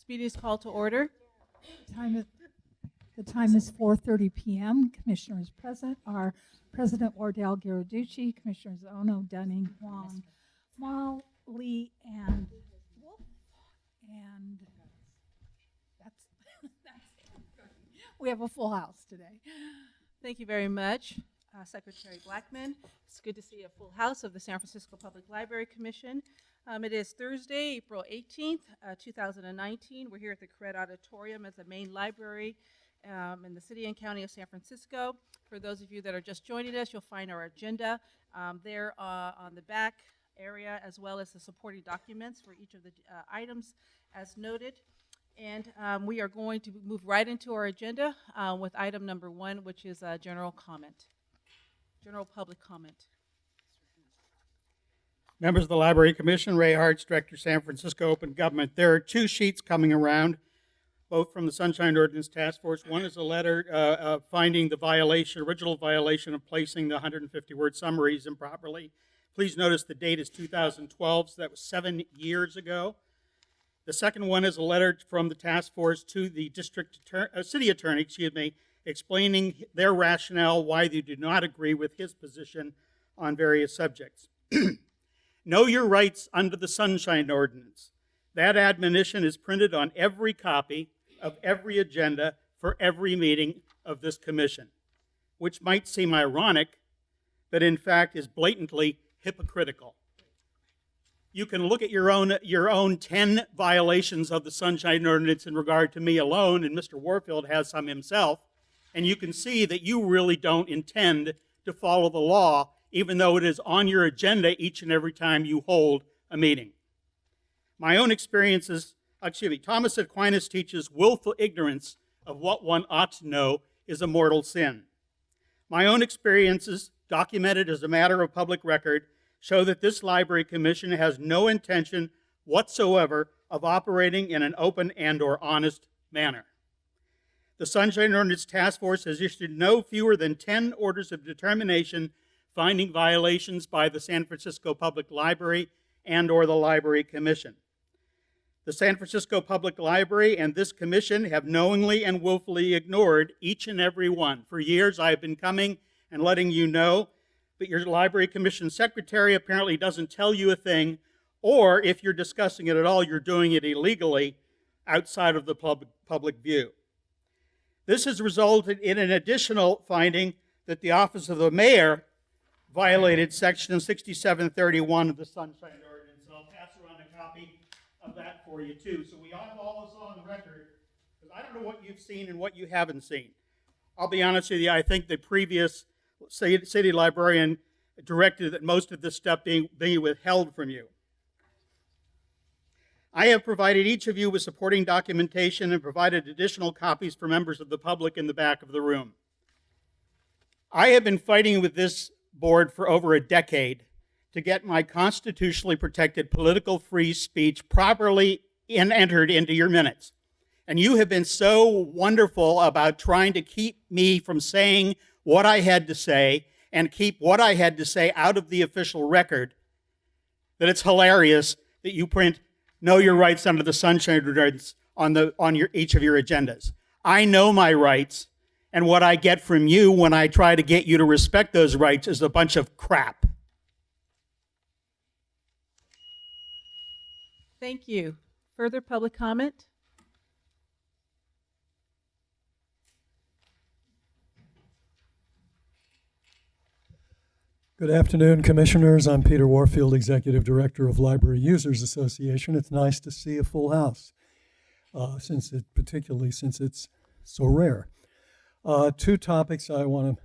Meeting is called to order. The time is 4:30 p.m. Commissioners present are President Wardell Garaducci, Commissioners Ono, Dunning, Wong, Mall, Lee, and Wolf. And we have a full house today. Thank you very much, Secretary Blackman. It's good to see a full house of the San Francisco Public Library Commission. It is Thursday, April 18th, 2019. We're here at the Cred Auditorium at the main library in the city and county of San Francisco. For those of you that are just joining us, you'll find our agenda there on the back area, as well as the supporting documents for each of the items as noted. And we are going to move right into our agenda with item number 1, which is general comment, general public comment. Members of the Library Commission, Ray Hartz, Director, San Francisco Open Government. There are 2 sheets coming around, both from the Sunshine Ordinance Task Force. One is a letter finding the original violation of placing the 150-word summaries improperly. Please notice the date is 2012, so that was 7 years ago. The second one is a letter from the task force to the city attorney, explaining their rationale why they do not agree with his position on various subjects. Know your rights under the Sunshine Ordinance. That admonition is printed on every copy of every agenda for every meeting of this commission, which might seem ironic, but in fact is blatantly hypocritical. You can look at your own 10 violations of the Sunshine Ordinance in regard to me alone, and Mr. Warfield has some himself, and you can see that you really don't intend to follow the law, even though it is on your agenda each and every time you hold a meeting. My own experiences, Thomas Aquinas teaches willful ignorance of what one ought to know is a mortal sin. My own experiences, documented as a matter of public record, show that this Library Commission has no intention whatsoever of operating in an open and/or honest manner. The Sunshine Ordinance Task Force has issued no fewer than 10 orders of determination finding violations by the San Francisco Public Library and/or the Library Commission. The San Francisco Public Library and this commission have knowingly and willfully ignored each and every one. For years, I have been coming and letting you know, but your Library Commission secretary apparently doesn't tell you a thing, or if you're discussing it at all, you're doing it illegally outside of the public view. This has resulted in an additional finding that the Office of the Mayor violated Section 6731 of the Sunshine Ordinance, and I'll pass around a copy of that for you too. So we have all this on the record, because I don't know what you've seen and what you haven't seen. I'll be honest with you, I think the previous city librarian directed that most of this stuff being withheld from you. I have provided each of you with supporting documentation and provided additional copies for members of the public in the back of the room. I have been fighting with this board for over a decade to get my constitutionally protected political free speech properly entered into your minutes. And you have been so wonderful about trying to keep me from saying what I had to say and keep what I had to say out of the official record that it's hilarious that you print "Know Your Rights Under the Sunshine Ordinance" on each of your agendas. I know my rights, and what I get from you when I try to get you to respect those rights is a bunch of crap. Thank you. Further public comment? Good afternoon, Commissioners. I'm Peter Warfield, Executive Director of Library Users Association. It's nice to see a full house, particularly since it's so rare. 2 topics I want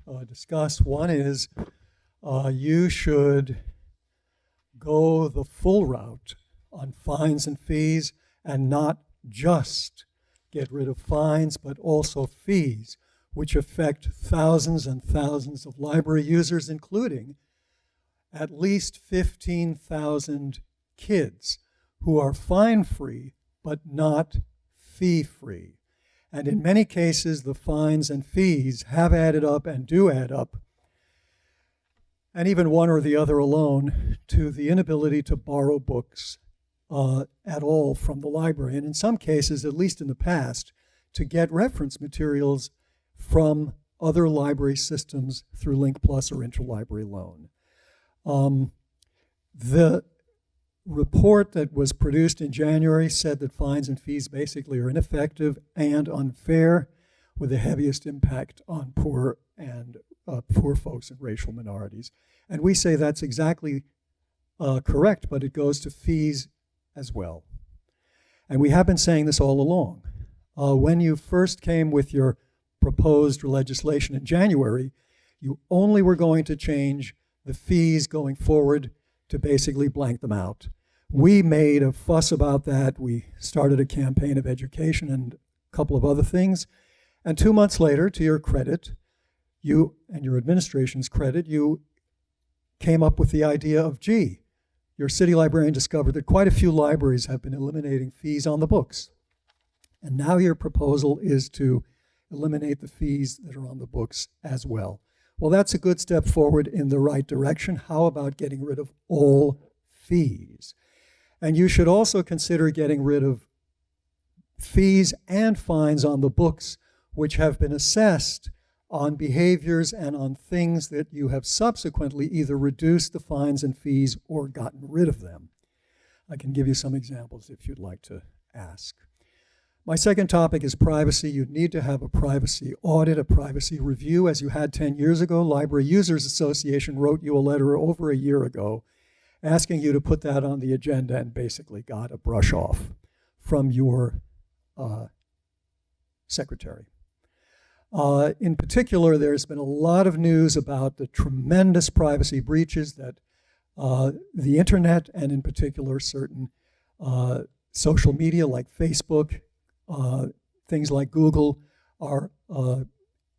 to discuss. One is you should go the full route on fines and fees and not just get rid of fines, but also fees, which affect thousands and thousands of library users, including at least 15,000 kids who are fine-free but not fee-free. And in many cases, the fines and fees have added up and do add up, and even one or the other alone, to the inability to borrow books at all from the library, and in some cases, at least in the past, to get reference materials from other library systems through Link Plus or interlibrary loan. The report that was produced in January said that fines and fees basically are ineffective and unfair, with the heaviest impact on poor folks and racial minorities. And we say that's exactly correct, but it goes to fees as well. And we have been saying this all along. When you first came with your proposed legislation in January, you only were going to change the fees going forward to basically blank them out. We made a fuss about that. We started a campaign of education and a couple of other things. And 2 months later, to your credit, you and your administration's credit, you came up with the idea of, gee, your city librarian discovered that quite a few libraries have been eliminating fees on the books. And now your proposal is to eliminate the fees that are on the books as well. Well, that's a good step forward in the right direction. How about getting rid of all fees? And you should also consider getting rid of fees and fines on the books which have been assessed on behaviors and on things that you have subsequently either reduced the fines and fees or gotten rid of them. I can give you some examples if you'd like to ask. My second topic is privacy. You need to have a privacy audit, a privacy review, as you had 10 years ago. Library Users Association wrote you a letter over a year ago asking you to put that on the agenda and basically got a brush off from your secretary. In particular, there's been a lot of news about the tremendous privacy breaches that the internet, and in particular certain social media like Facebook, things like Google, are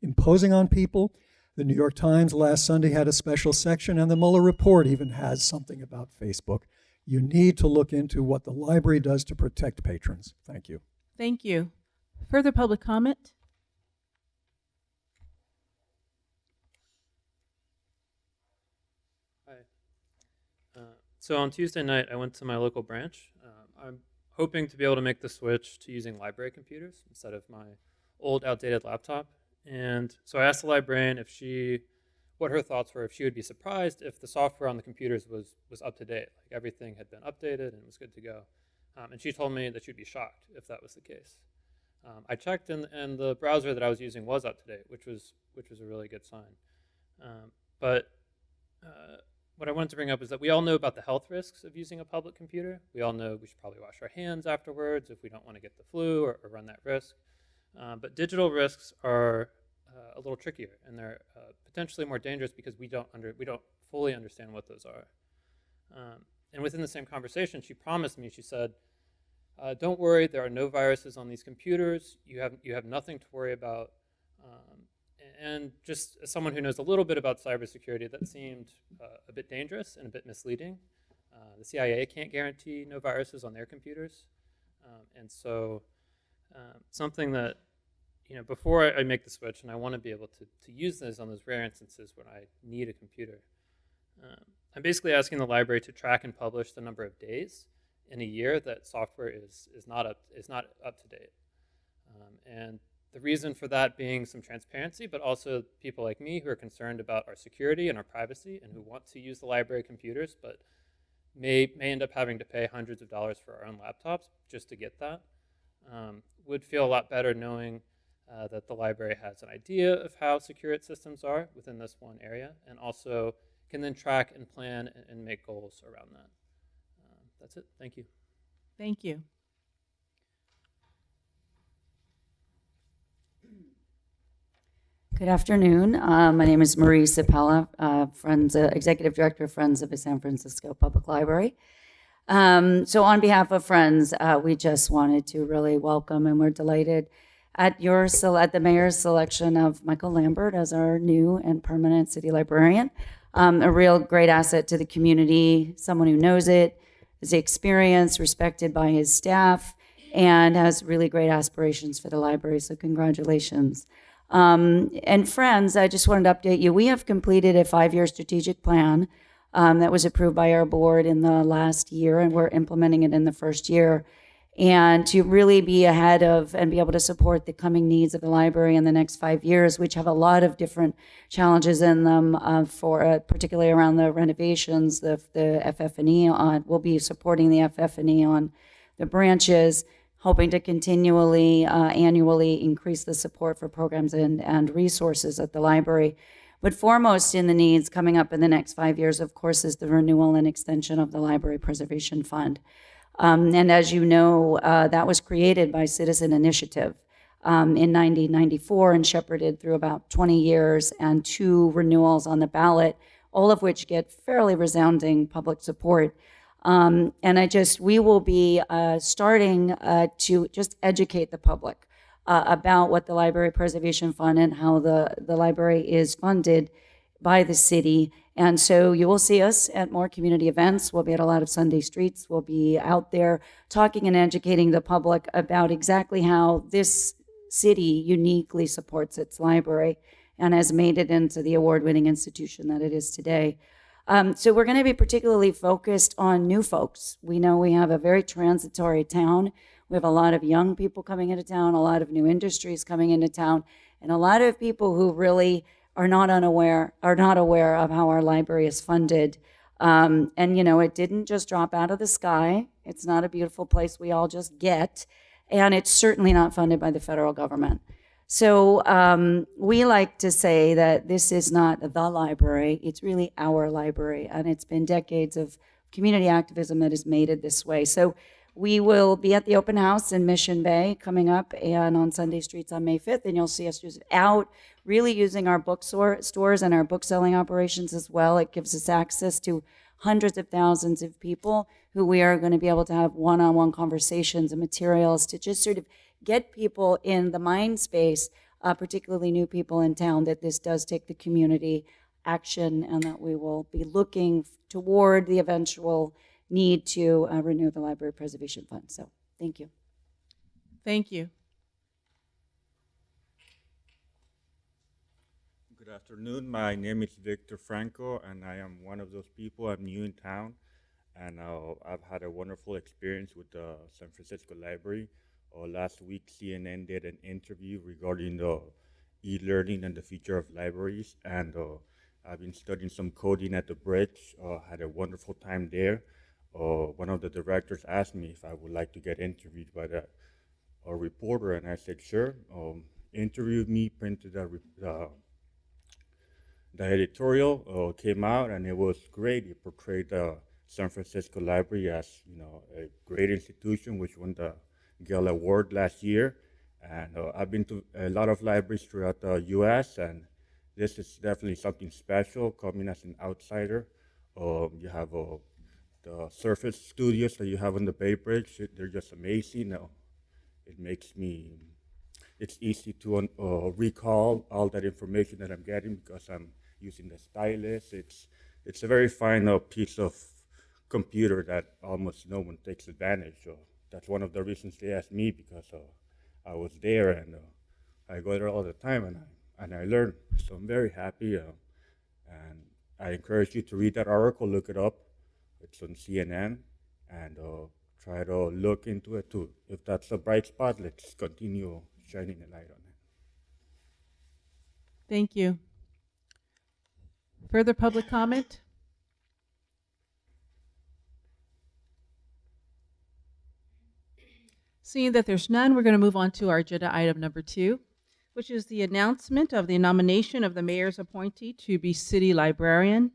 imposing on people. The New York Times last Sunday had a special section, and the Mueller report even has something about Facebook. You need to look into what the library does to protect patrons. Thank you. Thank you. Further public comment? Hi. So on Tuesday night, I went to my local branch. I'm hoping to be able to make the switch to using library computers instead of my old, outdated laptop. And so I asked the librarian what her thoughts were, if she would be surprised if the software on the computers was up to date, like everything had been updated and was good to go. And she told me that she'd be shocked if that was the case. I checked, and the browser that I was using was up to date, which was a really good sign. But what I wanted to bring up is that we all know about the health risks of using a public computer. We all know we should probably wash our hands afterwards if we don't want to get the flu or run that risk. But digital risks are a little trickier, and they're potentially more dangerous because we don't fully understand what those are. And within the same conversation, she promised me, she said, don't worry, there are no viruses on these computers. You have nothing to worry about. And just as someone who knows a little bit about cybersecurity, that seemed a bit dangerous and a bit misleading. The CIA can't guarantee no viruses on their computers. And so something that, before I make the switch, and I want to be able to use this on those rare instances when I need a computer, I'm basically asking the library to track and publish the number of days in a year that software is not up to date. And the reason for that being some transparency, but also people like me who are concerned about our security and our privacy and who want to use the library computers, but may end up having to pay hundreds of dollars for our own laptops just to get that, would feel a lot better knowing that the library has an idea of how secure its systems are within this one area, and also can then track and plan and make goals around that. That's it. Thank you. Thank you. Good afternoon. My name is Marie Sapella, Executive Director of Friends of the San Francisco Public Library. So on behalf of Friends, we just wanted to really welcome, and we're delighted at the mayor's selection of Michael Lambert as our new and permanent city librarian. A real great asset to the community, someone who knows it, is experienced, respected by his staff, and has really great aspirations for the library, so congratulations. And Friends, I just wanted to update you, we have completed a 5-year strategic plan that was approved by our board in the last year, and we're implementing it in the first year. And to really be ahead of and be able to support the coming needs of the library in the next 5 years, which have a lot of different challenges in them, particularly around the renovations, the FF&E on. We'll be supporting the FF&E on the branches, hoping to continually, annually increase the support for programs and resources at the library. But foremost in the needs coming up in the next 5 years, of course, is the renewal and extension of the Library Preservation Fund. And as you know, that was created by Citizen Initiative in 1994 and shepherded through about 20 years and 2 renewals on the ballot, all of which get fairly resounding public support. And we will be starting to just educate the public about what the Library Preservation Fund and how the library is funded by the city. And so you will see us at more community events. We'll be at a lot of Sunday streets. We'll be out there talking and educating the public about exactly how this city uniquely supports its library and has made it into the award-winning institution that it is today. So we're going to be particularly focused on new folks. We know we have a very transitory town. We have a lot of young people coming into town, a lot of new industries coming into town, and a lot of people who really are not aware of how our library is funded. And it didn't just drop out of the sky. It's not a beautiful place we all just get, and it's certainly not funded by the federal government. So we like to say that this is not the library, it's really our library, and it's been decades of community activism that has made it this way. So we will be at the open house in Mission Bay coming up and on Sunday streets on May 5th, and you'll see us just out really using our bookstores and our book selling operations as well. It gives us access to hundreds of thousands of people who we are going to be able to have one-on-one conversations and materials to just sort of get people in the mind space, particularly new people in town, that this does take the community action and that we will be looking toward the eventual need to renew the Library Preservation Fund. So thank you. Thank you. Good afternoon. My name is Victor Franco, and I am one of those people. I'm new in town, and I've had a wonderful experience with the San Francisco Library. Last week, CNN did an interview regarding the e-learning and the future of libraries, and I've been studying some coding at the Bridge. Had a wonderful time there. One of the directors asked me if I would like to get interviewed by a reporter, and I said sure. Interviewed me, printed the editorial, came out, and it was great. It portrayed the San Francisco Library as a great institution, which won the Gale Award last year. And I've been to a lot of libraries throughout the U.S., and this is definitely something special. Coming as an outsider, you have the Surface studios that you have on the Bay Bridge. They're just amazing. It makes me, it's easy to recall all that information that I'm getting because I'm using the stylus. It's a very fine piece of computer that almost no one takes advantage of. That's one of the reasons they asked me, because I was there and I go there all the time and I learn. So I'm very happy, and I encourage you to read that article, look it up. It's on CNN, and try to look into it too. If that's a bright spot, let's continue shining a light on it. Thank you. Further public comment? Seeing that there's none, we're going to move on to our agenda item number 2, which is the announcement of the nomination of the mayor's appointee to be city librarian.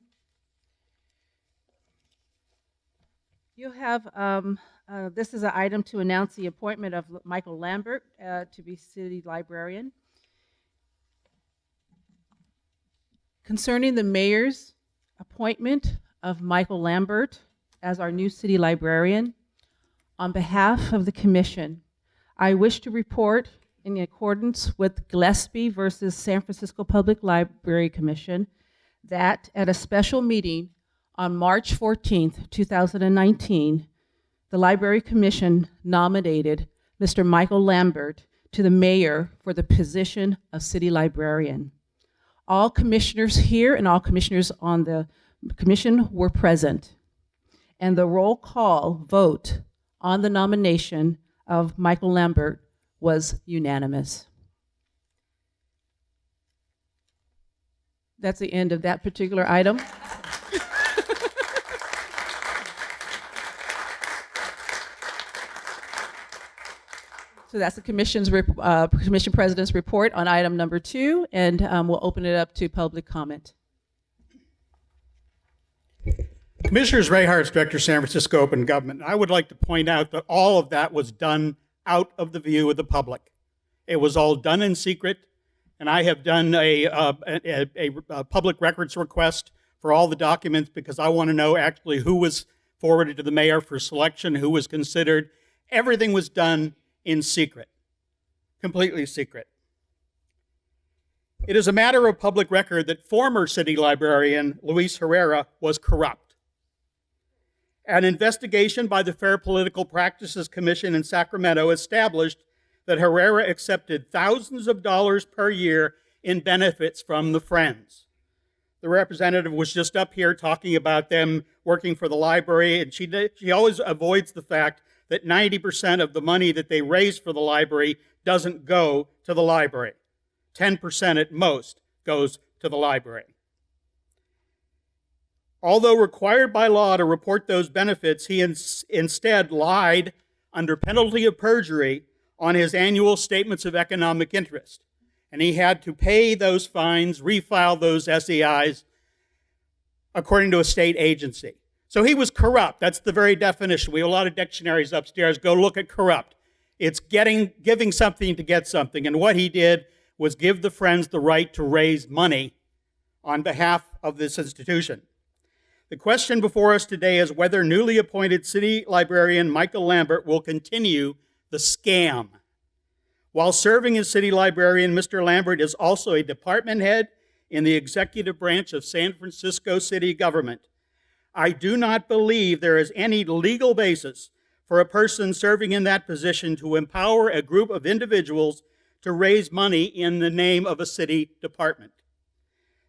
You have, this is an item to announce the appointment of Michael Lambert to be city librarian. Concerning the mayor's appointment of Michael Lambert as our new city librarian, on behalf of the commission, I wish to report, in accordance with Gillespie versus San Francisco Public Library Commission, that at a special meeting on March 14th, 2019, the Library Commission nominated Mr. Michael Lambert to the mayor for the position of city librarian. All commissioners here and all commissioners on the Commission were present, and the roll call vote on the nomination of Michael Lambert was unanimous. That's the end of that particular item. So that's the commission president's report on item number 2, and we'll open it up to public comment. Commissioners Ray Hartz, Director, San Francisco Open Government. I would like to point out that all of that was done out of the view of the public. It was all done in secret, and I have done a public records request for all the documents because I want to know actually who was forwarded to the mayor for selection, who was considered. Everything was done in secret, completely secret. It is a matter of public record that former city librarian Luis Herrera was corrupt. An investigation by the Fair Political Practices Commission in Sacramento established that Herrera accepted thousands of dollars per year in benefits from the Friends. The representative was just up here talking about them working for the library, and she always avoids the fact that 90% of the money that they raise for the library doesn't go to the library. 10% at most goes to the library. Although required by law to report those benefits, he instead lied under penalty of perjury on his annual statements of economic interest. And he had to pay those fines, refile those SEIs, according to a state agency. So he was corrupt. That's the very definition. We have a lot of dictionaries upstairs. Go look at corrupt. It's giving something to get something. And what he did was give the Friends the right to raise money on behalf of this institution. The question before us today is whether newly appointed city librarian Michael Lambert will continue the scam. While serving as city librarian, Mr. Lambert is also a department head in the executive branch of San Francisco city government. I do not believe there is any legal basis for a person serving in that position to empower a group of individuals to raise money in the name of a city department.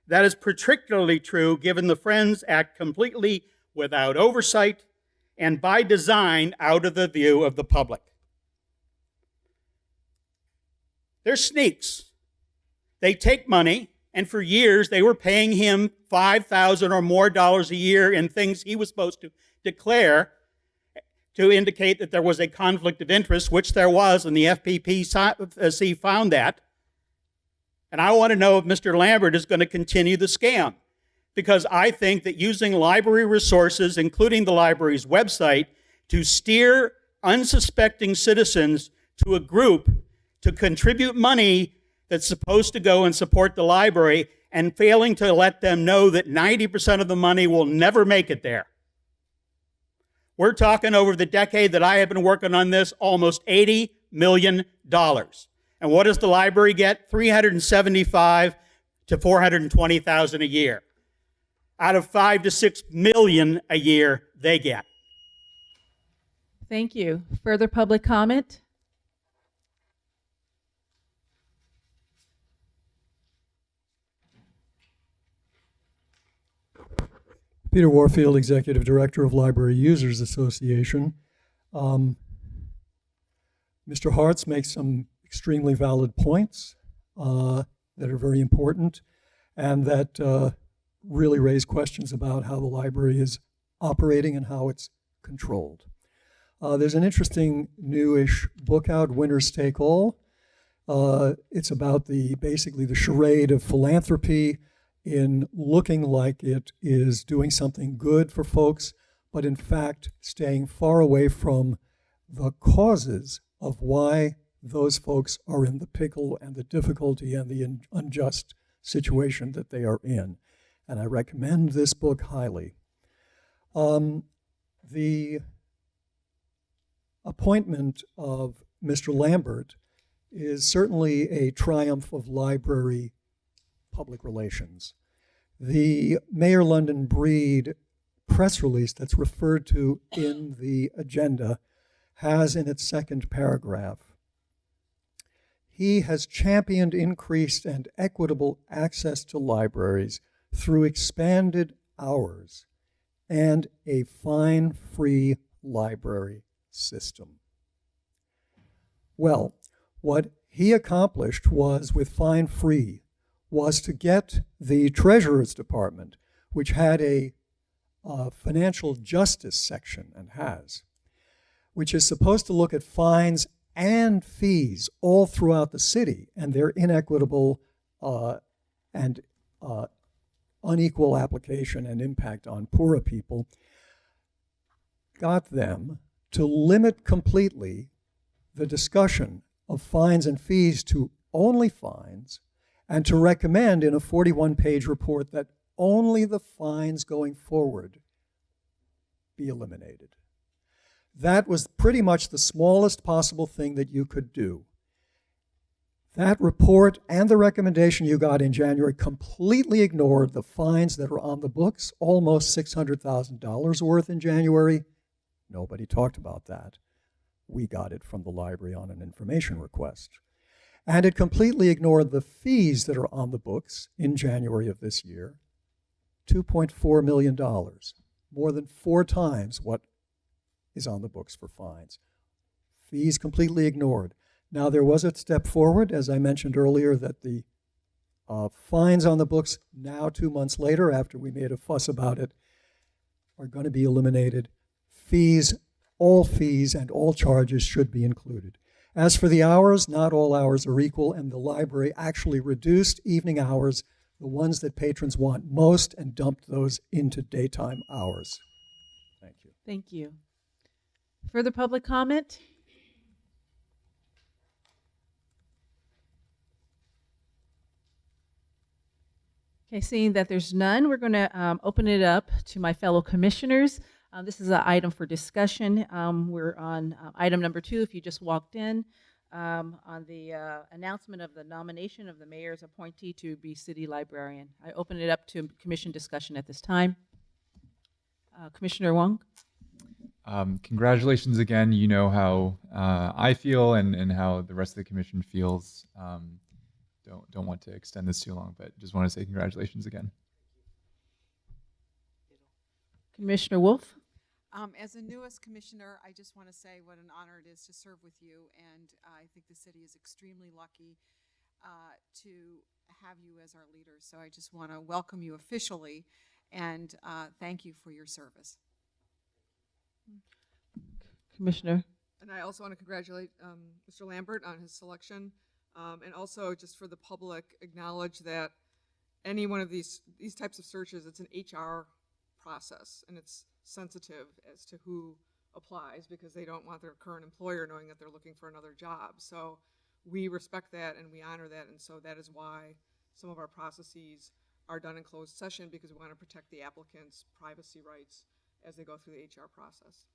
That is particularly true given the Friends act completely without oversight and by design out of the view of the public. They're sneaks. They take money, and for years they were paying him $5,000 or more a year in things he was supposed to declare to indicate that there was a conflict of interest, which there was, and the FPPC found that. And I want to know if Mr. Lambert is going to continue the scam, because I think that using library resources, including the library's website, to steer unsuspecting citizens to a group to contribute money that's supposed to go and support the library and failing to let them know that 90% of the money will never make it there. We're talking over the decade that I have been working on this, almost $80 million. And what does the library get? $375,000 to $420,000 a year. Out of $5 to $6 million a year they get. Thank you. Further public comment? Peter Warfield, Executive Director of Library Users Association. Mr. Hartz makes some extremely valid points that are very important and that really raise questions about how the library is operating and how it's controlled. There's an interesting newish book out, Winners Take All. It's about basically the charade of philanthropy in looking like it is doing something good for folks, but in fact staying far away from the causes of why those folks are in the pickle and the difficulty and the unjust situation that they are in. And I recommend this book highly. The appointment of Mr. Lambert is certainly a triumph of library public relations. The Mayor London Breed press release that's referred to in the agenda has in its second paragraph, he has championed increased and equitable access to libraries through expanded hours, and a fine-free library system. Well, what he accomplished was, with fine-free, was to get the Treasurer's Department, which had a financial justice section, and has, which is supposed to look at fines and fees all throughout the city and their inequitable and unequal application and impact on poorer people, got them to limit completely the discussion of fines and fees to only fines, and to recommend in a 41-page report that only the fines going forward be eliminated. That was pretty much the smallest possible thing that you could do. That report and the recommendation you got in January completely ignored the fines that are on the books, almost $600,000 worth in January. Nobody talked about that. We got it from the library on an information request. And it completely ignored the fees that are on the books in January of this year, $2.4 million, more than 4 times what is on the books for fines. Fees completely ignored. Now, there was a step forward, as I mentioned earlier, that the fines on the books now, 2 months later, after we made a fuss about it, are going to be eliminated. Fees, all fees and all charges should be included. As for the hours, not all hours are equal, and the library actually reduced evening hours, the ones that patrons want most, and dumped those into daytime hours. Thank you. Thank you. Further public comment? Okay, seeing that there's none, we're going to open it up to my fellow commissioners. This is an item for discussion. We're on item number 2, if you just walked in, on the announcement of the nomination of the mayor's appointee to be city librarian. I open it up to commission discussion at this time. Commissioner Wong? Congratulations again. You know how I feel and how the rest of the commission feels. Don't want to extend this too long, but just want to say congratulations again. Commissioner Wolf? As the newest commissioner, I just want to say what an honor it is to serve with you, and I think the city is extremely lucky to have you as our leader. So I just want to welcome you officially and thank you for your service. Commissioner? And I also want to congratulate Mr. Lambert on his selection, and also just for the public, acknowledge that any one of these types of searches, it's an HR process, and it's sensitive as to who applies because they don't want their current employer knowing that they're looking for another job. So we respect that and we honor that, and so that is why some of our processes are done in closed session, because we want to protect the applicant's privacy rights as they go through the HR process.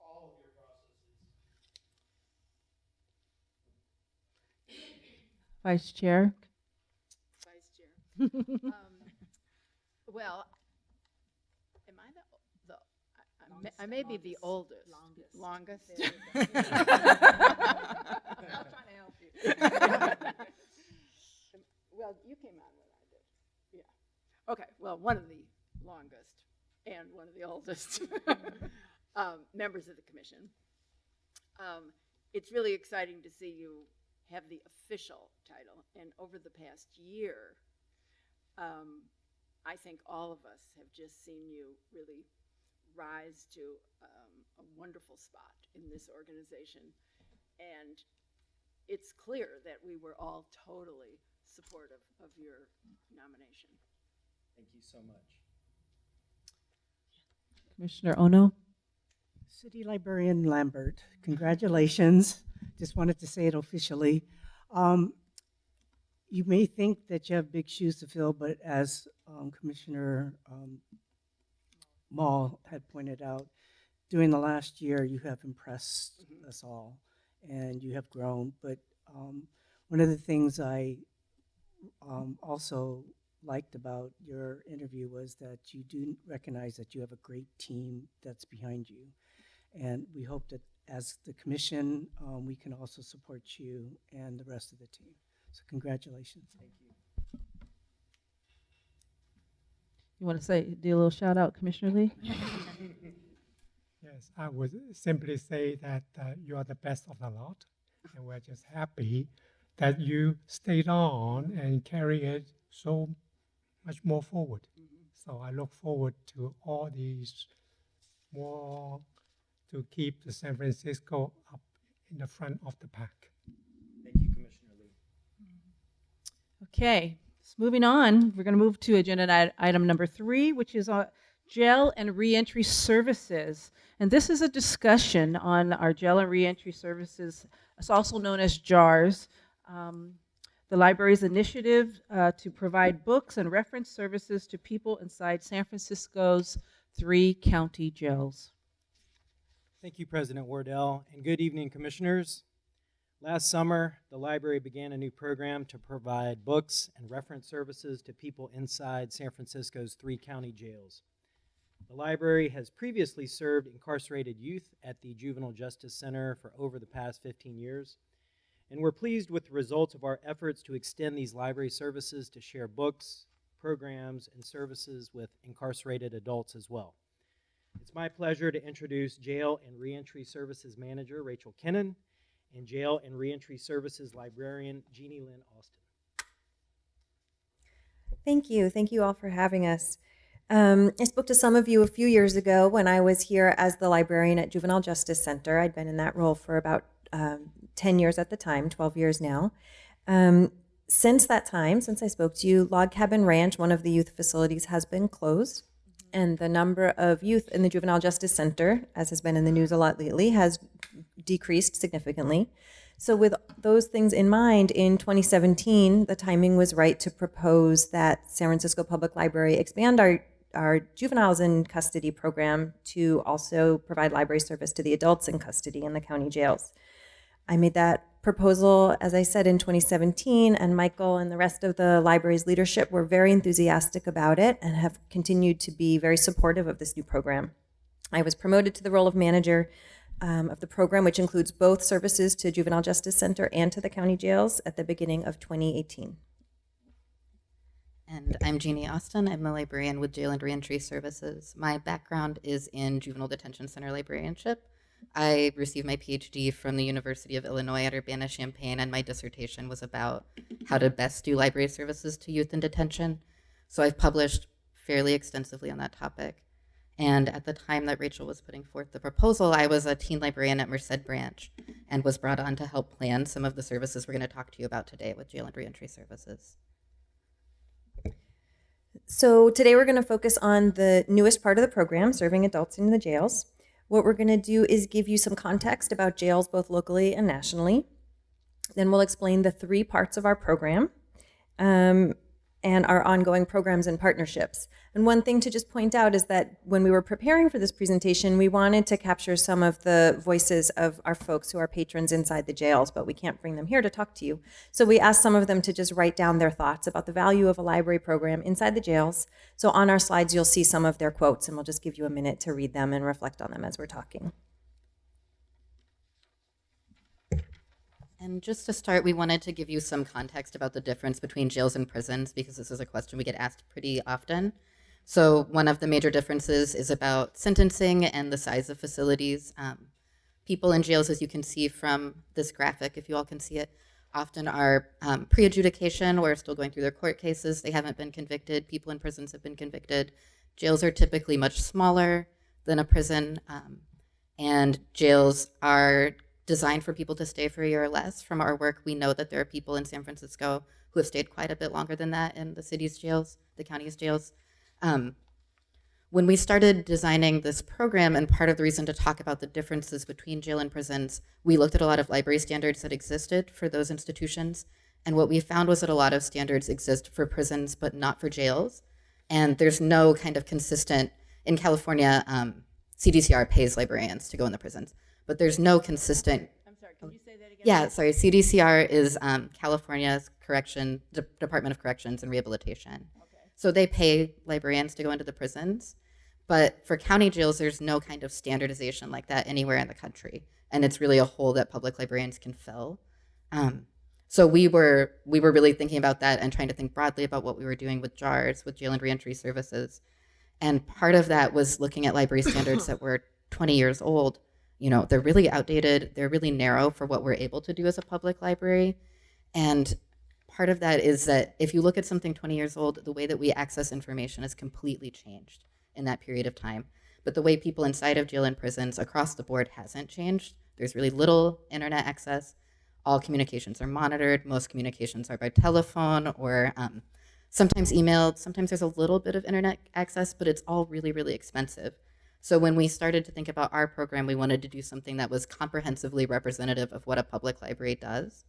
All of your processes. Vice Chair? Vice Chair. Well, am I I may be the oldest. Longest. I'm not trying to help you. Well, you came on when I did. Yeah. Okay, well, one of the longest and one of the oldest members of the commission. It's really exciting to see you have the official title. And over the past year, I think all of us have just seen you really rise to a wonderful spot in this organization. And it's clear that we were all totally supportive of your nomination. Thank you so much. Commissioner Ono? City Librarian Lambert, congratulations. Just wanted to say it officially. You may think that you have big shoes to fill, but as Commissioner Mall had pointed out, during the last year you have impressed us all and you have grown. But one of the things I also liked about your interview was that you do recognize that you have a great team that's behind you. And we hope that as the commission, we can also support you and the rest of the team. So congratulations. Thank you. You want to do a little shout out, Commissioner Lee? Yes, I would simply say that you are the best of the lot, and we're just happy that you stayed on and carry it so much more forward. So I look forward to all these more to keep the San Francisco up in the front of the pack. Thank you, Commissioner Lee. Okay, so moving on, we're going to move to agenda item number 3, which is jail and reentry services. And this is a discussion on our jail and reentry services. It's also known as JARS. The library's initiative to provide books and reference services to people inside San Francisco's 3 county jails. Thank you, President Wardell, and good evening, Commissioners. Last summer, the library began a new program to provide books and reference services to people inside San Francisco's 3 county jails. The library has previously served incarcerated youth at the Juvenile Justice Center for over the past 15 years, and we're pleased with the results of our efforts to extend these library services to share books, programs, and services with incarcerated adults as well. It's my pleasure to introduce Jail and Reentry Services Manager Rachel Kennan and Jail and Reentry Services Librarian Jeannie Lynn Austin. Thank you. Thank you all for having us. I spoke to some of you a few years ago when I was here as the librarian at Juvenile Justice Center. I'd been in that role for about 10 years at the time, 12 years now. Since that time, since I spoke to you, Log Cabin Ranch, one of the youth facilities, has been closed. And the number of youth in the Juvenile Justice Center, as has been in the news a lot lately, has decreased significantly. So with those things in mind, in 2017, the timing was right to propose that San Francisco Public Library expand our juveniles in custody program to also provide library service to the adults in custody in the county jails. I made that proposal, as I said, in 2017, and Michael and the rest of the library's leadership were very enthusiastic about it and have continued to be very supportive of this new program. I was promoted to the role of manager of the program, which includes both services to Juvenile Justice Center and to the county jails at the beginning of 2018. And I'm Jeannie Austin. I'm a librarian with Jail and Reentry Services. My background is in juvenile detention center librarianship. I received my PhD from the University of Illinois at Urbana-Champaign, and my dissertation was about how to best do library services to youth in detention. So I've published fairly extensively on that topic. And at the time that Rachel was putting forth the proposal, I was a teen librarian at Merced Branch and was brought on to help plan some of the services we're going to talk to you about today with Jail and Reentry Services. So today we're going to focus on the newest part of the program, serving adults in the jails. What we're going to do is give you some context about jails both locally and nationally. Then we'll explain the 3 parts of our program and our ongoing programs and partnerships. And one thing to just point out is that when we were preparing for this presentation, we wanted to capture some of the voices of our folks who are patrons inside the jails, but we can't bring them here to talk to you. So we asked some of them to just write down their thoughts about the value of a library program inside the jails. So on our slides, you'll see some of their quotes, and we'll just give you a minute to read them and reflect on them as we're talking. And just to start, we wanted to give you some context about the difference between jails and prisons, because this is a question we get asked pretty often. So one of the major differences is about sentencing and the size of facilities. People in jails, as you can see from this graphic, if you all can see it, often are pre-adjudication or still going through their court cases. They haven't been convicted. People in prisons have been convicted. Jails are typically much smaller than a prison, and jails are designed for people to stay for a year or less. From our work, we know that there are people in San Francisco who have stayed quite a bit longer than that in the city's jails, the county's jails. When we started designing this program, and part of the reason to talk about the differences between jail and prisons, we looked at a lot of library standards that existed for those institutions. And what we found was that a lot of standards exist for prisons, but not for jails. And there's no kind of consistent, in California, CDCR pays librarians to go in the prisons, but there's no consistent. I'm sorry, can you say that again? Yeah, sorry, CDCR is California's Department of Corrections and Rehabilitation. Okay. So they pay librarians to go into the prisons, but for county jails, there's no kind of standardization like that anywhere in the country. And it's really a hole that public librarians can fill. So we were really thinking about that and trying to think broadly about what we were doing with JARS, with jail and reentry services. And part of that was looking at library standards that were 20 years old. You know, they're really outdated. They're really narrow for what we're able to do as a public library. And part of that is that if you look at something 20 years old, the way that we access information has completely changed in that period of time. But the way people inside of jail and prisons across the board hasn't changed. There's really little internet access. All communications are monitored. Most communications are by telephone or sometimes emailed. Sometimes there's a little bit of internet access, but it's all really, really expensive. So when we started to think about our program, we wanted to do something that was comprehensively representative of what a public library does.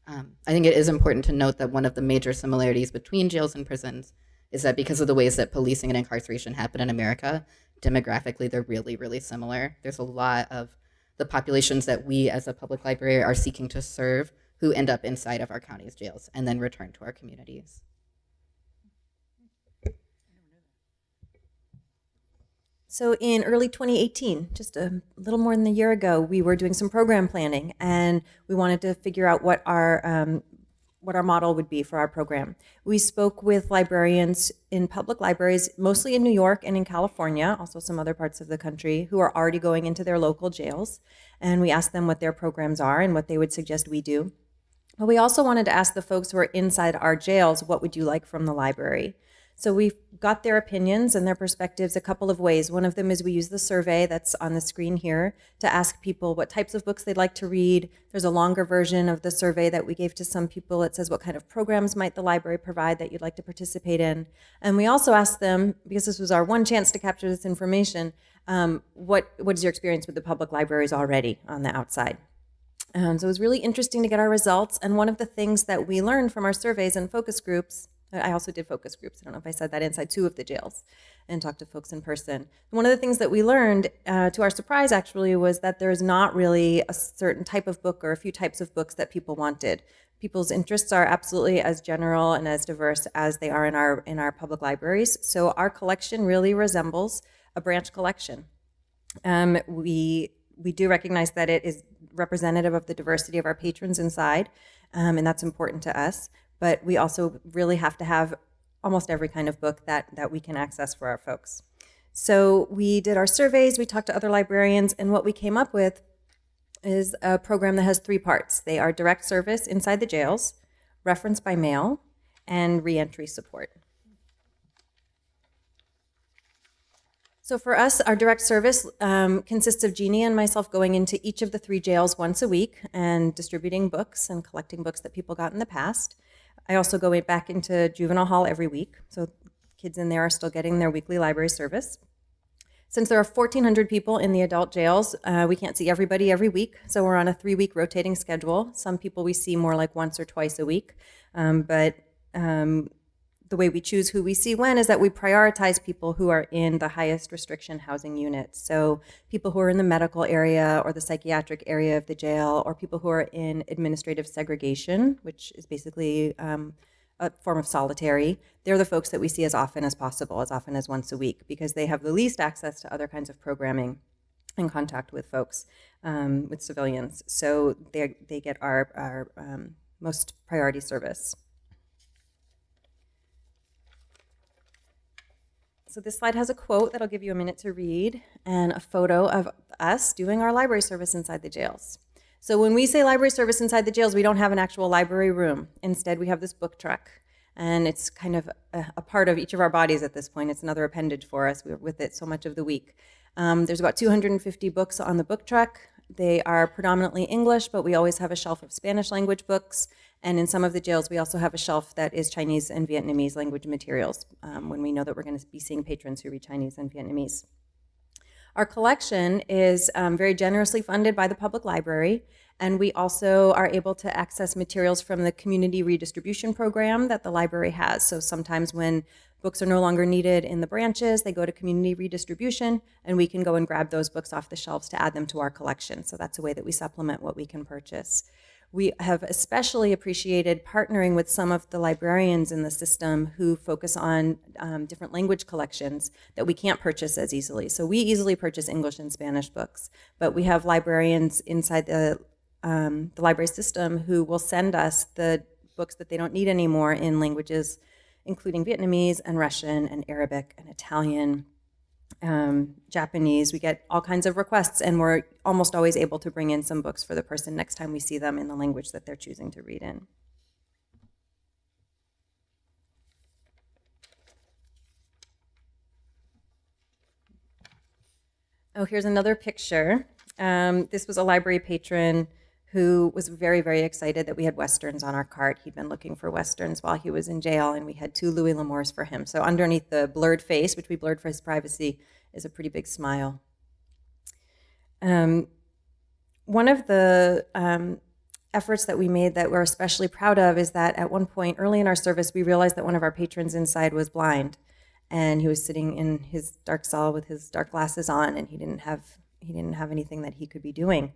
I think it is important to note that one of the major similarities between jails and prisons is that because of the ways that policing and incarceration happen in America, demographically, they're really, really similar. There's a lot of the populations that we as a public library are seeking to serve who end up inside of our county's jails and then return to our communities. So in early 2018, just a little more than a year ago, we were doing some program planning, and we wanted to figure out what our model would be for our program. We spoke with librarians in public libraries, mostly in New York and in California, also some other parts of the country, who are already going into their local jails. And we asked them what their programs are and what they would suggest we do. But we also wanted to ask the folks who are inside our jails, what would you like from the library? So we got their opinions and their perspectives a couple of ways. One of them is we use the survey that's on the screen here to ask people what types of books they'd like to read. There's a longer version of the survey that we gave to some people. It says what kind of programs might the library provide that you'd like to participate in. And we also asked them, because this was our one chance to capture this information, what is your experience with the public libraries already on the outside? So it was really interesting to get our results. And one of the things that we learned from our surveys and focus groups, I also did focus groups. I don't know if I said that, inside 2 of the jails and talked to folks in person. One of the things that we learned, to our surprise actually, was that there's not really a certain type of book or a few types of books that people wanted. People's interests are absolutely as general and as diverse as they are in our public libraries. So our collection really resembles a branch collection. We do recognize that it is representative of the diversity of our patrons inside, and that's important to us. But we also really have to have almost every kind of book that we can access for our folks. So we did our surveys, we talked to other librarians, and what we came up with is a program that has 3 parts. They are direct service inside the jails, reference by mail, and reentry support. So for us, our direct service consists of Jeannie and myself going into each of the 3 jails once a week and distributing books and collecting books that people got in the past. I also go back into juvenile hall every week, so kids in there are still getting their weekly library service. Since there are 1,400 people in the adult jails, we can't see everybody every week, so we're on a 3-week rotating schedule. Some people we see more like once or twice a week, but the way we choose who we see when is that we prioritize people who are in the highest restriction housing units. So people who are in the medical area or the psychiatric area of the jail, or people who are in administrative segregation, which is basically a form of solitary. They're the folks that we see as often as possible, as often as once a week, because they have the least access to other kinds of programming and contact with folks, with civilians. So they get our most priority service. So this slide has a quote that I'll give you a minute to read and a photo of us doing our library service inside the jails. So when we say library service inside the jails, we don't have an actual library room. Instead, we have this book truck, and it's kind of a part of each of our bodies at this point. It's another appendage for us. We're with it so much of the week. There's about 250 books on the book truck. They are predominantly English, but we always have a shelf of Spanish language books. And in some of the jails, we also have a shelf that is Chinese and Vietnamese language materials when we know that we're going to be seeing patrons who read Chinese and Vietnamese. Our collection is very generously funded by the public library, and we also are able to access materials from the community redistribution program that the library has. So sometimes when books are no longer needed in the branches, they go to community redistribution, and we can go and grab those books off the shelves to add them to our collection. So that's a way that we supplement what we can purchase. We have especially appreciated partnering with some of the librarians in the system who focus on different language collections that we can't purchase as easily. So we easily purchase English and Spanish books, but we have librarians inside the the library system who will send us the books that they don't need anymore in languages including Vietnamese and Russian and Arabic and Italian, Japanese. We get all kinds of requests, and we're almost always able to bring in some books for the person next time we see them in the language that they're choosing to read in. Oh, here's another picture. This was a library patron who was very, very excited that we had Westerns on our cart. He'd been looking for Westerns while he was in jail, and we had 2 Louis L'Amours for him. So underneath the blurred face, which we blurred for his privacy, is a pretty big smile. One of the efforts that we made that we're especially proud of is that at one point early in our service, we realized that one of our patrons inside was blind, and he was sitting in his dark cell with his dark glasses on, and he didn't have anything that he could be doing.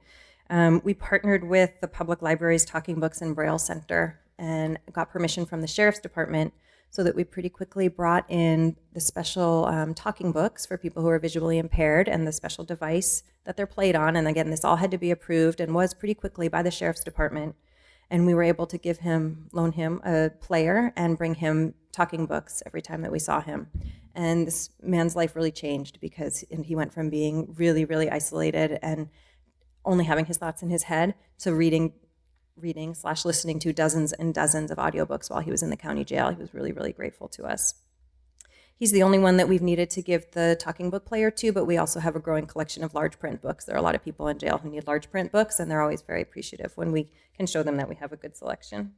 We partnered with the Public Library's Talking Books and Braille Center and got permission from the Sheriff's Department so that we pretty quickly brought in the special talking books for people who are visually impaired and the special device that they're played on. And again, this all had to be approved and was pretty quickly by the Sheriff's Department. And we were able to loan him a player and bring him talking books every time that we saw him. And this man's life really changed because he went from being really, really isolated and only having his thoughts in his head to reading/listening to dozens and dozens of audiobooks while he was in the county jail. He was really, really grateful to us. He's the only one that we've needed to give the talking book player to, but we also have a growing collection of large print books. There are a lot of people in jail who need large print books, and they're always very appreciative when we can show them that we have a good selection.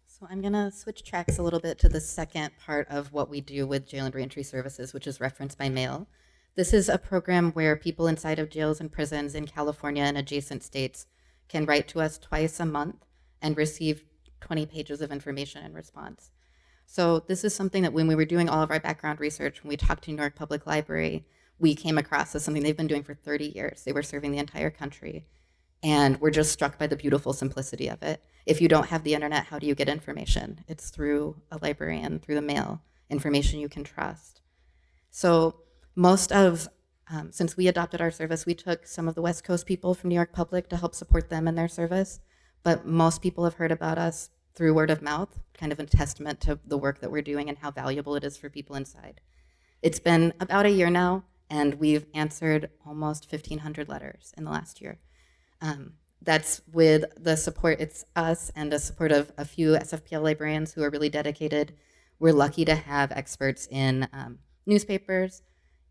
So I'm going to switch tracks a little bit to the second part of what we do with jail and reentry services, which is reference by mail. This is a program where people inside of jails and prisons in California and adjacent states can write to us twice a month and receive 20 pages of information in response. So this is something that when we were doing all of our background research, when we talked to New York Public Library, we came across as something they've been doing for 30 years. They were serving the entire country. And we're just struck by the beautiful simplicity of it. If you don't have the internet, how do you get information? It's through a librarian, through the mail, information you can trust. So since we adopted our service, we took some of the West Coast people from New York Public to help support them in their service. But most people have heard about us through word of mouth, kind of a testament to the work that we're doing and how valuable it is for people inside. It's been about a year now, and we've answered almost 1,500 letters in the last year. That's with the support, it's us and the support of a few SFPL librarians who are really dedicated. We're lucky to have experts in newspapers,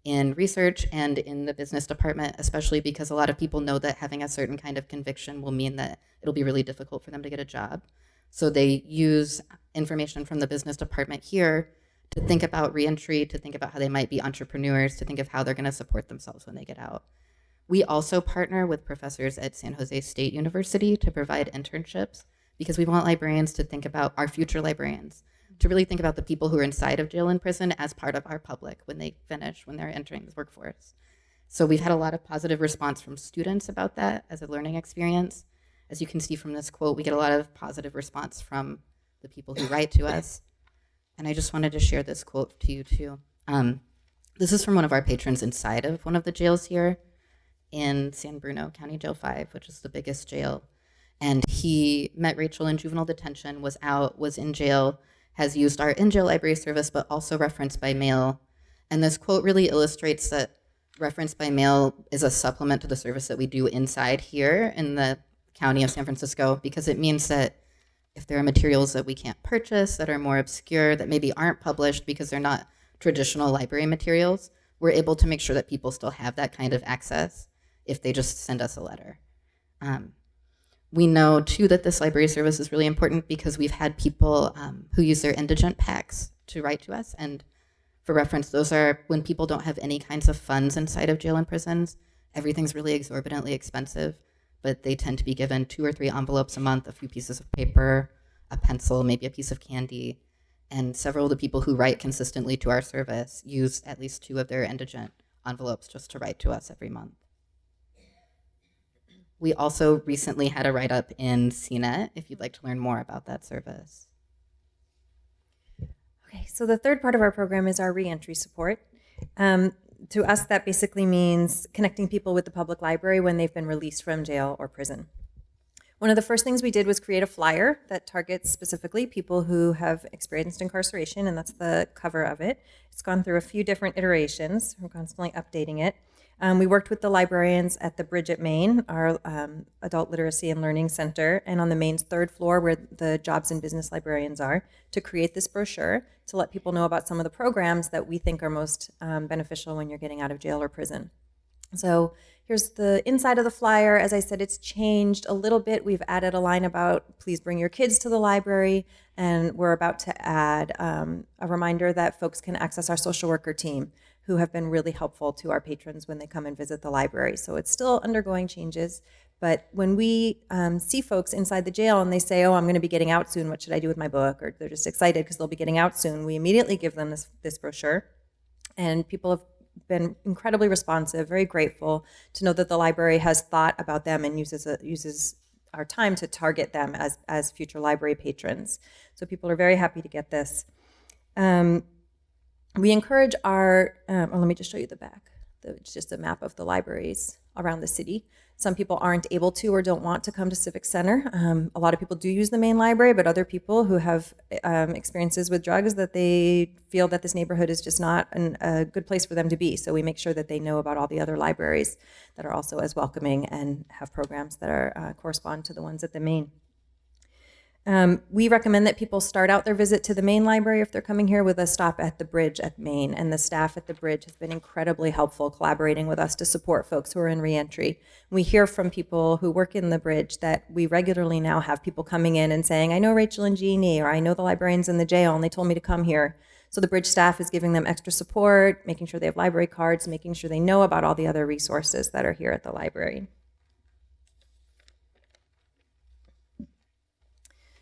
in research, and in the business department, especially because a lot of people know that having a certain kind of conviction will mean that it'll be really difficult for them to get a job. So they use information from the business department here to think about reentry, to think about how they might be entrepreneurs, to think of how they're going to support themselves when they get out. We also partner with professors at San Jose State University to provide internships because we want librarians to think about our future librarians, to really think about the people who are inside of jail and prison as part of our public when they finish, when they're entering the workforce. So we've had a lot of positive response from students about that as a learning experience. As you can see from this quote, we get a lot of positive response from the people who write to us. And I just wanted to share this quote to you too. This is from one of our patrons inside of one of the jails here in San Bruno County Jail 5, which is the biggest jail. And he met Rachel in juvenile detention, was out, was in jail, has used our in-jail library service, but also reference by mail. And this quote really illustrates that reference by mail is a supplement to the service that we do inside here in the county of San Francisco, because it means that if there are materials that we can't purchase, that are more obscure, that maybe aren't published because they're not traditional library materials, we're able to make sure that people still have that kind of access if they just send us a letter. We know too that this library service is really important because we've had people who use their indigent packs to write to us. And for reference, those are when people don't have any kinds of funds inside of jail and prisons. Everything's really exorbitantly expensive, but they tend to be given 2 or 3 envelopes a month, a few pieces of paper, a pencil, maybe a piece of candy. And several of the people who write consistently to our service use at least 2 of their indigent envelopes just to write to us every month. We also recently had a write-up in CNET, if you'd like to learn more about that service. Okay, so the third part of our program is our reentry support. to us, that basically means connecting people with the public library when they've been released from jail or prison. One of the first things we did was create a flyer that targets specifically people who have experienced incarceration, and that's the cover of it. It's gone through a few different iterations. We're constantly updating it. We worked with the librarians at the Bridge at Maine, our adult literacy and learning center, and on the Maine's third floor where the jobs and business librarians are, to create this brochure to let people know about some of the programs that we think are most beneficial when you're getting out of jail or prison. So here's the inside of the flyer. As I said, it's changed a little bit. We've added a line about please bring your kids to the library, and we're about to add a reminder that folks can access our social worker team, who have been really helpful to our patrons when they come and visit the library. So it's still undergoing changes, but when we see folks inside the jail and they say, oh, I'm gonna be getting out soon, what should I do with my book? Or they're just excited because they'll be getting out soon, we immediately give them this brochure. And people have been incredibly responsive, very grateful to know that the library has thought about them and uses our time to target them as future library patrons. So people are very happy to get this. We encourage our, let me just show you the back. It's just a map of the libraries around the city. Some people aren't able to or don't want to come to Civic Center. A lot of people do use the main library, but other people who have experiences with drugs that they feel that this neighborhood is just not a good place for them to be. So we make sure that they know about all the other libraries that are also as welcoming and have programs that are correspond to the ones at the main. We recommend that people start out their visit to the main library if they're coming here with a stop at the Bridge at Maine, and the staff at the Bridge has been incredibly helpful collaborating with us to support folks who are in reentry. We hear from people who work in the Bridge that we regularly now have people coming in and saying, I know Rachel and Jeannie, or I know the librarians in the jail, and they told me to come here. So the Bridge staff is giving them extra support, making sure they have library cards, making sure they know about all the other resources that are here at the library.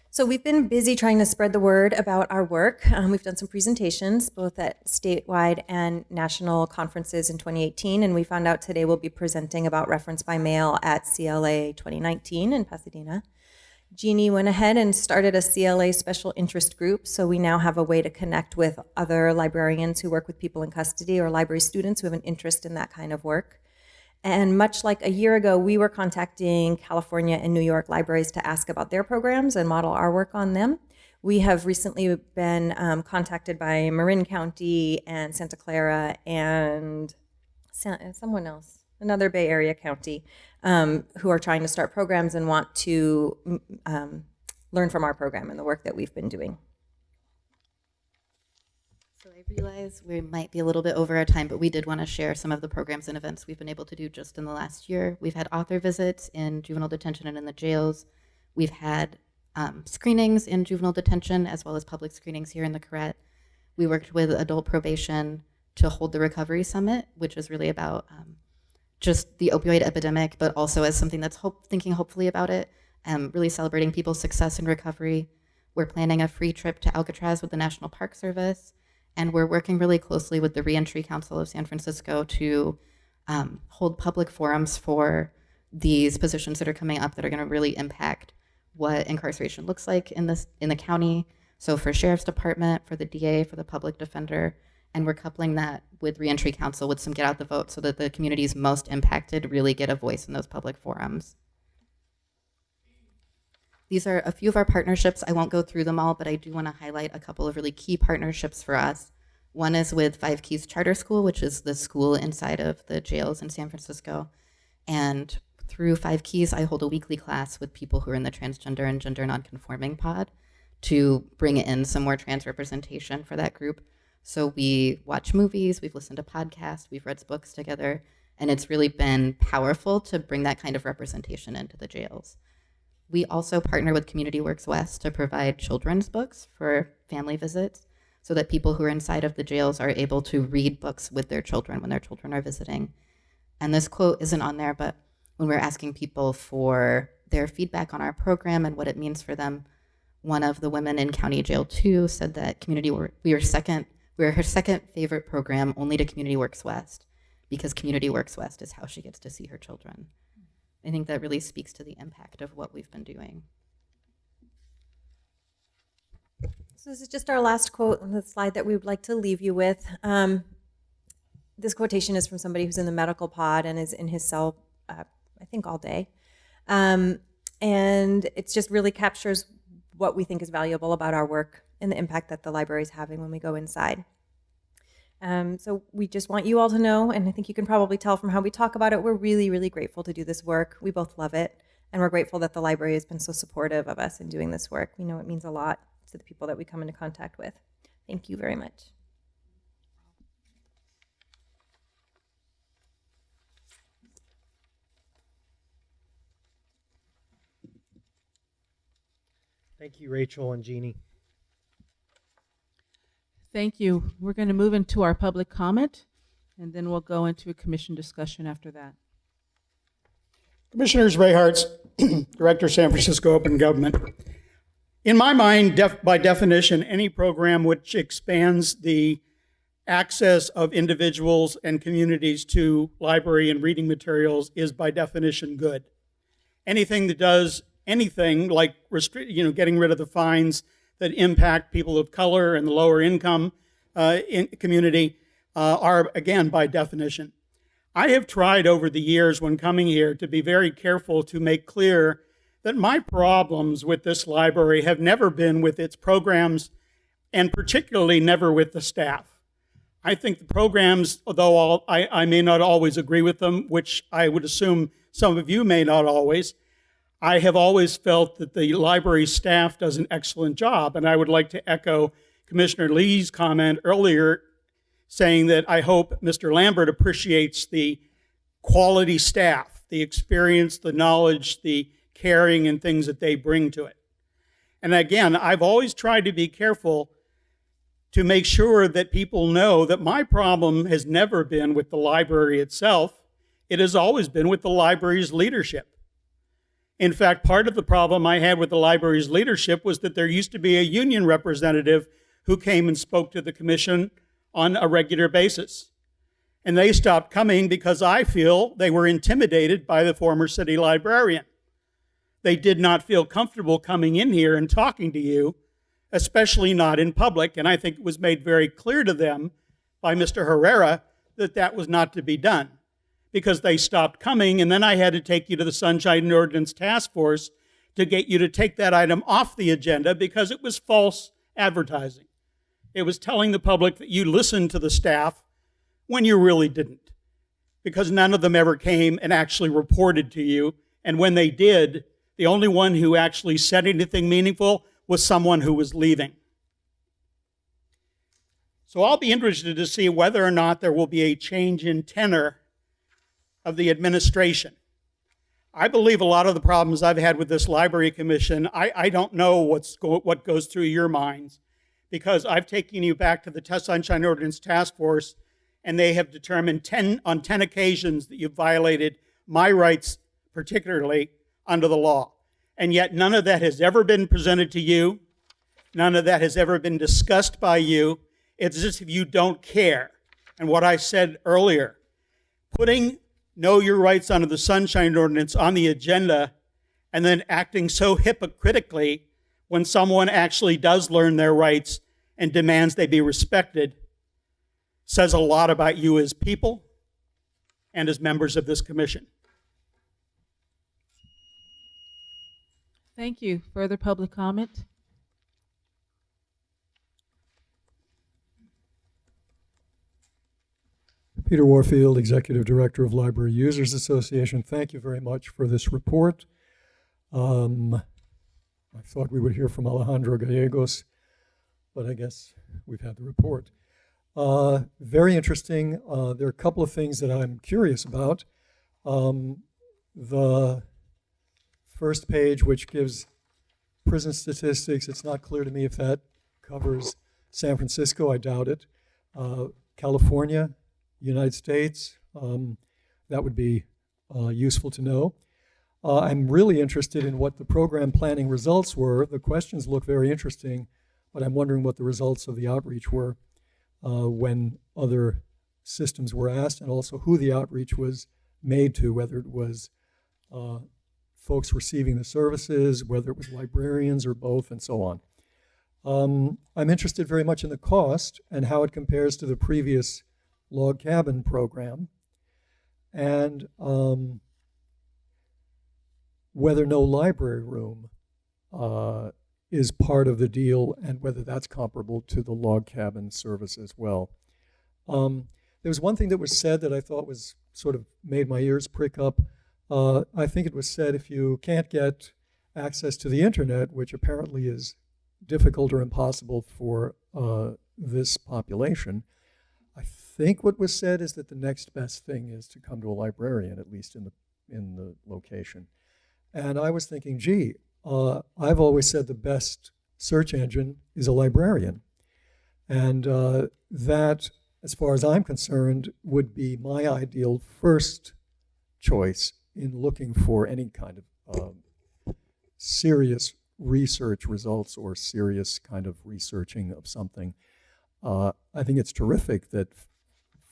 So we've been busy trying to spread the word about our work. We've done some presentations, both at statewide and national conferences in 2018, and we found out today we'll be presenting about reference by mail at CLA 2019 in Pasadena. Jeannie went ahead and started a CLA special interest group, so we now have a way to connect with other librarians who work with people in custody or library students who have an interest in that kind of work. And much like a year ago, we were contacting California and New York libraries to ask about their programs and model our work on them. We have recently been contacted by Marin County and Santa Clara and someone else, another Bay Area county, who are trying to start programs and want to learn from our program and the work that we've been doing. So I realize we might be a little bit over our time, but we did want to share some of the programs and events we've been able to do just in the last year. We've had author visits in juvenile detention and in the jails. We've had screenings in juvenile detention as well as public screenings here in the Corrette. We worked with adult probation to hold the Recovery Summit, which is really about just the opioid epidemic, but also as something that's thinking hopefully about it, really celebrating people's success in recovery. We're planning a free trip to Alcatraz with the National Park Service. And we're working really closely with the Reentry Council of San Francisco to hold public forums for these positions that are coming up that are going to really impact what incarceration looks like in the county. So for Sheriff's Department, for the DA, for the public defender, and we're coupling that with Reentry Council with some get out the vote so that the communities most impacted really get a voice in those public forums. These are a few of our partnerships. I won't go through them all, but I do want to highlight a couple of really key partnerships for us. One is with Five Keys Charter School, which is the school inside of the jails in San Francisco. And through Five Keys, I hold a weekly class with people who are in the transgender and gender nonconforming pod to bring in some more trans representation for that group. So we watch movies, we've listened to podcasts, we've read books together, and it's really been powerful to bring that kind of representation into the jails. We also partner with Community Works West to provide children's books for family visits so that people who are inside of the jails are able to read books with their children when their children are visiting. And this quote isn't on there, but when we're asking people for their feedback on our program and what it means for them, one of the women in County Jail 2 said that we are her second favorite program only to Community Works West because Community Works West is how she gets to see her children. I think that really speaks to the impact of what we've been doing. So this is just our last quote on the slide that we would like to leave you with. this quotation is from somebody who's in the medical pod and is in his cell, I think all day. And it just really captures what we think is valuable about our work and the impact that the library is having when we go inside. So we just want you all to know, and I think you can probably tell from how we talk about it, we're really, really grateful to do this work. We both love it, and we're grateful that the library has been so supportive of us in doing this work. We know it means a lot to the people that we come into contact with. Thank you very much. Thank you, Rachel and Jeannie. Thank you. We're going to move into our public comment, and then we'll go into a commission discussion after that. Commissioners Ray Hartz, Director, San Francisco Open Government. In my mind, by definition, any program which expands the access of individuals and communities to library and reading materials is by definition good. Anything that does anything like getting rid of the fines that impact people of color and the lower income community are, again, by definition. I have tried over the years when coming here to be very careful to make clear that my problems with this library have never been with its programs and particularly never with the staff. I think the programs, although I may not always agree with them, which I would assume some of you may not always, I have always felt that the library staff does an excellent job, and I would like to echo Commissioner Lee's comment earlier saying that I hope Mr. Lambert appreciates the quality staff, the experience, the knowledge, the caring, and things that they bring to it. And again, I've always tried to be careful to make sure that people know that my problem has never been with the library itself. It has always been with the library's leadership. In fact, part of the problem I had with the library's leadership was that there used to be a union representative who came and spoke to the commission on a regular basis. And they stopped coming because I feel they were intimidated by the former city librarian. They did not feel comfortable coming in here and talking to you, especially not in public. And I think it was made very clear to them by Mr. Herrera that that was not to be done, because they stopped coming, and then I had to take you to the Sunshine Ordinance Task Force to get you to take that item off the agenda because it was false advertising. It was telling the public that you listened to the staff when you really didn't, because none of them ever came and actually reported to you. And when they did, the only one who actually said anything meaningful was someone who was leaving. So I'll be interested to see whether or not there will be a change in tenor of the administration. I believe a lot of the problems I've had with this library commission, I don't know what goes through your minds, because I've taken you back to the Sunshine Ordinance Task Force, and they have determined on 10 occasions that you've violated my rights, particularly under the law. And yet none of that has ever been presented to you. None of that has ever been discussed by you. It's as if you don't care. And what I said earlier, putting Know Your Rights under the Sunshine Ordinance on the agenda and then acting so hypocritically when someone actually does learn their rights and demands they be respected says a lot about you as people and as members of this commission. Thank you. Further public comment? Peter Warfield, Executive Director of Library Users Association. Thank you very much for this report. I thought we would hear from Alejandro Gallegos, but I guess we've had the report. Very interesting. There are a couple of things that I'm curious about. The first page, which gives prison statistics, it's not clear to me if that covers San Francisco. I doubt it. California, United States, that would be useful to know. I'm really interested in what the program planning results were. The questions look very interesting, but I'm wondering what the results of the outreach were when other systems were asked, and also who the outreach was made to, whether it was folks receiving the services, whether it was librarians or both, and so on. I'm interested very much in the cost and how it compares to the previous log cabin program, and whether no library room is part of the deal, and whether that's comparable to the log cabin service as well. There was one thing that was said that I thought was sort of made my ears prick up. I think it was said if you can't get access to the internet, which apparently is difficult or impossible for this population, I think what was said is that the next best thing is to come to a librarian, at least in the location. And I was thinking, gee, I've always said the best search engine is a librarian. And that, as far as I'm concerned, would be my ideal first choice in looking for any kind of serious research results or serious kind of researching of something. I think it's terrific that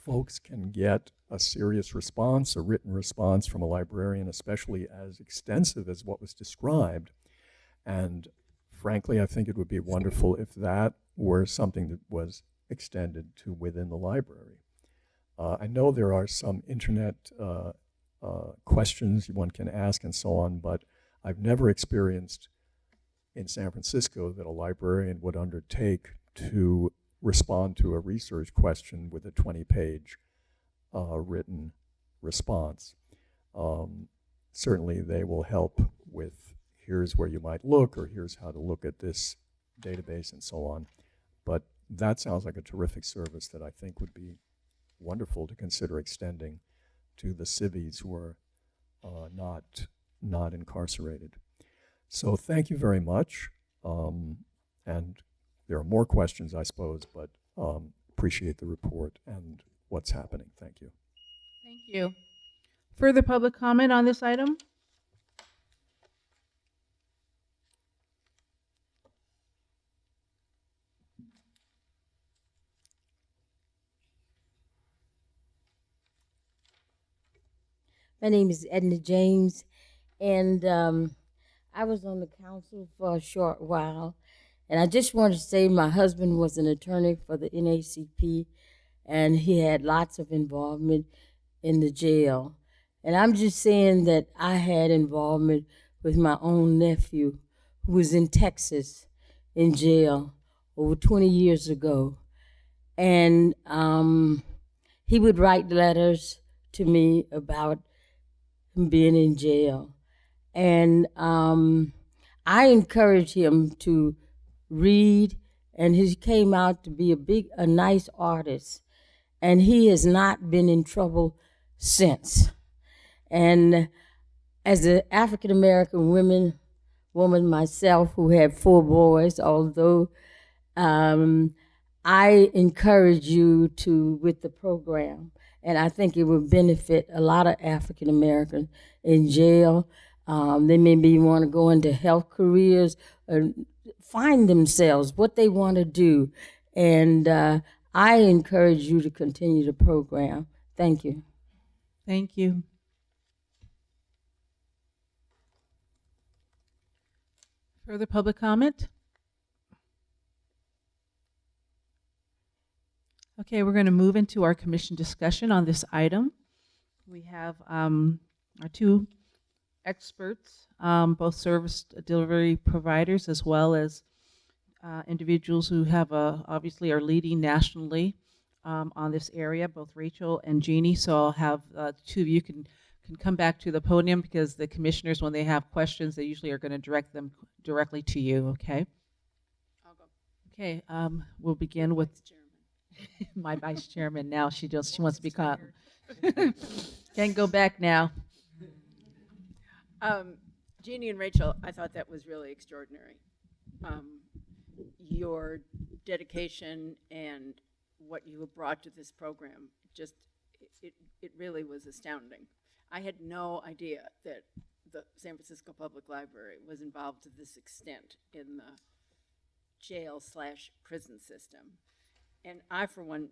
folks can get a serious response, a written response from a librarian, especially as extensive as what was described. And frankly, I think it would be wonderful if that were something that was extended to within the library. I know there are some internet questions one can ask and so on, but I've never experienced in San Francisco that a librarian would undertake to respond to a research question with a 20-page written response. Certainly they will help with here's where you might look, or here's how to look at this database and so on. But that sounds like a terrific service that I think would be wonderful to consider extending to the civies who are not incarcerated. So thank you very much. And there are more questions, I suppose, but appreciate the report and what's happening. Thank you. Thank you. Further public comment on this item? My name is Edna James, and I was on the council for a short while. And I just wanted to say my husband was an attorney for the NACP, and he had lots of involvement in the jail. And I'm just saying that I had involvement with my own nephew, who was in Texas in jail over 20 years ago. And he would write letters to me about him being in jail. And I encouraged him to read, and he came out to be a nice artist. And he has not been in trouble since. And as an African-American woman myself who had 4 boys, although I encourage you with the program, and I think it would benefit a lot of African Americans in jail. They maybe want to go into health careers, or find themselves, what they want to do. And I encourage you to continue the program. Thank you. Thank you. Further public comment? Okay, we're going to move into our commission discussion on this item. We have our 2 experts, both service delivery providers as well as individuals who have obviously are leading nationally on this area, both Rachel and Jeannie. So I'll have the 2 of you can come back to the podium, because the commissioners, when they have questions, they usually are going to direct them directly to you, okay? I'll go. Okay, we'll begin with my vice chairman now. She wants to be caught. Can't go back now. Jeannie and Rachel, I thought that was really extraordinary. Your dedication and what you have brought to this program, it really was astounding. I had no idea that the San Francisco Public Library was involved to this extent in the jail/prison system. And I, for one,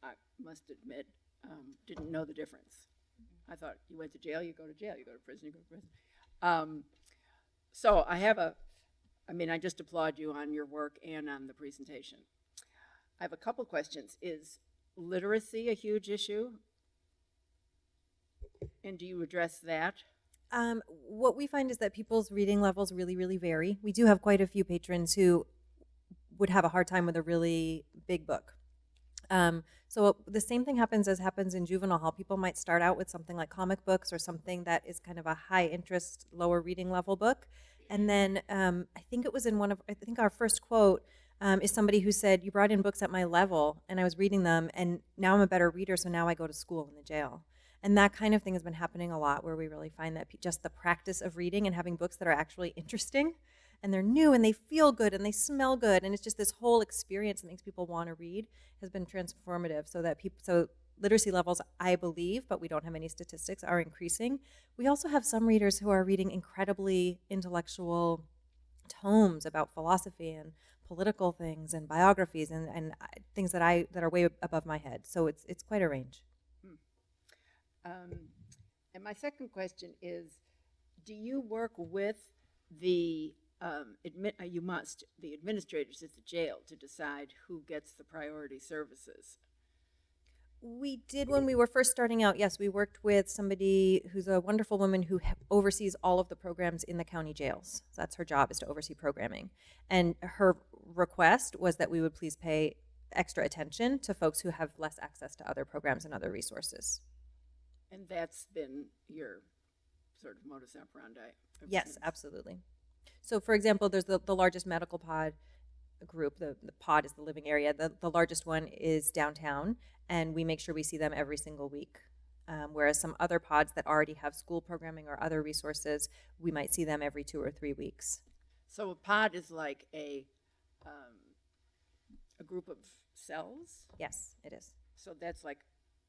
I must admit, didn't know the difference. I thought you went to jail, you go to jail, you go to prison, you go to prison. So I just applaud you on your work and on the presentation. I have a couple questions. literacy a huge issue? And do you address that? What we find is that people's reading levels really, really vary. We do have quite a few patrons who would have a hard time with a really big book. So the same thing happens in juvenile hall. People might start out with something like comic books or something that is kind of a high interest, lower reading level book. And then I think it was in I think our first quote is somebody who said, "You brought in books at my level and I was reading them and now I'm a better reader, so now I go to school in the jail." And that kind of thing has been happening a lot, where we really find that just the practice of reading and having books that are actually interesting and they're new and they feel good and they smell good, and it's just this whole experience that makes people want to read, has been transformative. So literacy levels, I believe, but we don't have any statistics, are increasing. We also have some readers who are reading incredibly intellectual tomes about philosophy and political things and biographies and things that are way above my head. So it's quite a range. And my second question is, do you work with the the administrators at the jail to decide who gets the priority services? We did when we were first starting out. Yes, we worked with somebody who's a wonderful woman who oversees all of the programs in the county jails. So that's her job, is to oversee programming. And her request was that we would please pay extra attention to folks who have less access to other programs and other resources. And that's been your sort of modus operandi? Yes, absolutely. So, for example, there's the largest medical pod group. The pod is the living area. The largest one is downtown, and we make sure we see them every single week. Whereas some other pods that already have school programming or other resources, we might see them every 2 or 3 weeks. So a pod is like a group of cells? Yes, it is. So that's like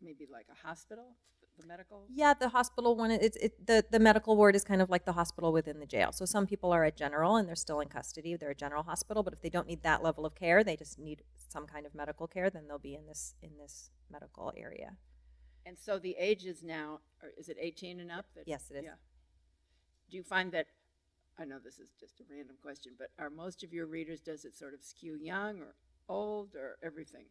maybe like a hospital, the medical? Yeah, the hospital one, the medical ward is kind of like the hospital within the jail. So some people are at general and they're still in custody. They're a general hospital, but if they don't need that level of care, they just need some kind of medical care, then they'll be in this medical area. And so the age is now, or is it 18 and up? Yes, it is. Yeah. Do you find that, I know this is just a random question, but are most of your readers, does it sort of skew young or old or everything?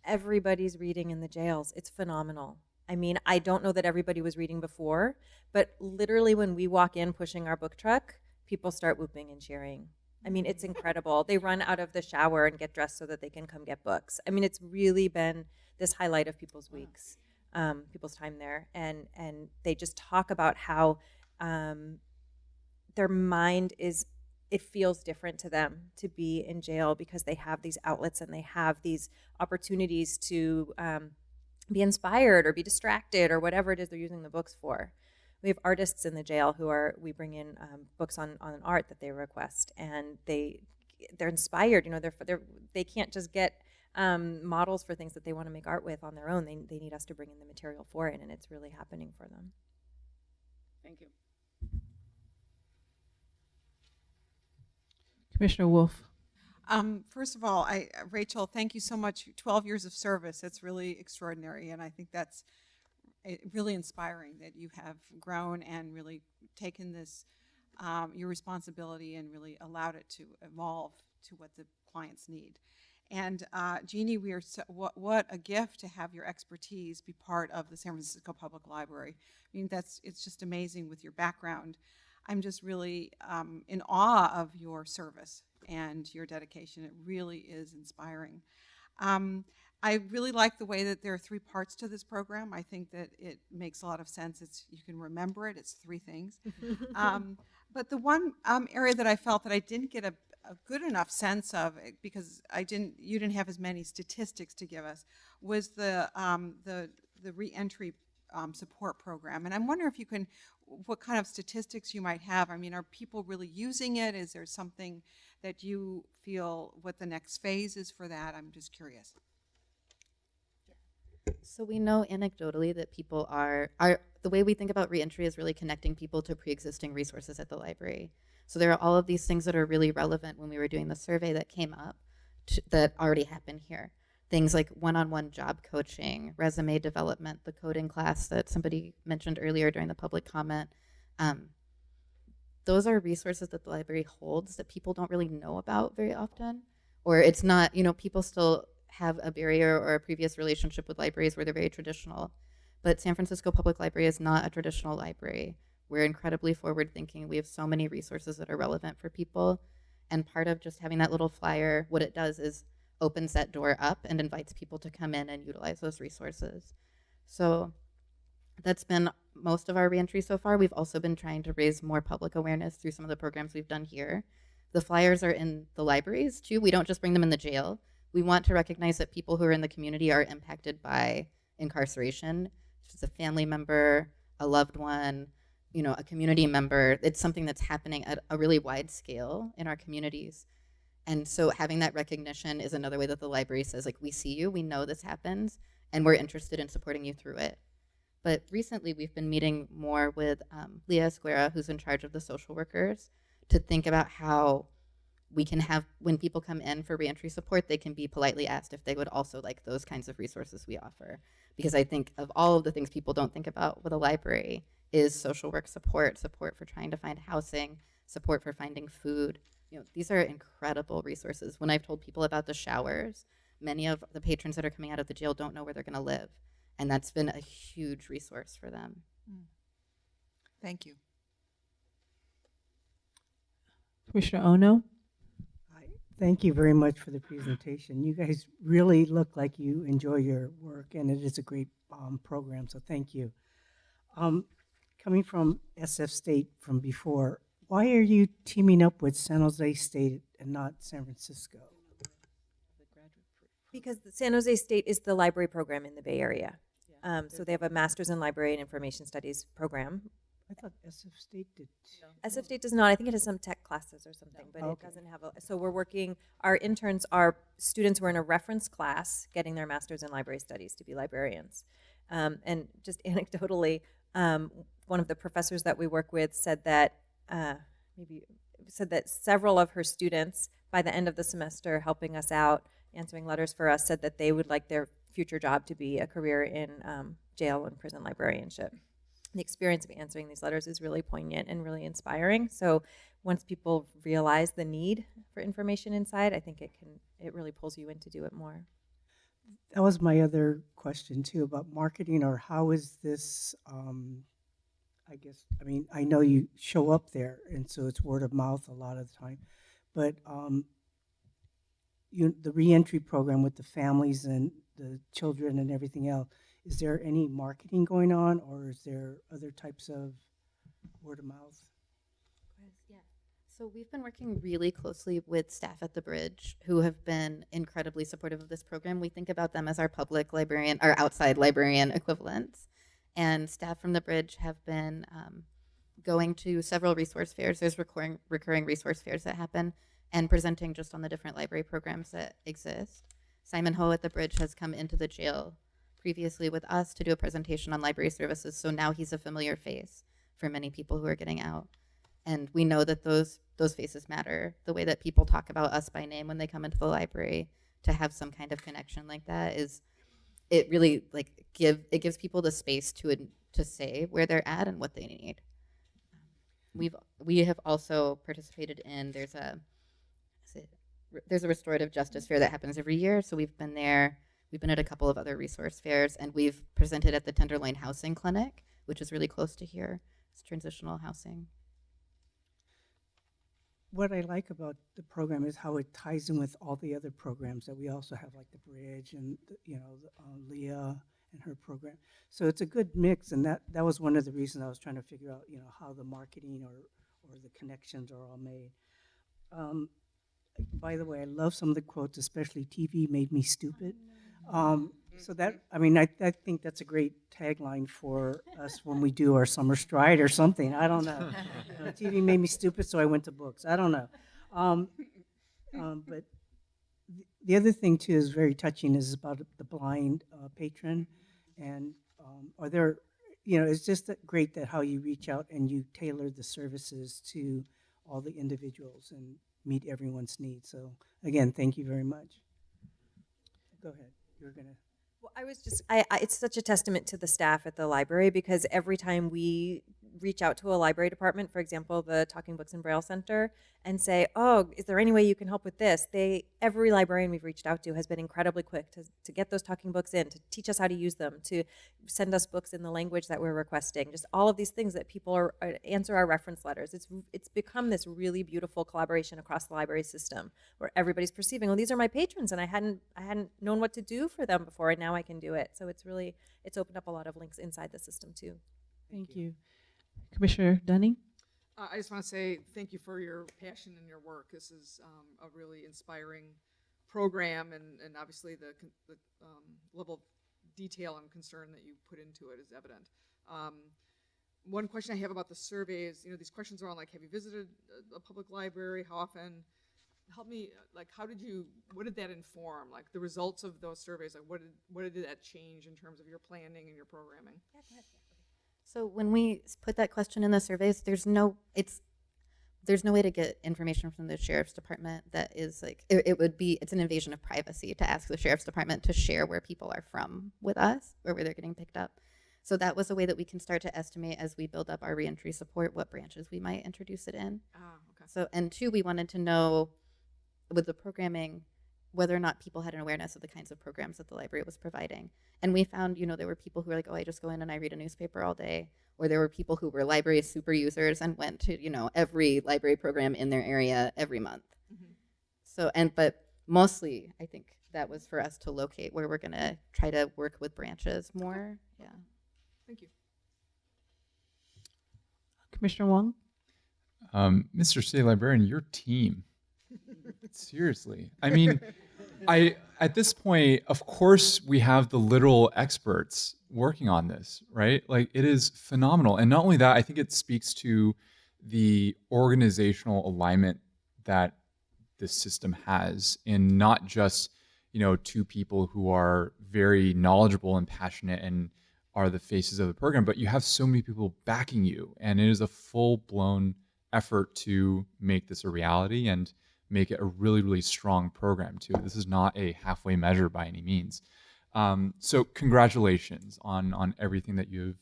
Everybody's reading in the jails. It's phenomenal. I mean, I don't know that everybody was reading before, but literally when we walk in pushing our book truck, people start whooping and cheering. I mean, it's incredible. They run out of the shower and get dressed so that they can come get books. I mean, it's really been this highlight of people's weeks, people's time there. And they just talk about how their mind it feels different to them to be in jail because they have these outlets and they have these opportunities to be inspired or be distracted or whatever it is they're using the books for. We have artists in the jail we bring in books on art that they request, and they're inspired. You know, they can't just get models for things that they want to make art with on their own. They need us to bring in the material for it, and it's really happening for them. Thank you. Commissioner Wolf. First of all, Rachel, thank you so much. 12 years of service, it's really extraordinary, and I think that's really inspiring that you have grown and really taken this, your responsibility, and really allowed it to evolve to what the clients need. And Jeannie, we are what a gift to have your expertise be part of the San Francisco Public Library. I mean, it's just amazing with your background. I'm just really in awe of your service and your dedication. It really is inspiring. I really like the way that there are 3 parts to this program. I think that it makes a lot of sense. You can remember it. It's 3 things. But the one area that I felt that I didn't get a good enough sense of, because you didn't have as many statistics to give us, was the Reentry Support program. And I'm wondering if what kind of statistics you might have. I mean, are people really using it? Is there something that you feel what the next phase is for that? I'm just curious. So we know anecdotally that people are the way we think about reentry is really connecting people to pre-existing resources at the library. So there are all of these things that are really relevant when we were doing the survey that came up that already happen here. Things like one-on-one job coaching, resume development, the coding class that somebody mentioned earlier during the public comment. Those are resources that the library holds that people don't really know about very often, or it's not, people still have a barrier or a previous relationship with libraries where they're very traditional. But San Francisco Public Library is not a traditional library. We're incredibly forward thinking. We have so many resources that are relevant for people. And part of just having that little flyer, what it does is opens that door up and invites people to come in and utilize those resources. So that's been most of our reentry so far. We've also been trying to raise more public awareness through some of the programs we've done here. The flyers are in the libraries too. We don't just bring them in the jail. We want to recognize that people who are in the community are impacted by incarceration. If it's a family member, a loved one, you know, a community member, it's something that's happening at a really wide scale in our communities. And so having that recognition is another way that the library says, like, we see you, we know this happens, and we're interested in supporting you through it. But recently we've been meeting more with Leah Esguera, who's in charge of the social workers, to think about how we can have, when people come in for reentry support, they can be politely asked if they would also like those kinds of resources we offer. Because I think of all of the things people don't think about with a library is social work support, support for trying to find housing, support for finding food. You know, these are incredible resources. When I've told people about the showers, many of the patrons that are coming out of the jail don't know where they're gonna live. And that's been a huge resource for them. Thank you. Commissioner Ono? Thank you very much for the presentation. You guys really look like you enjoy your work, and it is a great program, so thank you. Coming from SF State from before, why are you teaming up with San Jose State and not San Francisco? Because the San Jose State is the library program in the Bay Area. So they have a Master's in Library and Information Studies program. I thought SF State did. SF State does not. I think it has some tech classes or something, but it doesn't have a. So we're working, our interns are students who are in a reference class getting their Master's in Library Studies to be librarians. And just anecdotally, one of the professors that we work with said that several of her students, by the end of the semester, helping us out, answering letters for us, said that they would like their future job to be a career in jail and prison librarianship. The experience of answering these letters is really poignant and really inspiring. So once people realize the need for information inside, I think it really pulls you in to do it more. That was my other question too about marketing, or how is this, I know you show up there and so it's word of mouth a lot of the time, but the reentry program with the families and the children and everything else, is there any marketing going on, or is there other types of word of mouth? Yeah. So we've been working really closely with staff at the Bridge who have been incredibly supportive of this program. We think about them as our public librarian, our outside librarian equivalents. And staff from the Bridge have been going to several resource fairs. There's recurring resource fairs that happen, and presenting just on the different library programs that exist. Simon Ho at the Bridge has come into the jail previously with us to do a presentation on library services, so now he's a familiar face for many people who are getting out. And we know that those faces matter. The way that people talk about us by name when they come into the library, to have some kind of connection like that it really gives people the space to say where they're at and what they need. We have also participated in, there's a restorative justice fair that happens every year, so we've been there. We've been at a couple of other resource fairs, and we've presented at the Tenderloin Housing Clinic, which is really close to here. It's transitional housing. What I like about the program is how it ties in with all the other programs that we also have, like the Bridge and Leah and her program. So it's a good mix, and that was one of the reasons I was trying to figure out, how the marketing or the connections are all made. By the way, I love some of the quotes, especially "TV made me stupid." So I think that's a great tagline for us when we do our summer stride or something. I don't know. TV made me stupid, so I went to books. I don't know. But the other thing too is very touching is about the blind patron, and are there, it's just great that how you reach out and you tailor the services to all the individuals and meet everyone's needs. So again, thank you very much. Go ahead. You're gonna. Well, I was just, it's such a testament to the staff at the library, because every time we reach out to a library department, for example, the Talking Books and Braille Center, and say, oh, is there any way you can help with this? Every librarian we've reached out to has been incredibly quick to get those talking books in, to teach us how to use them, to send us books in the language that we're requesting. Just all of these things that people answer our reference letters. It's become this really beautiful collaboration across the library system where everybody's perceiving, well, these are my patrons, and I hadn't known what to do for them before, and now I can do it. So it's opened up a lot of links inside the system too. Thank you. Commissioner Dunning? I just want to say thank you for your passion and your work. This is a really inspiring program, and obviously the level of detail and concern that you put into it is evident. One question I have about the survey is, these questions are on, like, have you visited a public library? How often? Help me, like, what did that inform? Like, the results of those surveys, like, what did that change in terms of your planning and your programming? Yeah, go ahead. So when we put that question in the surveys, there's no way to get information from the sheriff's department that is like, it's an invasion of privacy to ask the sheriff's department to share where people are from with us or where they're getting picked up. So that was a way that we can start to estimate as we build up our reentry support what branches we might introduce it in. Okay. So, and two, we wanted to know with the programming whether or not people had an awareness of the kinds of programs that the library was providing. And we found, there were people who were like, oh, I just go in and I read a newspaper all day. Or there were people who were library super users and went to, every library program in their area every month. Mm-hmm. So, but mostly, I think that was for us to locate where we're going to try to work with branches more. Yeah. Thank you. Commissioner Wong? Mr. State Librarian, your team. Seriously. I mean, at this point, of course, we have the literal experts working on this, right? Like, it is phenomenal. And not only that, I think it speaks to the organizational alignment that this system has in not just, two people who are very knowledgeable and passionate and are the faces of the program, but you have so many people backing you. And it is a full-blown effort to make this a reality and make it a really, really strong program too. This is not a halfway measure by any means. So congratulations on everything that you've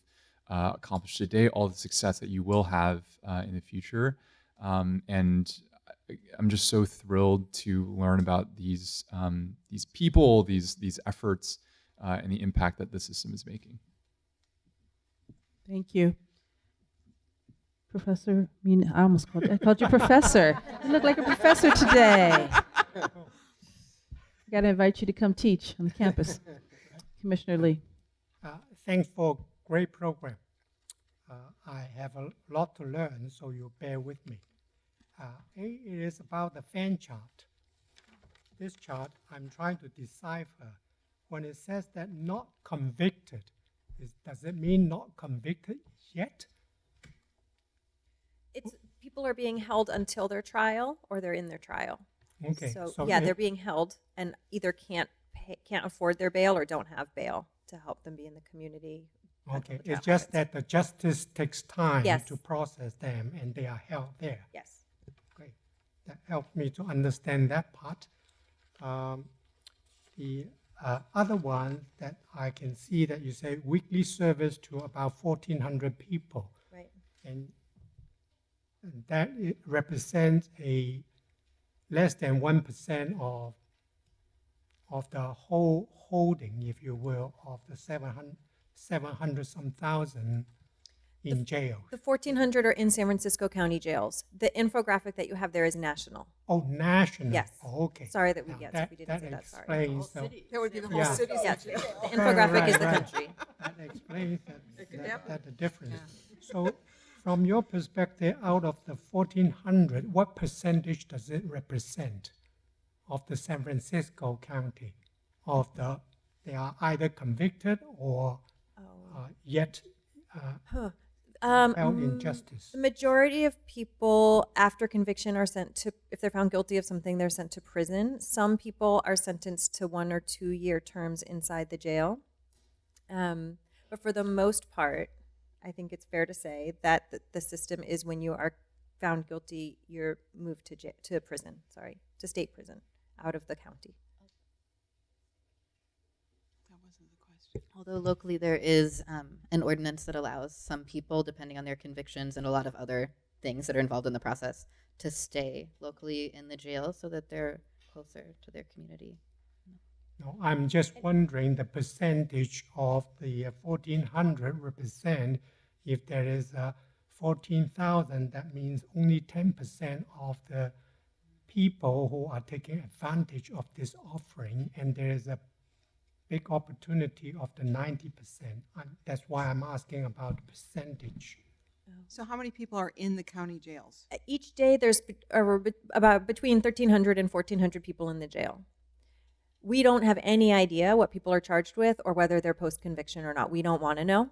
accomplished today, all the success that you will have in the future. And I'm just so thrilled to learn about these people, these efforts, and the impact that the system is making. Thank you. Professor, I almost called you professor. You look like a professor today. I got to invite you to come teach on the campus. Commissioner Lee. Thanks for great program. I have a lot to learn, so you bear with me. It is about the fan chart. This chart, I'm trying to decipher. When it says that not convicted, does it mean not convicted yet? People are being held until their trial or they're in their trial. Okay. So yeah, they're being held and either can't afford their bail or don't have bail to help them be in the community. Okay, it's just that the justice takes time Yes. to process them and they are held there. Yes. Great. That helped me to understand that part. The other one that I can see that you say weekly service to about 1,400 people. Right. And that it represents a less than 1% of the whole holding, if you will, of the 700 some thousand in jail. The 1,400 are in San Francisco County jails. The infographic that you have there is national. Oh, national. Yes. Oh, okay. Sorry that we Now we didn't say that. Sorry. Explains That would be the whole yeah. city. Yes. The infographic is the Right. country. That explains Yep. that the difference. So, from your perspective, out of the 1,400, what percentage does it represent of the San Francisco County? They are either convicted or yet held in justice. The majority of people after conviction are sent to, if they're found guilty of something, they're sent to prison. Some people are sentenced to 1 or 2 year terms inside the jail. But for the most part, I think it's fair to say that the system is when you are found guilty, you're moved to prison, to state prison, out of the county. That wasn't the question. Although locally there is an ordinance that allows some people, depending on their convictions and a lot of other things that are involved in the process, to stay locally in the jail so that they're closer to their community. No, I'm just wondering the percentage of the 1,400 represent, if there is 14,000, that means only 10% of the people who are taking advantage of this offering, and there is a big opportunity of the 90%. That's why I'm asking about the percentage. So how many people are in the county jails? Each day, there's about between 1,300 and 1,400 people in the jail. We don't have any idea what people are charged with or whether they're post-conviction or not. We don't want to know,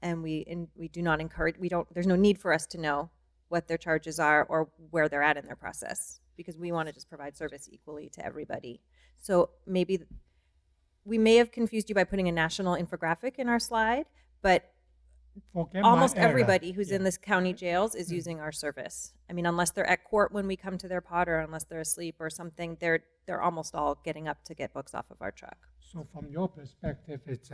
and we do not encourage. There's no need for us to know what their charges are or where they're at in their process, because we want to just provide service equally to everybody. So maybe we may have confused you by putting a national infographic in our slide, but almost everybody who's in this county jails is using our service. I mean, unless they're at court when we come to their pod, or unless they're asleep or something, they're almost all getting up to get books off of our truck. So from your perspective, it's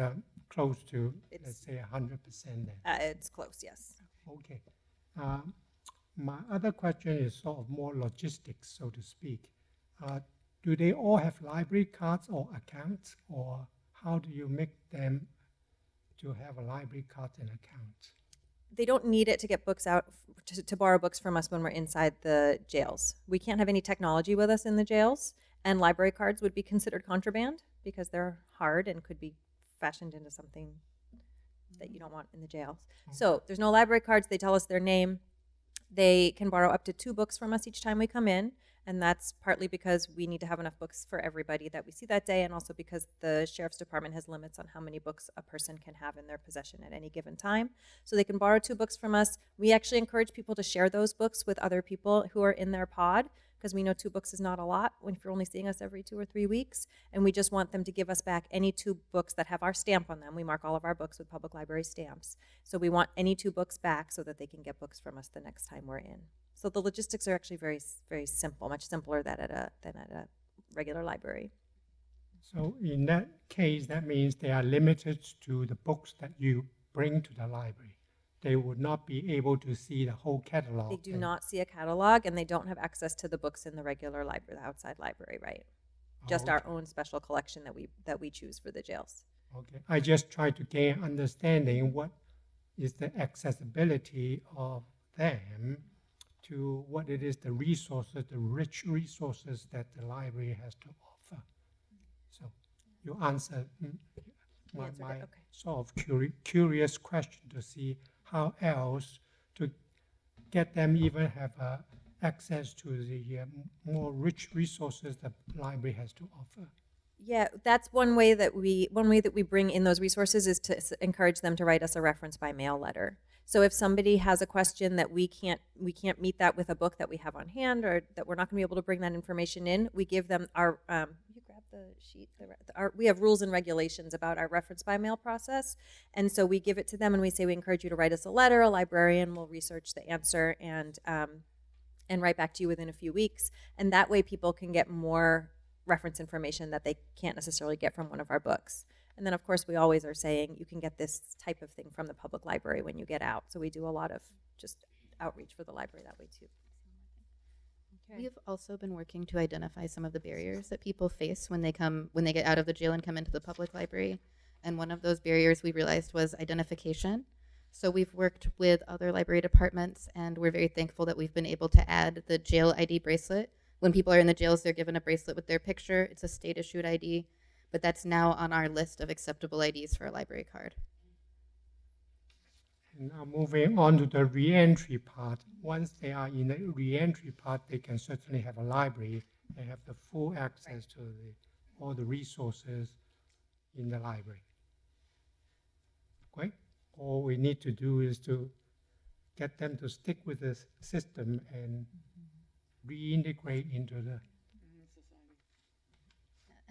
close to, let's say, 100% then? It's close, yes. Okay. My other question is sort of more logistics, so to speak. Do they all have library cards or accounts, or how do you make them to have a library card and account? They don't need it to get books out, to borrow books from us when we're inside the jails. We can't have any technology with us in the jails, and library cards would be considered contraband because they're hard and could be fashioned into something that you don't want in the jails. So there's no library cards. They tell us their name. They can borrow up to 2 books from us each time we come in, and that's partly because we need to have enough books for everybody that we see that day, and also because the Sheriff's Department has limits on how many books a person can have in their possession at any given time. So they can borrow 2 books from us. We actually encourage people to share those books with other people who are in their pod, because we know 2 books is not a lot when you're only seeing us every 2 or 3 weeks, and we just want them to give us back any 2 books that have our stamp on them. We mark all of our books with public library stamps. So we want any 2 books back so that they can get books from us the next time we're in. So the logistics are actually very, very simple, much simpler than at a regular library. So in that case, that means they are limited to the books that you bring to the library. They would not be able to see the whole catalog. They do not see a catalog, and they don't have access to the books in the regular library, the outside library, right? Just our own special collection that we choose for the jails. Okay, I just try to gain understanding what is the accessibility of them to what it is, the resources, the rich resources that the library has to offer. So you answered my sort of curious question to see how else to get them even have access to the more rich resources the library has to offer. Yeah, that's one way that we bring in those resources is to encourage them to write us a reference by mail letter. So if somebody has a question that we can't meet that with a book that we have on hand, or that we're not going to be able to bring that information in, we give them our you grab the sheet. We have rules and regulations about our reference by mail process, and so we give it to them and we say we encourage you to write us a letter. A librarian will research the answer and write back to you within a few weeks, and that way people can get more reference information that they can't necessarily get from one of our books. And then, of course, we always are saying you can get this type of thing from the public library when you get out. So we do a lot of just outreach for the library that way, too. Okay. We've also been working to identify some of the barriers that people face when they get out of the jail and come into the public library. And one of those barriers we realized was identification. So we've worked with other library departments, and we're very thankful that we've been able to add the jail ID bracelet. When people are in the jails, they're given a bracelet with their picture. It's a state-issued ID, but that's now on our list of acceptable IDs for a library card. And now moving on to the reentry part. Once they are in the reentry part, they can certainly have a library and have the full access to all the resources in the library. Okay? All we need to do is to get them to stick with the system and reintegrate into the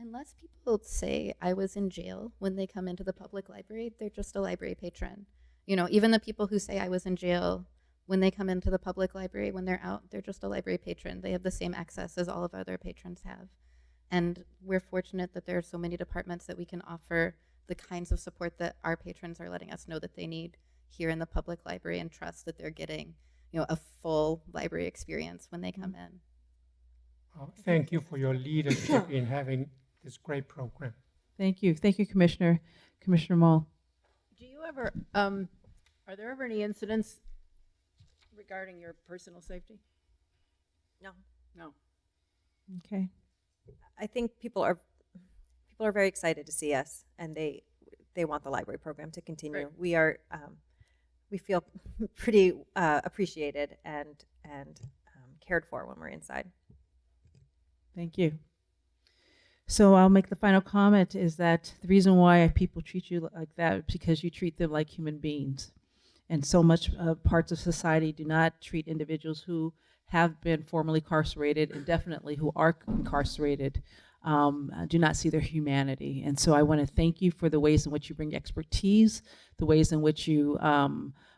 Unless people say I was in jail when they come into the public library, they're just a library patron. You know, even the people who say I was in jail when they come into the public library, when they're out, they're just a library patron. They have the same access as all of our other patrons have. And we're fortunate that there are so many departments that we can offer the kinds of support that our patrons are letting us know that they need here in the public library, and trust that they're getting, a full library experience when they come in. Thank you for your leadership in having this great program. Thank you. Thank you, Commissioner. Commissioner Mall. Do you ever, are there ever any incidents regarding your personal safety? No. No. Okay. I think people are very excited to see us, and they want the library program to continue. Right. We are we feel pretty appreciated and cared for when we're inside. Thank you. So I'll make the final comment is that the reason why people treat you like that is because you treat them like human beings. And so much parts of society do not treat individuals who have been formerly incarcerated, and definitely who are incarcerated, do not see their humanity. And so I want to thank you for the ways in which you bring expertise, the ways in which you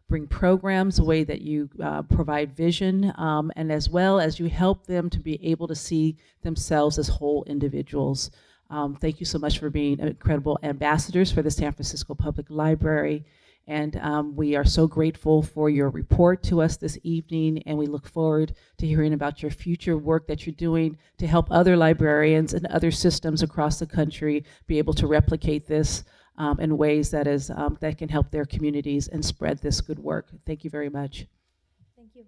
bring programs, the way that you provide vision, and as well as you help them to be able to see themselves as whole individuals. Thank you so much for being incredible ambassadors for the San Francisco Public Library. And we are so grateful for your report to us this evening, and we look forward to hearing about your future work that you're doing to help other librarians and other systems across the country be able to replicate this in ways that that can help their communities and spread this good work. Thank you very much. Thank you.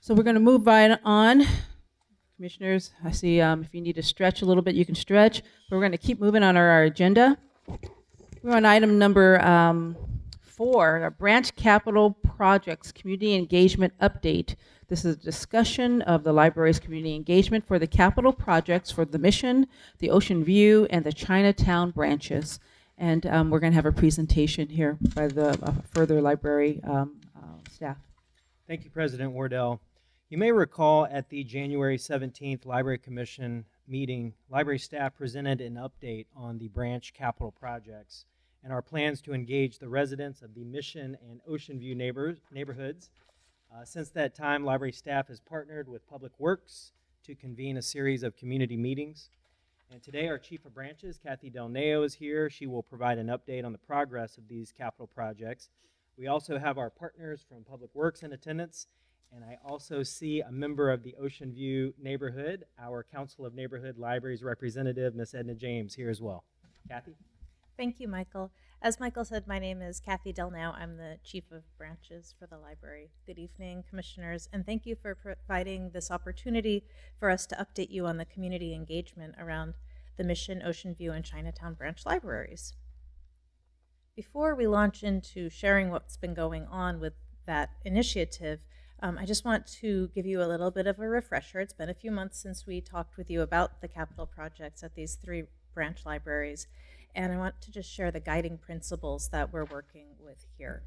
So we're going to move right on. Commissioners, I see if you need to stretch a little bit, you can stretch. But we're going to keep moving on our agenda. We're on item number 4, our Branch Capital Projects Community Engagement Update. This is a discussion of the library's community engagement for the capital projects for the Mission, the Ocean View, and the Chinatown branches. And we're going to have a presentation here by the further library staff. Thank you, President Wardell. You may recall at the January 17th Library Commission meeting, library staff presented an update on the branch capital projects and our plans to engage the residents of the Mission and Ocean View neighborhoods. Since that time, library staff has partnered with Public Works to convene a series of community meetings. And today our Chief of Branches, Kathy Del Neo, is here. She will provide an update on the progress of these capital projects. We also have our partners from Public Works in attendance, and I also see a member of the Ocean View neighborhood, our Council of Neighborhood Libraries representative, Miss Edna James, here as well. Kathy? Thank you, Michael. As Michael said, my name is Kathy Del Neo. I'm the Chief of Branches for the library. Good evening, Commissioners, and thank you for providing this opportunity for us to update you on the community engagement around the Mission, Ocean View, and Chinatown branch libraries. Before we launch into sharing what's been going on with that initiative, I just want to give you a little bit of a refresher. It's been a few months since we talked with you about the capital projects at these 3 branch libraries, and I want to just share the guiding principles that we're working with here.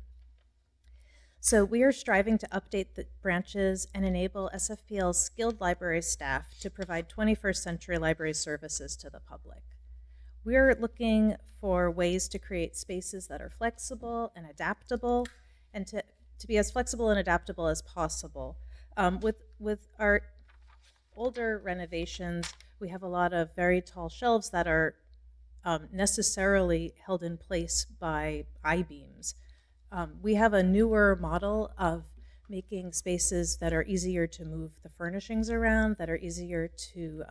So we are striving to update the branches and enable SFPL's skilled library staff to provide 21st century library services to the public. We're looking for ways to create spaces that are flexible and adaptable, and to be as flexible and adaptable as possible. With our older renovations, we have a lot of very tall shelves that are necessarily held in place by I-beams. We have a newer model of making spaces that are easier to move the furnishings around, that are easier to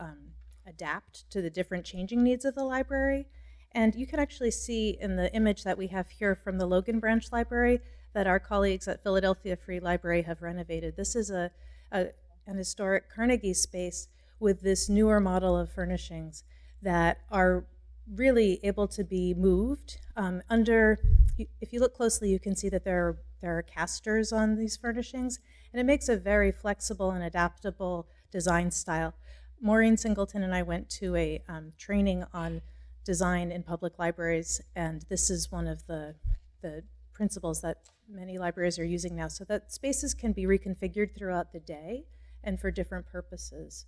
adapt to the different changing needs of the library. And you can actually see in the image that we have here from the Logan Branch Library that our colleagues at Philadelphia Free Library have renovated. This is an historic Carnegie space with this newer model of furnishings that are really able to be moved. If you look closely, you can see that there are casters on these furnishings, and it makes a very flexible and adaptable design style. Maureen Singleton and I went to a training on design in public libraries, and this is one of the principles that many libraries are using now, so that spaces can be reconfigured throughout the day and for different purposes.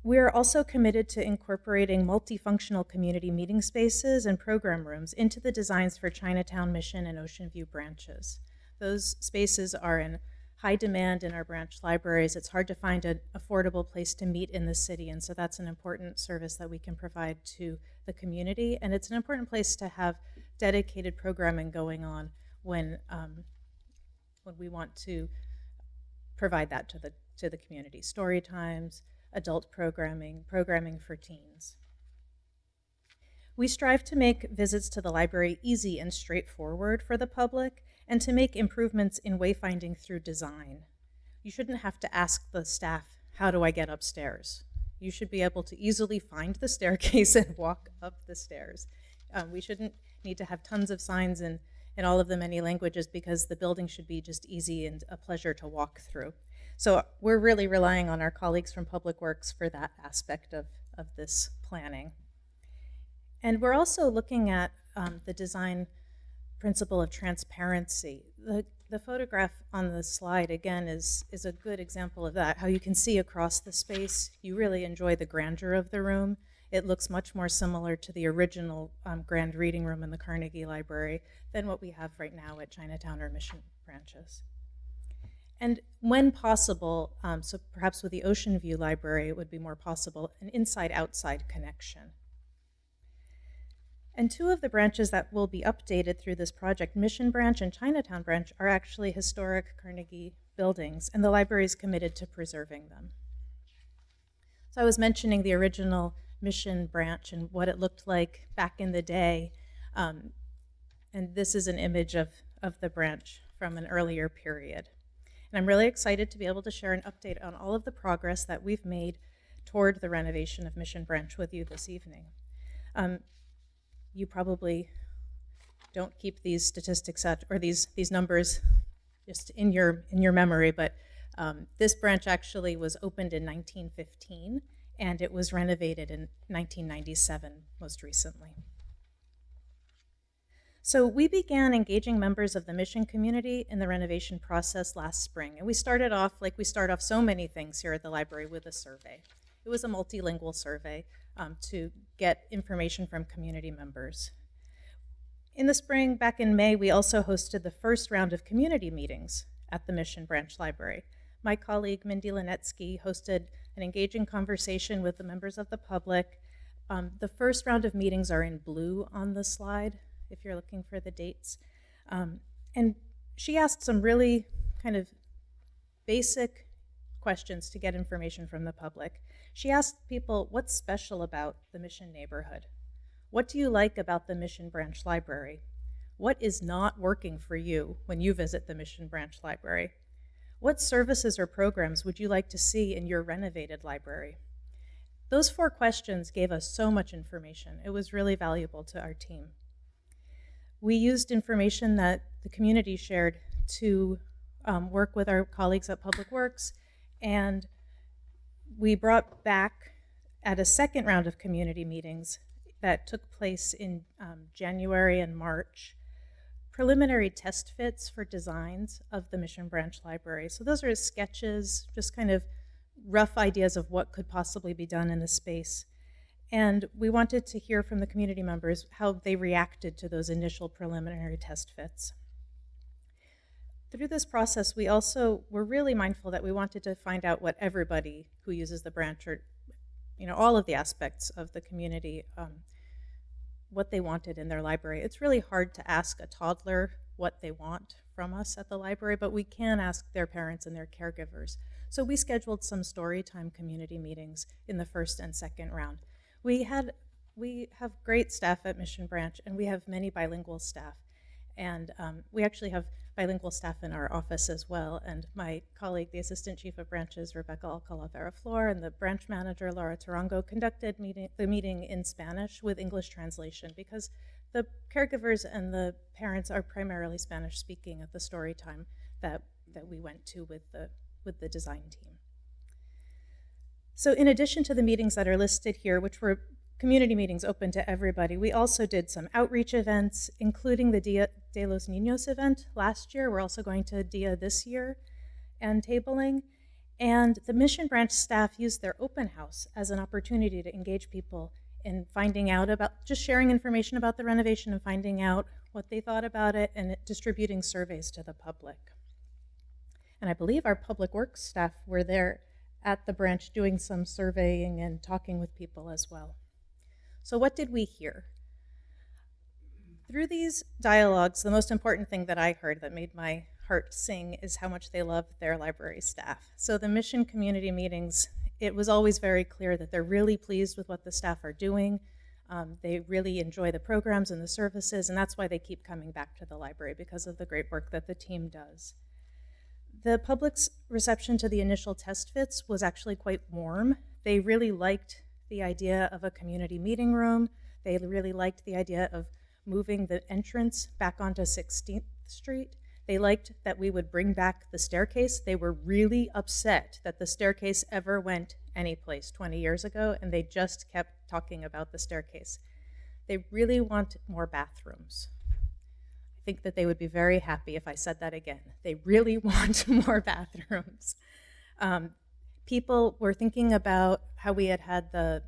We're also committed to incorporating multifunctional community meeting spaces and program rooms into the designs for Chinatown, Mission, and Ocean View branches. Those spaces are in high demand in our branch libraries. It's hard to find an affordable place to meet in the city, and so that's an important service that we can provide to the community. And it's an important place to have dedicated programming going on when we want to provide that to the community. Story times, adult programming, programming for teens. We strive to make visits to the library easy and straightforward for the public, and to make improvements in wayfinding through design. You shouldn't have to ask the staff, how do I get upstairs? You should be able to easily find the staircase and walk up the stairs. We shouldn't need to have tons of signs in all of the many languages, because the building should be just easy and a pleasure to walk through. So we're really relying on our colleagues from Public Works for that aspect of this planning. And we're also looking at the design principle of transparency. The photograph on the slide, again, is a good example of that, how you can see across the space. You really enjoy the grandeur of the room. It looks much more similar to the original grand reading room in the Carnegie Library than what we have right now at Chinatown or Mission Branches. And when possible, so perhaps with the Ocean View Library, it would be more possible, an inside-outside connection. And two of the branches that will be updated through this project, Mission Branch and Chinatown Branch, are actually historic Carnegie buildings, and the library is committed to preserving them. So I was mentioning the original Mission Branch and what it looked like back in the day, and this is an image of the branch from an earlier period. And I'm really excited to be able to share an update on all of the progress that we've made toward the renovation of Mission Branch with you this evening. You probably don't keep these statistics or these numbers just in your memory, but this branch actually was opened in 1915, and it was renovated in 1997 most recently. So we began engaging members of the Mission community in the renovation process last spring, and we started off like we start off so many things here at the library, with a survey. It was a multilingual survey to get information from community members. In the spring, back in May, we also hosted the first round of community meetings at the Mission Branch Library. My colleague, Mindy Linetsky, hosted an engaging conversation with the members of the public. The first round of meetings are in blue on the slide, if you're looking for the dates. And she asked some really kind of basic questions to get information from the public. She asked people, what's special about the Mission neighborhood? What do you like about the Mission Branch Library? What is not working for you when you visit the Mission Branch Library? What services or programs would you like to see in your renovated library? Those 4 questions gave us so much information. It was really valuable to our team. We used information that the community shared to work with our colleagues at Public Works, and we brought back at a second round of community meetings that took place in January and March, preliminary test fits for designs of the Mission Branch Library. So those are sketches, just kind of rough ideas of what could possibly be done in the space. And we wanted to hear from the community members how they reacted to those initial preliminary test fits. Through this process, we also were really mindful that we wanted to find out what everybody who uses the branch, or all of the aspects of the community, what they wanted in their library. It's really hard to ask a toddler what they want from us at the library, but we can ask their parents and their caregivers. So we scheduled some storytime community meetings in the first and second round. We have great staff at Mission Branch, and we have many bilingual staff. And we actually have bilingual staff in our office as well. And my colleague, the Assistant Chief of Branches, Rebecca Alcala-Vera-Flor, and the branch manager, Laura Tarango, conducted the meeting in Spanish with English translation, because the caregivers and the parents are primarily Spanish speaking at the story time that we went to with the design team. So in addition to the meetings that are listed here, which were community meetings open to everybody, we also did some outreach events, including the Dia de los Niños event last year. We're also going to Dia this year, and tabling. And the Mission Branch staff used their open house as an opportunity to engage people in finding out about, just sharing information about the renovation and finding out what they thought about it, and distributing surveys to the public. And I believe our public works staff were there at the branch doing some surveying and talking with people as well. So what did we hear? Through these dialogues, the most important thing that I heard that made my heart sing is how much they love their library staff. So the mission community meetings, it was always very clear that they're really pleased with what the staff are doing. They really enjoy the programs and the services, and that's why they keep coming back to the library, because of the great work that the team does. The public's reception to the initial test fits was actually quite warm. They really liked the idea of a community meeting room. They really liked the idea of moving the entrance back onto 16th Street. They liked that we would bring back the staircase. They were really upset that the staircase ever went anyplace 20 years ago, and they just kept talking about the staircase. They really want more bathrooms. I think that they would be very happy if I said that again. They really want more bathrooms. People were thinking about how we had the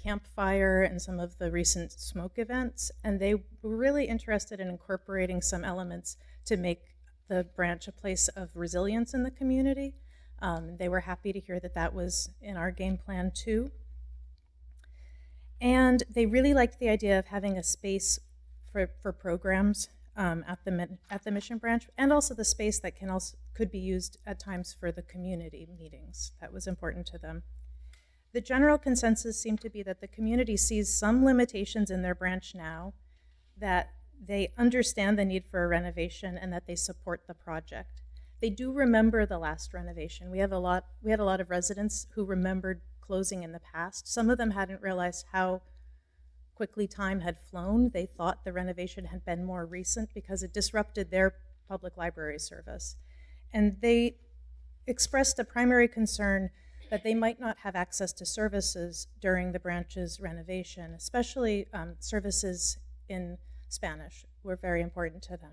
campfire and some of the recent smoke events, and they were really interested in incorporating some elements to make the branch a place of resilience in the community. They were happy to hear that that was in our game plan too. And they really liked the idea of having a space for programs at the mission branch, and also the space that could be used at times for the community meetings. That was important to them. The general consensus seemed to be that the community sees some limitations in their branch now, that they understand the need for a renovation, and that they support the project. They do remember the last renovation. We had a lot of residents who remembered closing in the past. Some of them hadn't realized how quickly time had flown. They thought the renovation had been more recent because it disrupted their public library service. And they expressed a primary concern that they might not have access to services during the branch's renovation, especially services in Spanish were very important to them.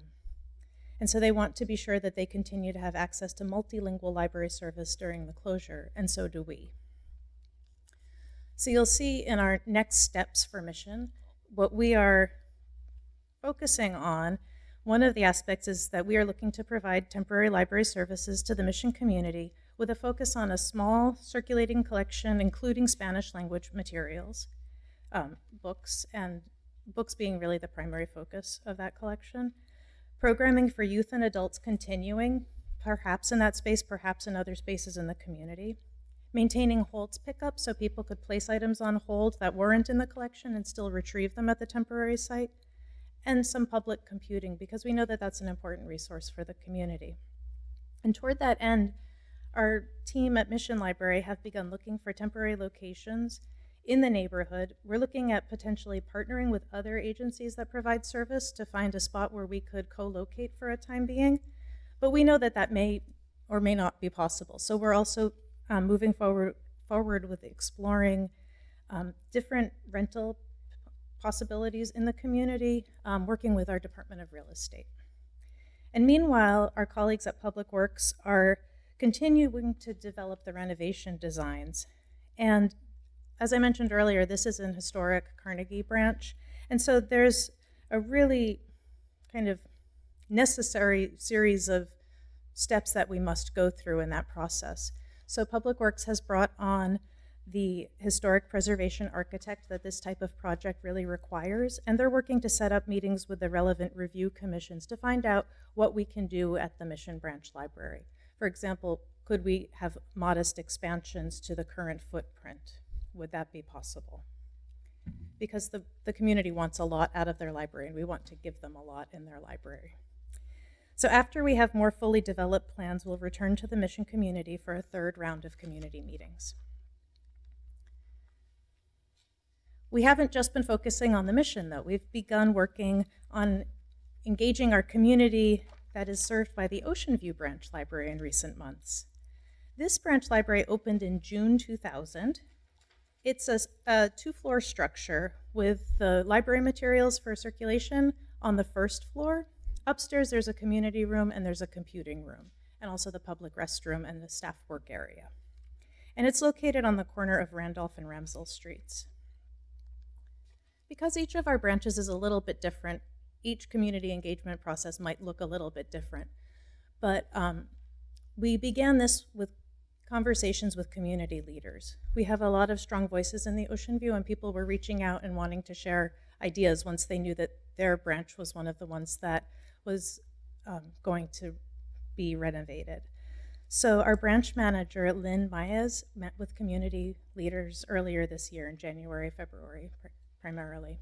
And so they want to be sure that they continue to have access to multilingual library service during the closure, and so do we. So you'll see in our next steps for mission, what we are focusing on, one of the aspects is that we are looking to provide temporary library services to the mission community with a focus on a small circulating collection, including Spanish language materials, books being really the primary focus of that collection. Programming for youth and adults continuing, perhaps in that space, perhaps in other spaces in the community. Maintaining holds pickup so people could place items on hold that weren't in the collection and still retrieve them at the temporary site. And some public computing, because we know that that's an important resource for the community. And toward that end, our team at Mission Library have begun looking for temporary locations in the neighborhood. We're looking at potentially partnering with other agencies that provide service to find a spot where we could co-locate for a time being, but we know that that may or may not be possible. So we're also moving forward with exploring different rental possibilities in the community, working with our Department of Real Estate. And meanwhile, our colleagues at Public Works are continuing to develop the renovation designs. And as I mentioned earlier, this is an historic Carnegie branch. And so there's a really kind of necessary series of steps that we must go through in that process. So Public Works has brought on the historic preservation architect that this type of project really requires, and they're working to set up meetings with the relevant review commissions to find out what we can do at the Mission Branch Library. For example, could we have modest expansions to the current footprint? Would that be possible? Because the community wants a lot out of their library, and we want to give them a lot in their library. So after we have more fully developed plans, we'll return to the mission community for a third round of community meetings. We haven't just been focusing on the mission, though. We've begun working on engaging our community that is served by the Ocean View Branch Library in recent months. This branch library opened in June 2000. It's a two-floor structure with the library materials for circulation on the first floor. Upstairs, there's a community room and there's a computing room, and also the public restroom and the staff work area. And it's located on the corner of Randolph and Ramsell Streets. Because each of our branches is a little bit different, each community engagement process might look a little bit different. But we began this with conversations with community leaders. We have a lot of strong voices in the Ocean View, and people were reaching out and wanting to share ideas once they knew that their branch was one of the ones that was going to be renovated. So our branch manager, Lynn Maez, met with community leaders earlier this year in January, February, primarily.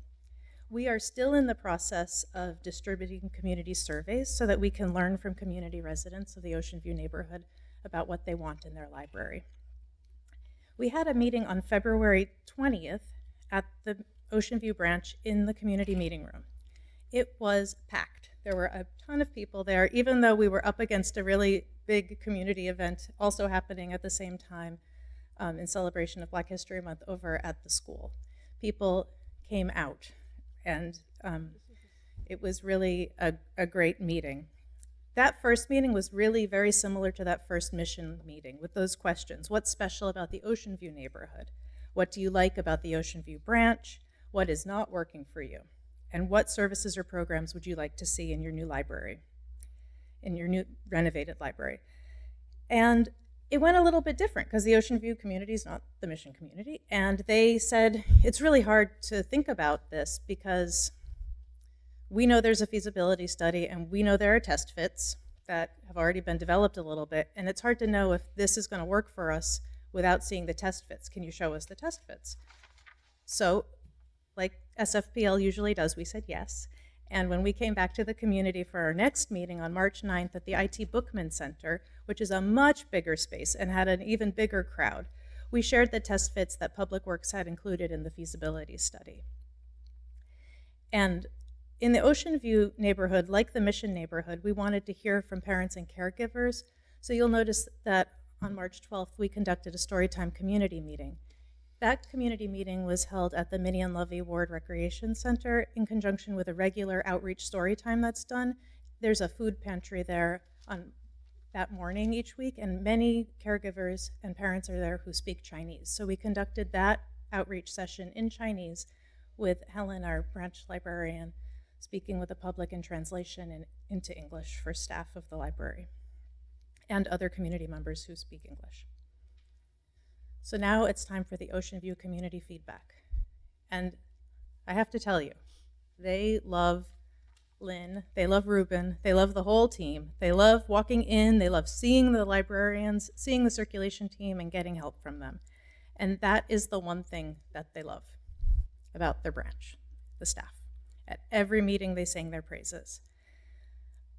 We are still in the process of distributing community surveys so that we can learn from community residents of the Ocean View neighborhood about what they want in their library. We had a meeting on February 20th at the Ocean View branch in the community meeting room. It was packed. There were a ton of people there, even though we were up against a really big community event also happening at the same time in celebration of Black History Month over at the school. People came out, and it was really a great meeting. That first meeting was really very similar to that first mission meeting with those questions. What's special about the Ocean View neighborhood? What do you like about the Ocean View branch? What is not working for you? And what services or programs would you like to see in your new library, in your new renovated library? And it went a little bit different because the Ocean View community is not the mission community. And they said, it's really hard to think about this because we know there's a feasibility study and we know there are test fits that have already been developed a little bit. And it's hard to know if this is going to work for us without seeing the test fits. Can you show us the test fits? So, like SFPL usually does, we said yes. And when we came back to the community for our next meeting on March 9th at the IT Bookman Center, which is a much bigger space and had an even bigger crowd, we shared the test fits that Public Works had included in the feasibility study. And in the Ocean View neighborhood, like the Mission neighborhood, we wanted to hear from parents and caregivers. So you'll notice that on March 12th, we conducted a Storytime community meeting. That community meeting was held at the Minnie and Lovey Ward Recreation Center in conjunction with a regular outreach story time that's done. There's a food pantry there on that morning each week, and many caregivers and parents are there who speak Chinese. So we conducted that outreach session in Chinese with Helen, our branch librarian, speaking with the public in translation into English for staff of the library and other community members who speak English. So now it's time for the Ocean View community feedback. And I have to tell you, they love Lynn, they love Ruben, they love the whole team. They love walking in, they love seeing the librarians, seeing the circulation team, and getting help from them. And that is the one thing that they love about their branch, the staff. At every meeting, they sang their praises.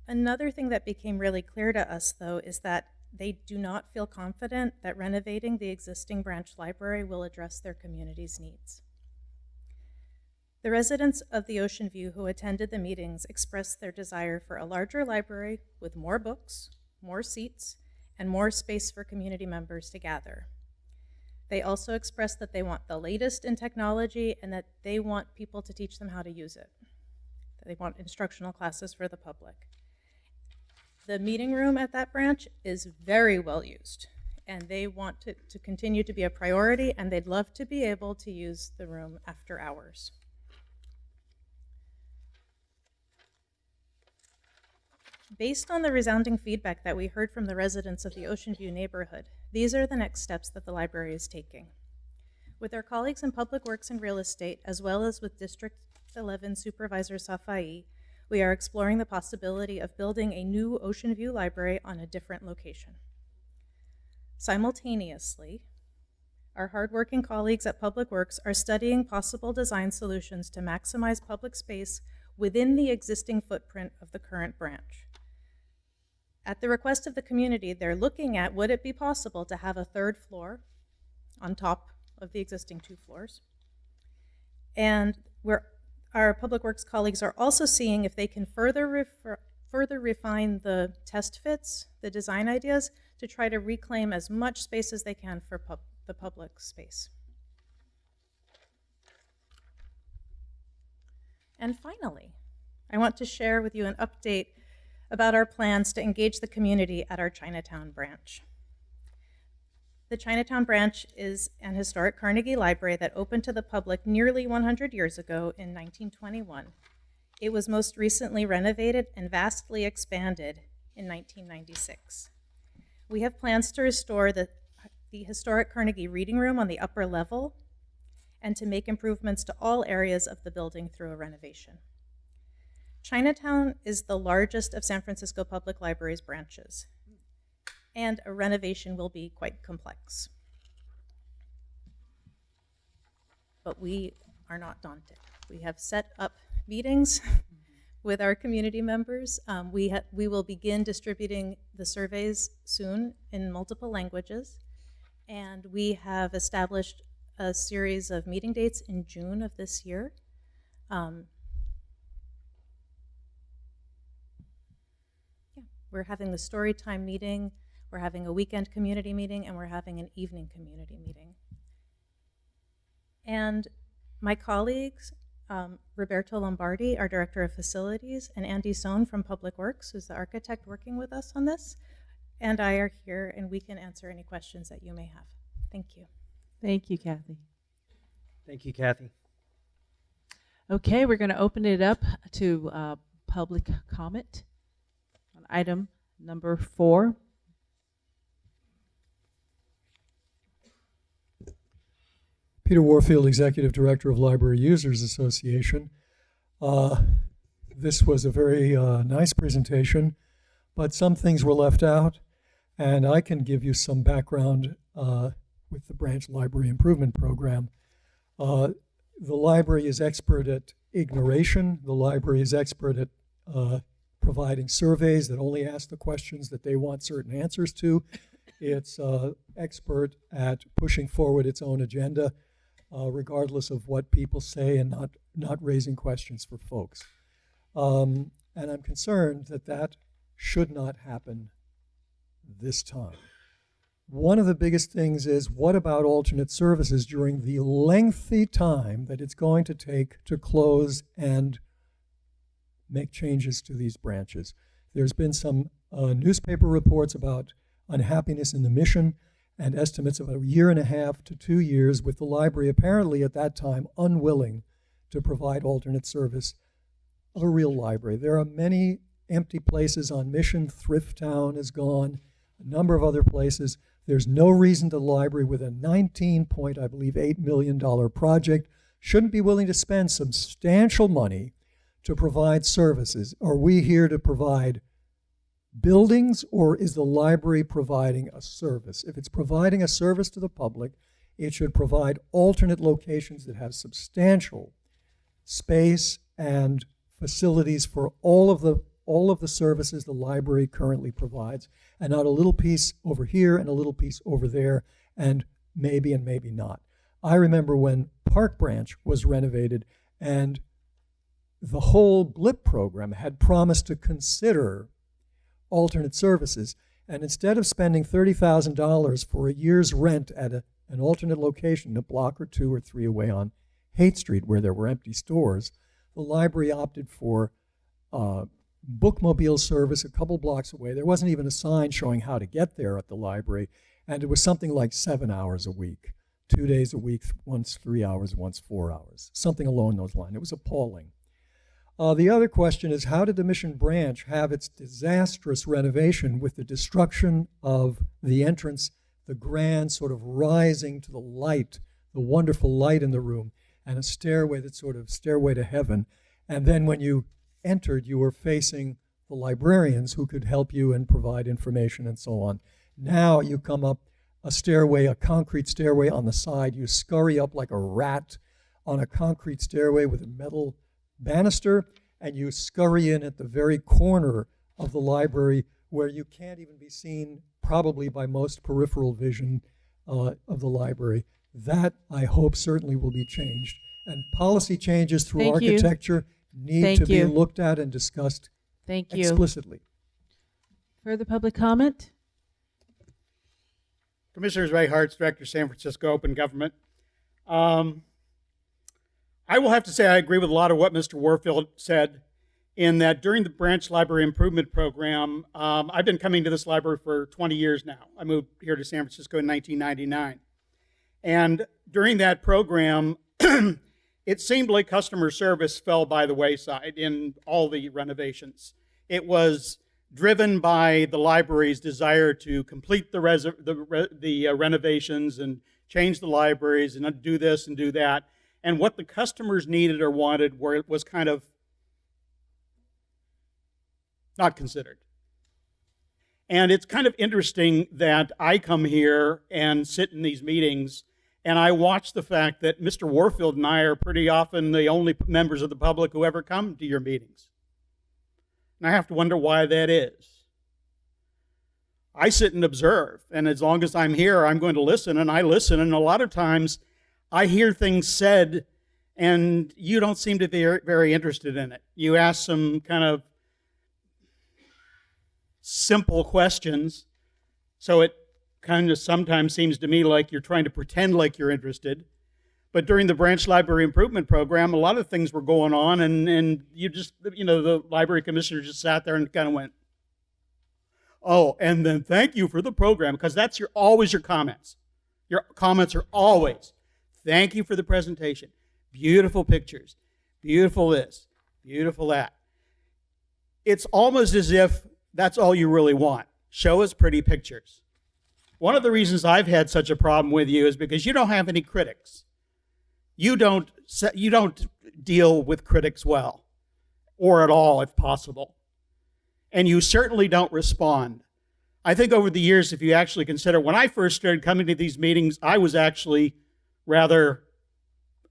Another thing that became really clear to us, though, is that they do not feel confident that renovating the existing branch library will address their community's needs. The residents of the Ocean View who attended the meetings expressed their desire for a larger library with more books, more seats, and more space for community members to gather. They also expressed that they want the latest in technology and that they want people to teach them how to use it. They want instructional classes for the public. The meeting room at that branch is very well used, and they want it to continue to be a priority, and they'd love to be able to use the room after hours. Based on the resounding feedback that we heard from the residents of the Ocean View neighborhood, these are the next steps that the library is taking. With our colleagues in Public Works and Real Estate, as well as with District 11 Supervisor Safai, we are exploring the possibility of building a new Ocean View library on a different location. Simultaneously, our hardworking colleagues at Public Works are studying possible design solutions to maximize public space within the existing footprint of the current branch. At the request of the community, they're looking at would it be possible to have a third floor on top of the existing 2 floors. And our Public Works colleagues are also seeing if they can further refine the test fits, the design ideas, to try to reclaim as much space as they can for the public space. And finally, I want to share with you an update about our plans to engage the community at our Chinatown branch. The Chinatown branch is an historic Carnegie library that opened to the public nearly 100 years ago in 1921. It was most recently renovated and vastly expanded in 1996. We have plans to restore the historic Carnegie Reading Room on the upper level and to make improvements to all areas of the building through a renovation. Chinatown is the largest of San Francisco Public Library's branches, and a renovation will be quite complex. But we are not daunted. We have set up meetings with our community members. We will begin distributing the surveys soon in multiple languages, and we have established a series of meeting dates in June of this year. We're having the story time meeting, we're having a weekend community meeting, and we're having an evening community meeting. And my colleagues, Roberto Lombardi, our Director of Facilities, and Andy Sohn from Public Works, who's the architect working with us on this, and I are here, and we can answer any questions that you may have. Thank you. Thank you, Kathy. Thank you, Kathy. Okay, we're going to open it up to public comment on item number 4. Peter Warfield, Executive Director of Library Users Association. This was a very nice presentation, but some things were left out, and I can give you some background with the Branch Library Improvement Program. The library is expert at ignoration. The library is expert at providing surveys that only ask the questions that they want certain answers to. It's expert at pushing forward its own agenda, regardless of what people say, and not raising questions for folks. And I'm concerned that that should not happen this time. One of the biggest things is, what about alternate services during the lengthy time that it's going to take to close and make changes to these branches? There's been some newspaper reports about unhappiness in the mission, and estimates of 1.5 to 2 years, with the library apparently at that time unwilling to provide alternate service of a real library. There are many empty places on Mission. Thrift Town is gone, a number of other places. There's no reason the library, with a $19.8 million project, shouldn't be willing to spend substantial money to provide services. Are we here to provide buildings, or is the library providing a service? If it's providing a service to the public, it should provide alternate locations that have substantial space and facilities for all of the services the library currently provides, and not a little piece over here and a little piece over there, and maybe not. I remember when Park Branch was renovated, and the whole BLIP program had promised to consider alternate services, and instead of spending $30,000 for a year's rent at an alternate location, a block or 2 or 3 away on Haight Street where there were empty stores, the library opted for bookmobile service a couple blocks away. There wasn't even a sign showing how to get there at the library, and it was something like 7 hours a week, 2 days a week, once 3 hours, once 4 hours, something along those lines. It was appalling. The other question is, how did the Mission Branch have its disastrous renovation with the destruction of the entrance, the grand sort of rising to the light, the wonderful light in the room, and a stairway that's sort of stairway to heaven, and then when you entered, you were facing the librarians who could help you and provide information and so on. Now you come up a stairway, a concrete stairway on the side, you scurry up like a rat on a concrete stairway with a metal banister, and you scurry in at the very corner of the library where you can't even be seen probably by most peripheral vision of the library. That, I hope, certainly will be changed. And policy changes through architecture need to be looked at and discussed explicitly. Further public comment? Commissioners Ray Hartz, Director, San Francisco Open Government. I will have to say I agree with a lot of what Mr. Warfield said, in that during the Branch Library Improvement Program, I've been coming to this library for 20 years now. I moved here to San Francisco in 1999. And during that program, it seemed like customer service fell by the wayside in all the renovations. It was driven by the library's desire to complete the renovations and change the libraries and do this and do that. And what the customers needed or wanted was kind of not considered. And it's kind of interesting that I come here and sit in these meetings and I watch the fact that Mr. Warfield and I are pretty often the only members of the public who ever come to your meetings. And I have to wonder why that is. I sit and observe, and as long as I'm here, I'm going to listen, and I listen, and a lot of times I hear things said, and you don't seem to be very interested in it. You ask some kind of simple questions, so it kind of sometimes seems to me like you're trying to pretend like you're interested. But during the branch library improvement program, a lot of things were going on, and you just, the library commissioner just sat there and kind of went, oh, and then thank you for the program, because that's always your comments. Your comments are always, thank you for the presentation. Beautiful pictures. Beautiful this. Beautiful that. It's almost as if that's all you really want. Show us pretty pictures. One of the reasons I've had such a problem with you is because you don't have any critics. You don't deal with critics well, or at all if possible. And you certainly don't respond. I think over the years, if you actually consider, when I first started coming to these meetings, I was actually rather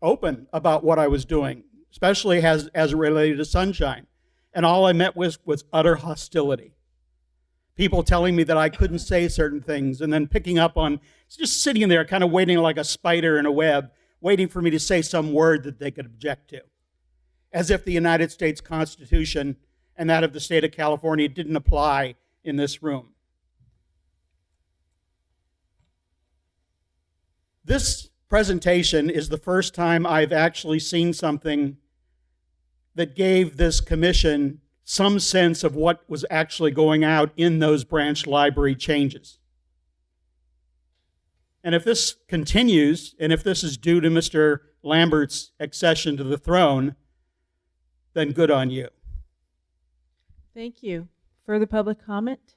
open about what I was doing, especially as it related to Sunshine. And all I met was utter hostility. People telling me that I couldn't say certain things, and then picking up on, just sitting there kind of waiting like a spider in a web, waiting for me to say some word that they could object to. As if the United States Constitution and that of the state of California didn't apply in this room. This presentation is the first time I've actually seen something that gave this commission some sense of what was actually going out in those branch library changes. And if this continues, and if this is due to Mr. Lambert's accession to the throne, then good on you. Thank you. Further public comment?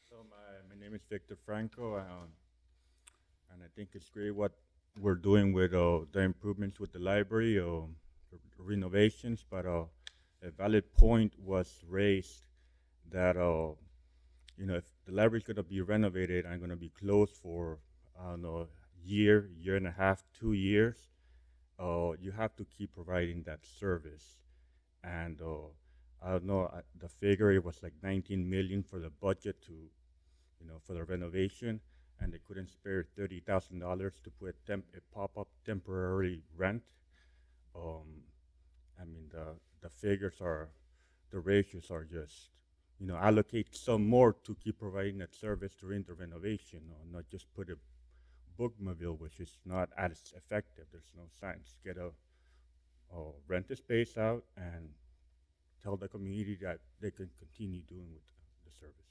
So my name is Victor Franco, and I think it's great what we're doing with the improvements with the library, the renovations, but a valid point was raised that if the library is going to be renovated and going to be closed for, I don't know, year and a half, 2 years, you have to keep providing that service. And I don't know, the figure, it was like 19 million for the budget to, for the renovation, and they couldn't spare $30,000 to put a pop-up temporary rent. I mean, the figures the ratios are just, allocate some more to keep providing that service during the renovation, not just put a bookmobile, which is not as effective. There's no science. Get rent a space out and tell the community that they can continue doing with the services.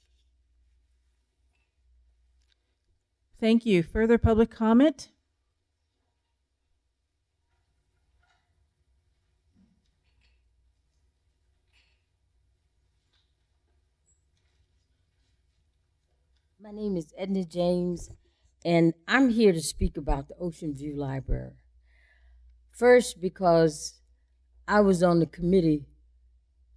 Thank you. Further public comment? My name is Edna James, and I'm here to speak about the Ocean View Library. First, because I was on the committee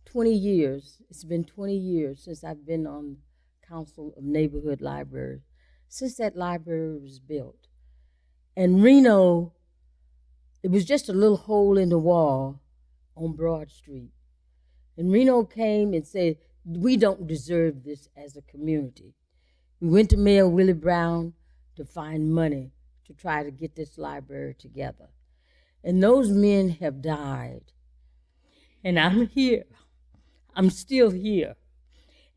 20 years. It's been 20 years since I've been on the Council of Neighborhood Libraries, since that library was built. And Reno, it was just a little hole in the wall on Broad Street. And Reno came and said, we don't deserve this as a community. We went to Mayor Willie Brown to find money to try to get this library together. And those men have died. And I'm here. I'm still here.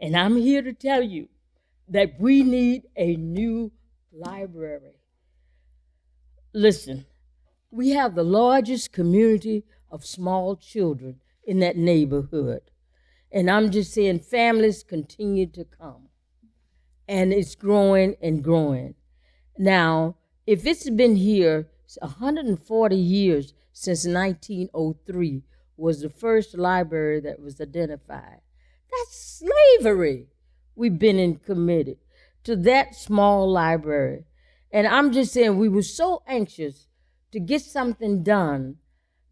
And I'm here to tell you that we need a new library. Listen, we have the largest community of small children in that neighborhood. And I'm just saying families continue to come. And it's growing and growing. Now, If it's been here 140 years since 1903 was the first library that was identified. That's slavery. We've been committed to that small library. And I'm just saying, we were so anxious to get something done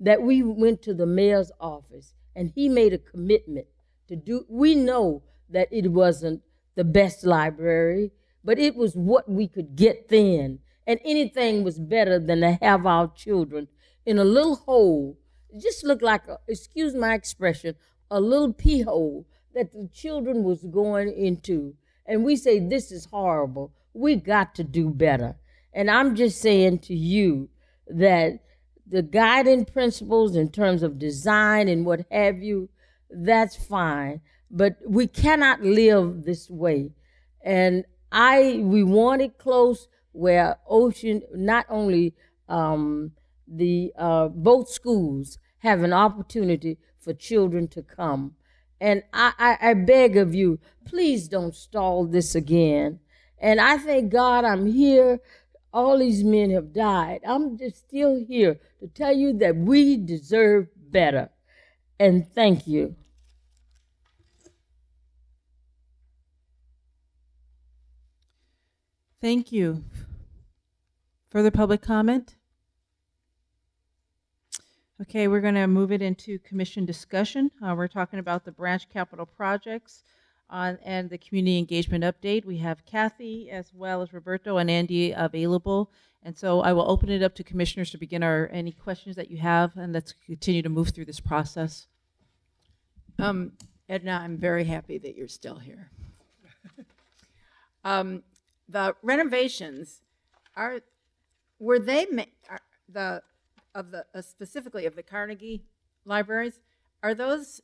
that we went to the mayor's office and he made a commitment to do. We know that it wasn't the best library, but it was what we could get then. And anything was better than to have our children in a little hole. It just looked like, excuse my expression, a little pee hole that the children was going into. And we say, this is horrible. We got to do better. And I'm just saying to you that the guiding principles in terms of design and what have you, that's fine. But we cannot live this way. And we want it close where Ocean, not only both schools have an opportunity for children to come. And I beg of you, please don't stall this again. And I thank God I'm here. All these men have died. I'm just still here to tell you that we deserve better. And thank you. Thank you. Further public comment? Okay, we're going to move it into commission discussion. We're talking about the branch capital projects and the community engagement update. We have Kathy as well as Roberto and Andy available. And so I will open it up to commissioners to begin any questions that you have, and let's continue to move through this process. Edna, I'm very happy that you're still here. The renovations were they specifically of the Carnegie libraries? Are those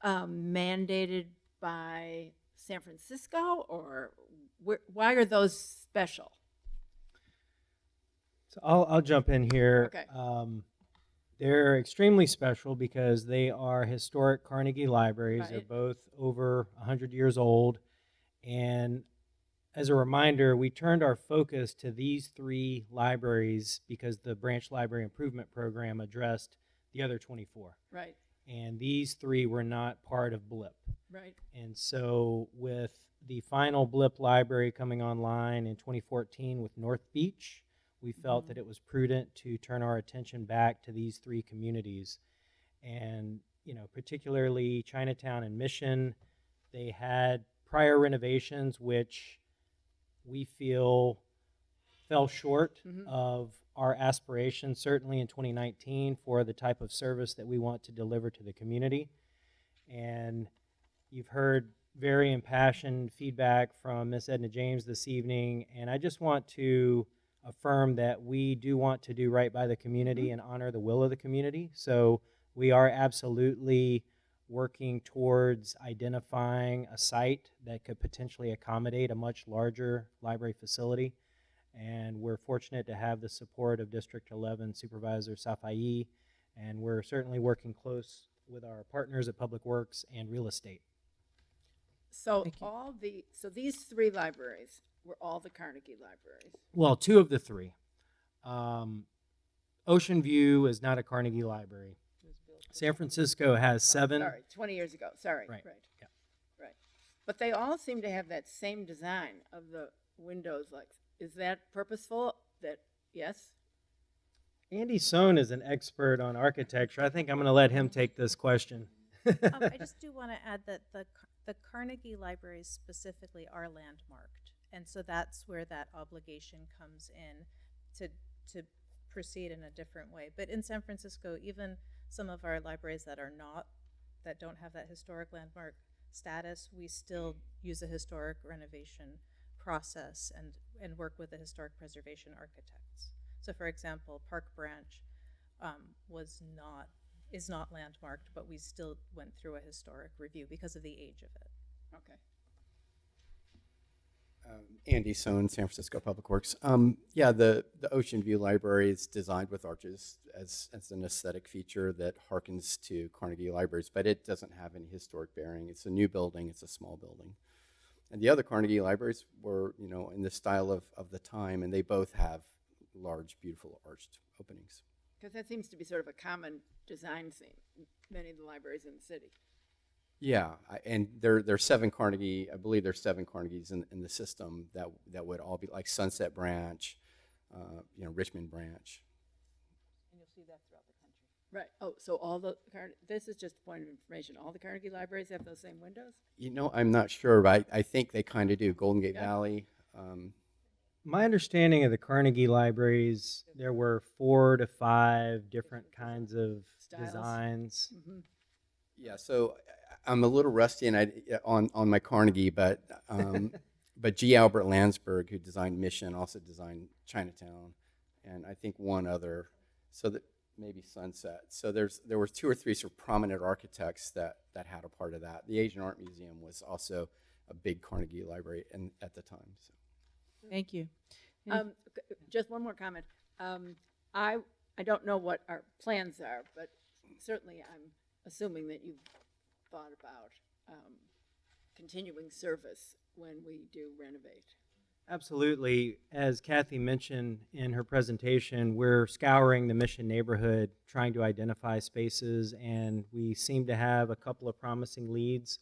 mandated by San Francisco, or why are those special? So I'll jump in here. Okay. They're extremely special because they are historic Carnegie libraries. Right. They're both over 100 years old. And as a reminder, we turned our focus to these 3 libraries because the branch library improvement program addressed the other 24. Right. And these 3 were not part of BLIP. Right. And so with the final BLIP library coming online in 2014 with North Beach, we felt that it was prudent to turn our attention back to these 3 communities. And, particularly Chinatown and Mission, they had prior renovations which we feel fell short of our aspirations, certainly in 2019, for the type of service that we want to deliver to the community. And you've heard very impassioned feedback from Ms. Edna James this evening, and I just want to affirm that we do want to do right by the community and honor the will of the community. So we are absolutely working towards identifying a site that could potentially accommodate a much larger library facility. And we're fortunate to have the support of District 11 Supervisor Safai, and we're certainly working close with our partners at Public Works and Real Estate. So these 3 libraries were all the Carnegie libraries. Well, 2 of the 3. Ocean View is not a Carnegie library. San Francisco has 7. Sorry, 20 years ago. Sorry. Right. Yeah. Right. But they all seem to have that same design of the windows. Is that purposeful? Yes? Andy Sohn is an expert on architecture. I think I'm going to let him take this question. I just do want to add that the Carnegie libraries specifically are landmarked. And so that's where that obligation comes in to proceed in a different way. But in San Francisco, even some of our libraries that don't have that historic landmark status, we still use a historic renovation process and work with the historic preservation architects. So for example, Park Branch is not landmarked, but we still went through a historic review because of the age of it. Okay. Andy Sohn, San Francisco Public Works. Yeah, the Ocean View Library is designed with arches as an aesthetic feature that harkens to Carnegie libraries, but it doesn't have any historic bearing. It's a new building. It's a small building. And the other Carnegie libraries were, in the style of the time, and they both have large, beautiful arched openings. Because that seems to be sort of a common design theme, many of the libraries in the city. Yeah, and there's 7 Carnegie. I believe there's 7 Carnegies in the system that would all be like Sunset Branch, Richmond Branch. And you'll see that throughout the country. Right. Oh, so all the this is just a point of information. All the Carnegie libraries have those same windows? I'm not sure, but I think they kind of do. Golden Gate Yeah. Valley. My understanding of the Carnegie libraries, there were 4 to 5 different kinds of Styles. designs. Mm-hmm. Yeah, so I'm a little rusty on my Carnegie, but but G. Albert Landsberg, who designed Mission, also designed Chinatown, and I think one other. So that maybe Sunset. So there were 2 or 3 sort of prominent architects that had a part of that. The Asian Art Museum was also a big Carnegie library at the time. So. Thank you. Just one more comment. I don't know what our plans are, but certainly I'm assuming that you've thought about continuing service when we do renovate. Absolutely. As Kathy mentioned in her presentation, we're scouring the Mission neighborhood, trying to identify spaces, and we seem to have a couple of promising leads.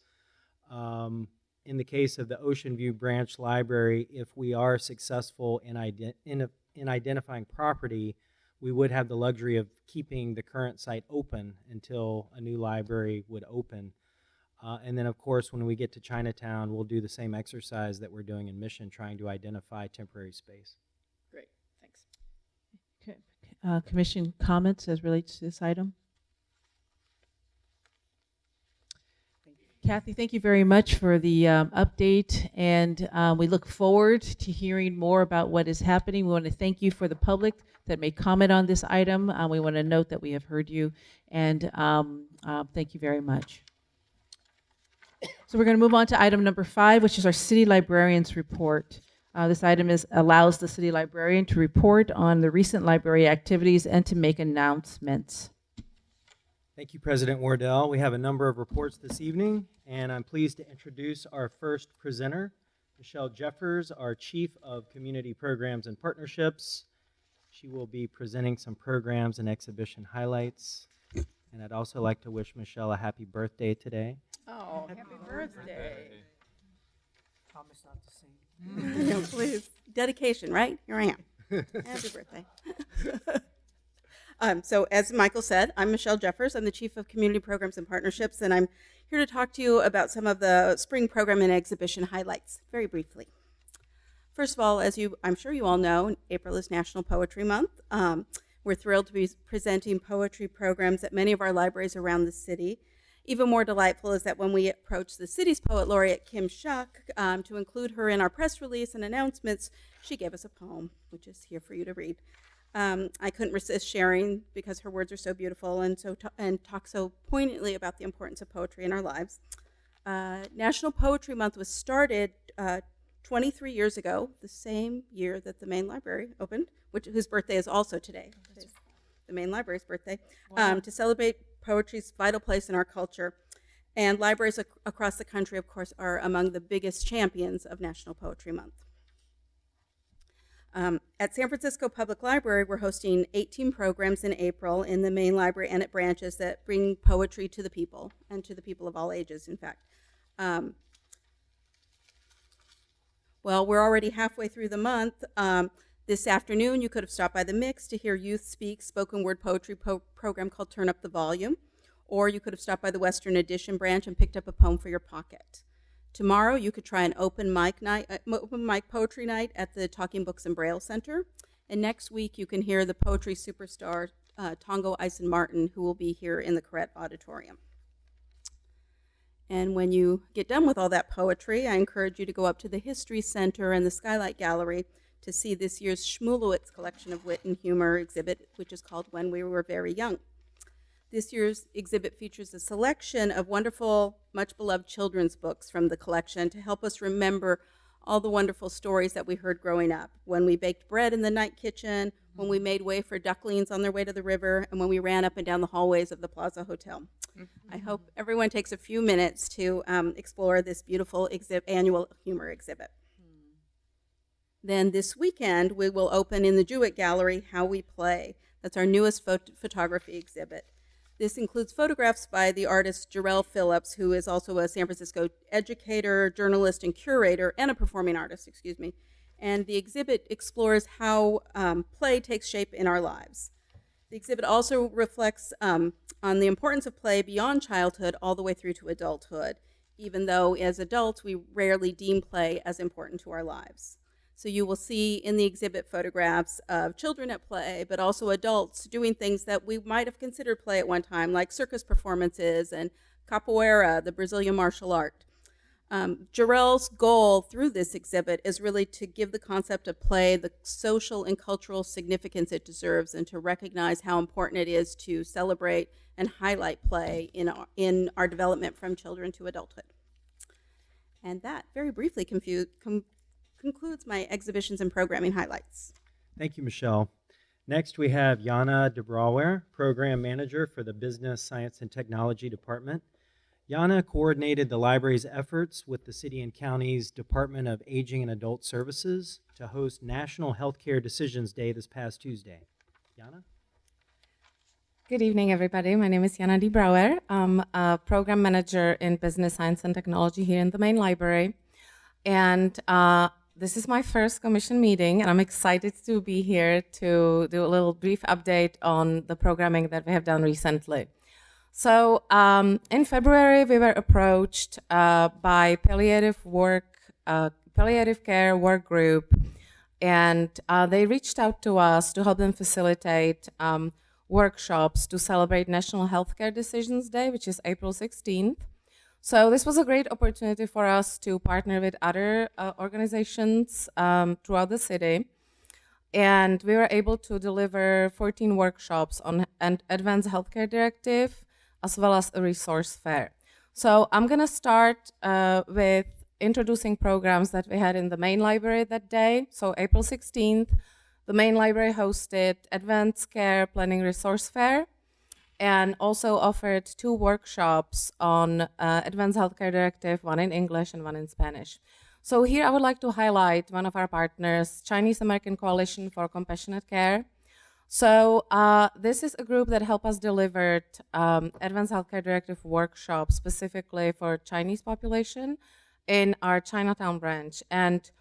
In the case of the Ocean View Branch Library, if we are successful in identifying property, we would have the luxury of keeping the current site open until a new library would open. And then, of course, when we get to Chinatown, we'll do the same exercise that we're doing in Mission, trying to identify temporary space. Great, thanks. Okay. Commission comments as relates to this item? Kathy, thank you very much for the update, and we look forward to hearing more about what is happening. We want to thank you for the public that may comment on this item. We want to note that we have heard you, and thank you very much. So we're going to move on to item number 5, which is our city librarian's report. This item allows the city librarian to report on the recent library activities and to make announcements. Thank you, President Wardell. We have a number of reports this evening, and I'm pleased to introduce our first presenter, Michelle Jeffers, our Chief of Community Programs and Partnerships. She will be presenting some programs and exhibition highlights. And I'd also like to wish Michelle a happy birthday today. Oh, happy birthday. Promise not to sing. No, please. Dedication, right? Here I am. Happy birthday. So as Michael said, I'm Michelle Jeffers. I'm the Chief of Community Programs and Partnerships, and I'm here to talk to you about some of the spring program and exhibition highlights, very briefly. First of all, I'm sure you all know, April is National Poetry Month. We're thrilled to be presenting poetry programs at many of our libraries around the city. Even more delightful is that when we approached the city's poet laureate, Kim Shuck, to include her in our press release and announcements, she gave us a poem, which is here for you to read. I couldn't resist sharing because her words are so beautiful and talk so poignantly about the importance of poetry in our lives. National Poetry Month was started 23 years ago, the same year that the main library opened, whose birthday is also today. It's the main library's birthday. Wow. To celebrate poetry's vital place in our culture. And libraries across the country, of course, are among the biggest champions of National Poetry Month. At San Francisco Public Library, we're hosting 18 programs in April in the main library and at branches that bring poetry to the people, and to the people of all ages, in fact. Well, we're already halfway through the month. This afternoon, you could have stopped by the Mix to hear Youth Speak spoken word poetry program called Turn Up the Volume, or you could have stopped by the Western Addition branch and picked up a poem for your pocket. Tomorrow, you could try an open mic poetry night at the Talking Books and Braille Center. And next week, you can hear the poetry superstar Tongo Eisen Martin, who will be here in the Corrette Auditorium. And when you get done with all that poetry, I encourage you to go up to the History Center and the Skylight Gallery to see this year's Shmulewitz collection of wit and humor exhibit, which is called When We Were Very Young. This year's exhibit features a selection of wonderful, much-beloved children's books from the collection to help us remember all the wonderful stories that we heard growing up. When we baked bread in the night kitchen, when we made way for ducklings on their way to the river, and when we ran up and down the hallways of the Plaza Hotel. I hope everyone takes a few minutes to explore this beautiful annual humor exhibit. Then this weekend, we will open in the Jewett Gallery How We Play. That's our newest photography exhibit. This includes photographs by the artist Jarrell Phillips, who is also a San Francisco educator, journalist, and curator, and a performing artist, excuse me. And the exhibit explores how play takes shape in our lives. The exhibit also reflects on the importance of play beyond childhood all the way through to adulthood, even though as adults we rarely deem play as important to our lives. So you will see in the exhibit photographs of children at play, but also adults doing things that we might have considered play at one time, like circus performances and capoeira, the Brazilian martial art. Jarrell's goal through this exhibit is really to give the concept of play the social and cultural significance it deserves, and to recognize how important it is to celebrate and highlight play in our development from children to adulthood. And that, very briefly, concludes my exhibitions and programming highlights. Thank you, Michelle. Next, we have Jana de Brouwer, Program Manager for the Business, Science, and Technology Department. Jana coordinated the library's efforts with the City and County's Department of Aging and Adult Services to host National Healthcare Decisions Day this past Tuesday. Jana? Good evening, everybody. My name is Jana de Brouwer. I'm a Program Manager in Business, Science, and Technology here in the main library. And this is my first commission meeting, and I'm excited to be here to do a little brief update on the programming that we have done recently. So in February, we were approached by palliative care work group, and they reached out to us to help them facilitate workshops to celebrate National Healthcare Decisions Day, which is April 16th. So this was a great opportunity for us to partner with other organizations throughout the city. And we were able to deliver 14 workshops on an advanced healthcare directive, as well as a resource fair. So I'm gonna start with introducing programs that we had in the main library that day. So April 16th, the main library hosted Advanced Care Planning Resource Fair, and also offered 2 workshops on Advanced Healthcare Directive, one in English and one in Spanish. So here I would like to highlight one of our partners, Chinese American Coalition for Compassionate Care. So this is a group that helped us deliver Advanced Healthcare Directive workshops specifically for Chinese population in our Chinatown branch. And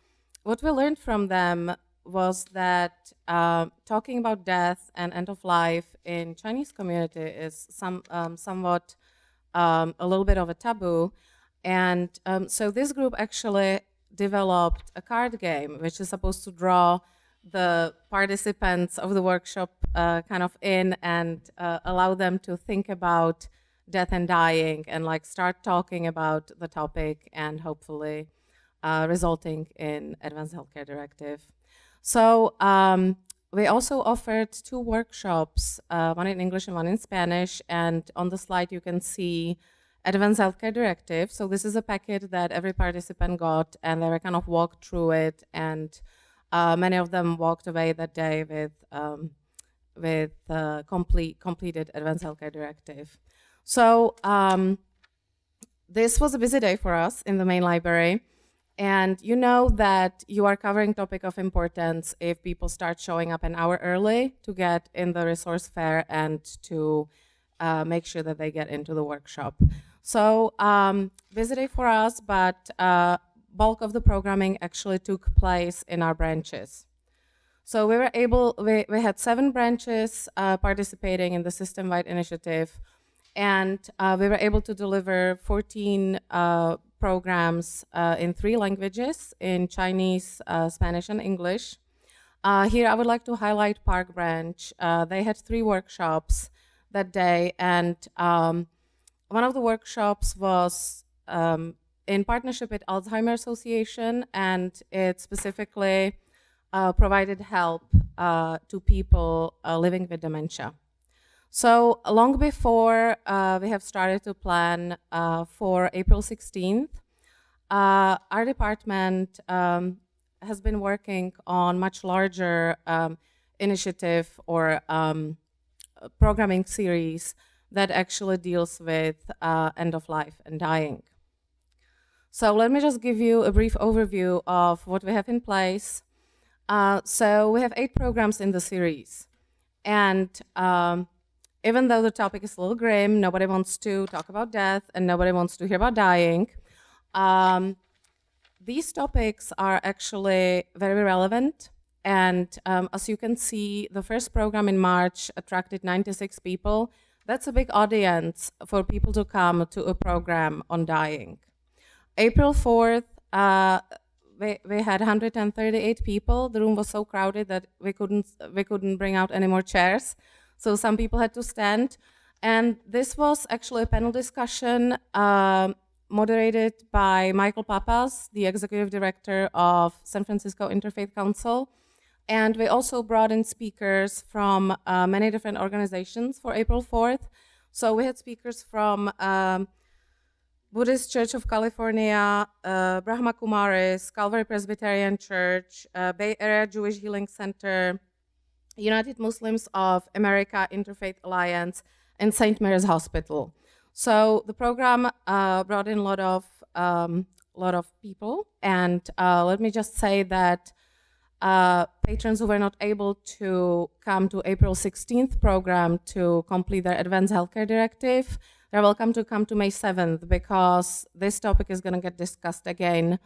what we learned from them was that talking about death and end of life in Chinese community is somewhat a little bit of a taboo. And so this group actually developed a card game, which is supposed to draw the participants of the workshop kind of in and allow them to think about death and dying and like start talking about the topic and hopefully resulting in Advanced Healthcare Directive. So we also offered 2 workshops, one in English and one in Spanish, and on the slide you can see Advanced Healthcare Directive. So this is a packet that every participant got, and they were kind of walked through it, and many of them walked away that day with completed Advanced Healthcare Directive. So this was a busy day for us in the main library. And you know that you are covering topic of importance if people start showing up an hour early to get in the resource fair and to make sure that they get into the workshop. So busy day for us, but bulk of the programming actually took place in our branches. So we had 7 branches participating in the system-wide initiative, and we were able to deliver 14 programs in 3 languages, in Chinese, Spanish, and English. Here I would like to highlight Park Branch. They had 3 workshops that day, and one of the workshops was in partnership with Alzheimer's Association, and it specifically provided help to people living with dementia. So long before we have started to plan for April 16th, our department has been working on much larger initiative or programming series that actually deals with end of life and dying. So let me just give you a brief overview of what we have in place. So we have 8 programs in the series. And even though the topic is a little grim, nobody wants to talk about death and nobody wants to hear about dying, these topics are actually very relevant. And as you can see, the first program in March attracted 96 people. That's a big audience for people to come to a program on dying. April 4th, we had 138 people. The room was so crowded that we couldn't bring out any more chairs. So some people had to stand. And this was actually a panel discussion moderated by Michael Papas, the executive director of San Francisco Interfaith Council. And we also brought in speakers from many different organizations for April 4th. So we had speakers from Buddhist Church of California, Brahma Kumaris, Calvary Presbyterian Church, Bay Area Jewish Healing Center, United Muslims of America Interfaith Alliance, and St. Mary's Hospital. So the program brought in a lot of people, and let me just say that patrons who were not able to come to April 16th program to complete their Advanced Healthcare Directive, they're welcome to come to May 7th, because this topic is going to get discussed again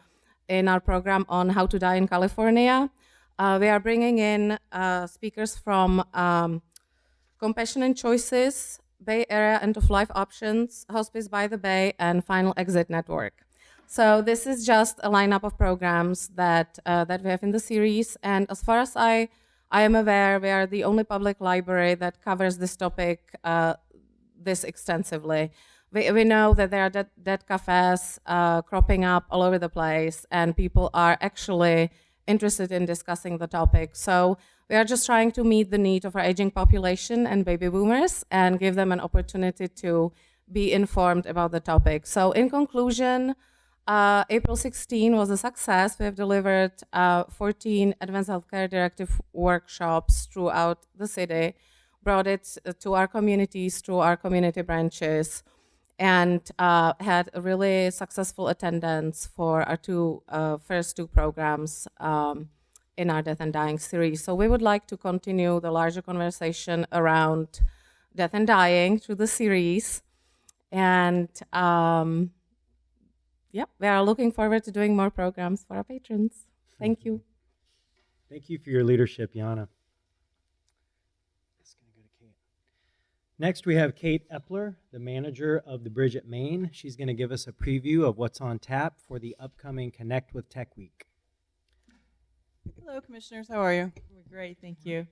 in our program on how to die in California. We are bringing in speakers from Compassion and Choices, Bay Area End-of-Life Options, Hospice by the Bay, and Final Exit Network. So this is just a lineup of programs that we have in the series. And as far as I am aware, we are the only public library that covers this topic this extensively. We know that there are dead cafes cropping up all over the place, and people are actually interested in discussing the topic. So we are just trying to meet the need of our aging population and baby boomers and give them an opportunity to be informed about the topic. So in conclusion, April 16 was a success. We have delivered 14 Advanced Healthcare Directive workshops throughout the city, brought it to our communities through our community branches, and had a really successful attendance for our first two programs in our Death and Dying series. So we would like to continue the larger conversation around death and dying through the series. And yeah, we are looking forward to doing more programs for our patrons. Thank you. Thank you for your leadership, Jana. Next, we have Kate Epler, the manager of the Bridge at Maine. She's going to give us a preview of what's on tap for the upcoming Connect with Tech Week. Hello, commissioners. How are you? We're great, thank you.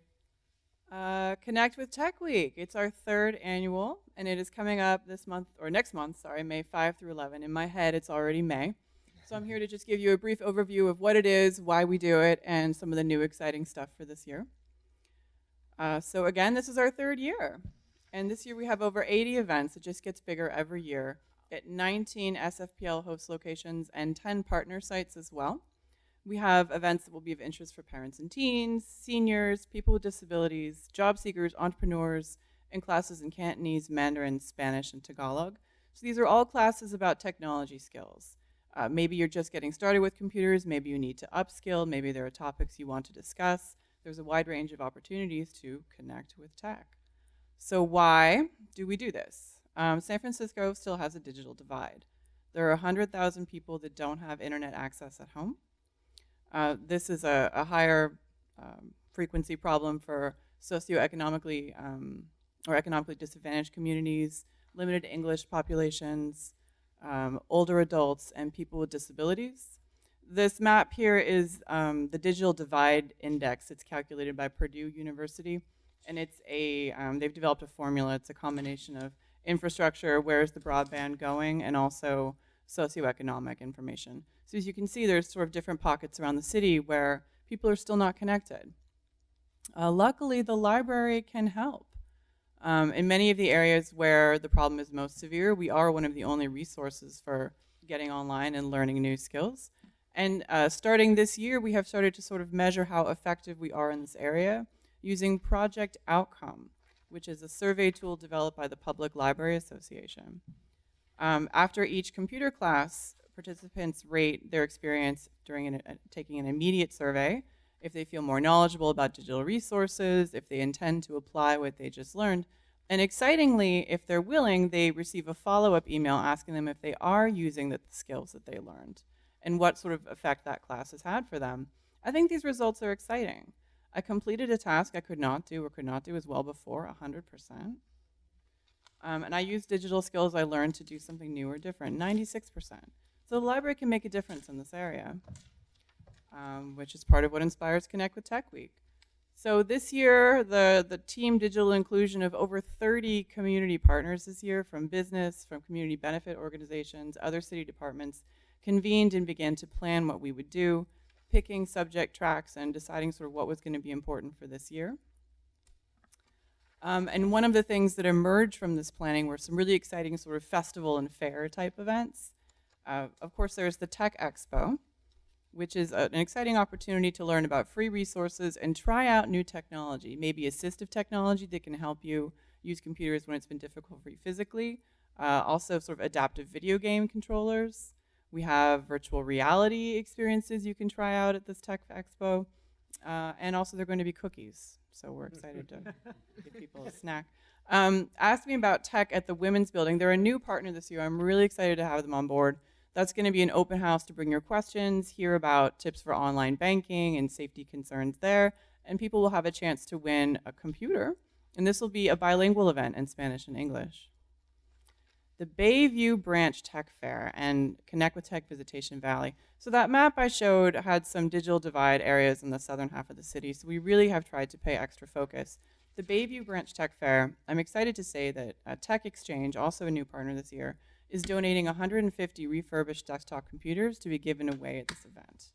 Connect with Tech Week. It's our 3rd annual, and it is coming up this month, or next month, sorry, May 5 through 11. In my head, it's already May. So I'm here to just give you a brief overview of what it is, why we do it, and some of the new exciting stuff for this year. So again, this is our 3rd year. And this year we have over 80 events. It just gets bigger every year at 19 SFPL host locations and 10 partner sites as well. We have events that will be of interest for parents and teens, seniors, people with disabilities, job seekers, entrepreneurs, and classes in Cantonese, Mandarin, Spanish, and Tagalog. So these are all classes about technology skills. Maybe you're just getting started with computers, maybe you need to upskill, maybe there are topics you want to discuss. There's a wide range of opportunities to connect with tech. So why do we do this? San Francisco still has a digital divide. There are 100,000 people that don't have internet access at home. This is a higher frequency problem for socioeconomically or economically disadvantaged communities, limited English populations, older adults, and people with disabilities. This map here is the Digital Divide Index. It's calculated by Purdue University. And it's they've developed a formula. It's a combination of infrastructure, where is the broadband going, and also socioeconomic information. So as you can see, there's sort of different pockets around the city where people are still not connected. Luckily, the library can help. In many of the areas where the problem is most severe, we are one of the only resources for getting online and learning new skills. And starting this year, we have started to sort of measure how effective we are in this area using Project Outcome, which is a survey tool developed by the Public Library Association. After each computer class, participants rate their experience during taking an immediate survey, if they feel more knowledgeable about digital resources, if they intend to apply what they just learned. And excitingly, if they're willing, they receive a follow-up email asking them if they are using the skills that they learned and what sort of effect that class has had for them. I think these results are exciting. I completed a task I could not do as well before, 100%. And I used digital skills I learned to do something new or different, 96%. So the library can make a difference in this area, which is part of what inspires Connect with Tech Week. So this year, the team digital inclusion of over 30 community partners this year from business, from community benefit organizations, other city departments, convened and began to plan what we would do, picking subject tracks and deciding sort of what was going to be important for this year. And one of the things that emerged from this planning were some really exciting sort of festival and fair type events. Of course, there's the Tech Expo, which is an exciting opportunity to learn about free resources and try out new technology, maybe assistive technology that can help you use computers when it's been difficult for you physically. Also sort of adaptive video game controllers. We have virtual reality experiences you can try out at this Tech Expo. And also there are going to be cookies. So we're excited to give people a snack. Ask me about tech at the Women's Building. They're a new partner this year. I'm really excited to have them on board. That's going to be an open house to bring your questions, hear about tips for online banking and safety concerns there, and people will have a chance to win a computer. And this will be a bilingual event in Spanish and English. The Bayview Branch Tech Fair and Connect with Tech Visitation Valley. So that map I showed had some digital divide areas in the southern half of the city, so we really have tried to pay extra focus. The Bayview Branch Tech Fair, I'm excited to say that Tech Exchange, also a new partner this year, is donating 150 refurbished desktop computers to be given away at this event.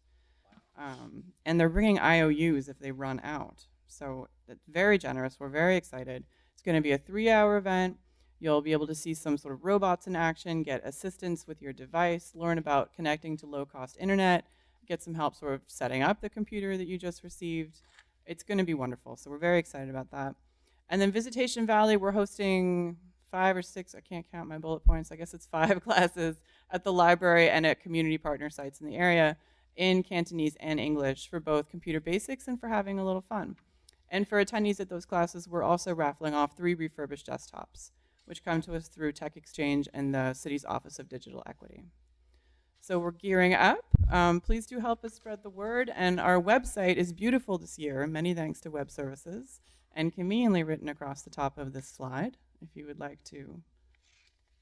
And they're bringing IOUs if they run out. So that's very generous. We're very excited. It's going to be a 3-hour event. You'll be able to see some sort of robots in action, get assistance with your device, learn about connecting to low-cost internet, get some help sort of setting up the computer that you just received. It's going to be wonderful. So we're very excited about that. And then Visitation Valley, we're hosting 5 or 6, I can't count my bullet points, I guess it's 5 classes at the library and at community partner sites in the area in Cantonese and English for both computer basics and for having a little fun. And for attendees at those classes, we're also raffling off 3 refurbished desktops, which come to us through Tech Exchange and the city's Office of Digital Equity. So we're gearing up. Please do help us spread the word. And our website is beautiful this year, many thanks to web services, and conveniently written across the top of this slide, if you would like to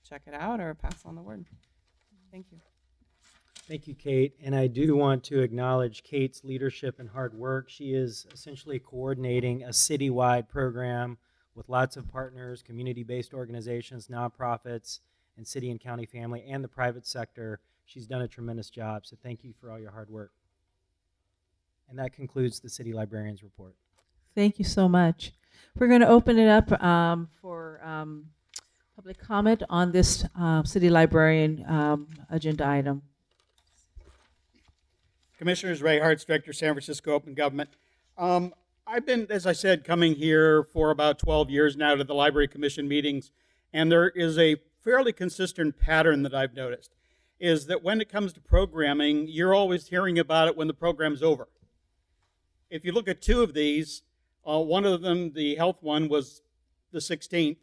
check it out or pass on the word. Thank you. Thank you, Kate. And I do want to acknowledge Kate's leadership and hard work. She is essentially coordinating a citywide program with lots of partners, community-based organizations, nonprofits, and city and county family, and the private sector. She's done a tremendous job, so thank you for all your hard work. And that concludes the city librarian's report. Thank you so much. We're going to open it up for public comment on this city librarian agenda item. Commissioners, Ray Hartz, Director, San Francisco Open Government. I've been, as I said, coming here for about 12 years now to the Library Commission meetings, and there is a fairly consistent pattern that I've noticed, is that when it comes to programming, you're always hearing about it when the program's over. If you look at 2 of these, one of them, the health one, was the 16th.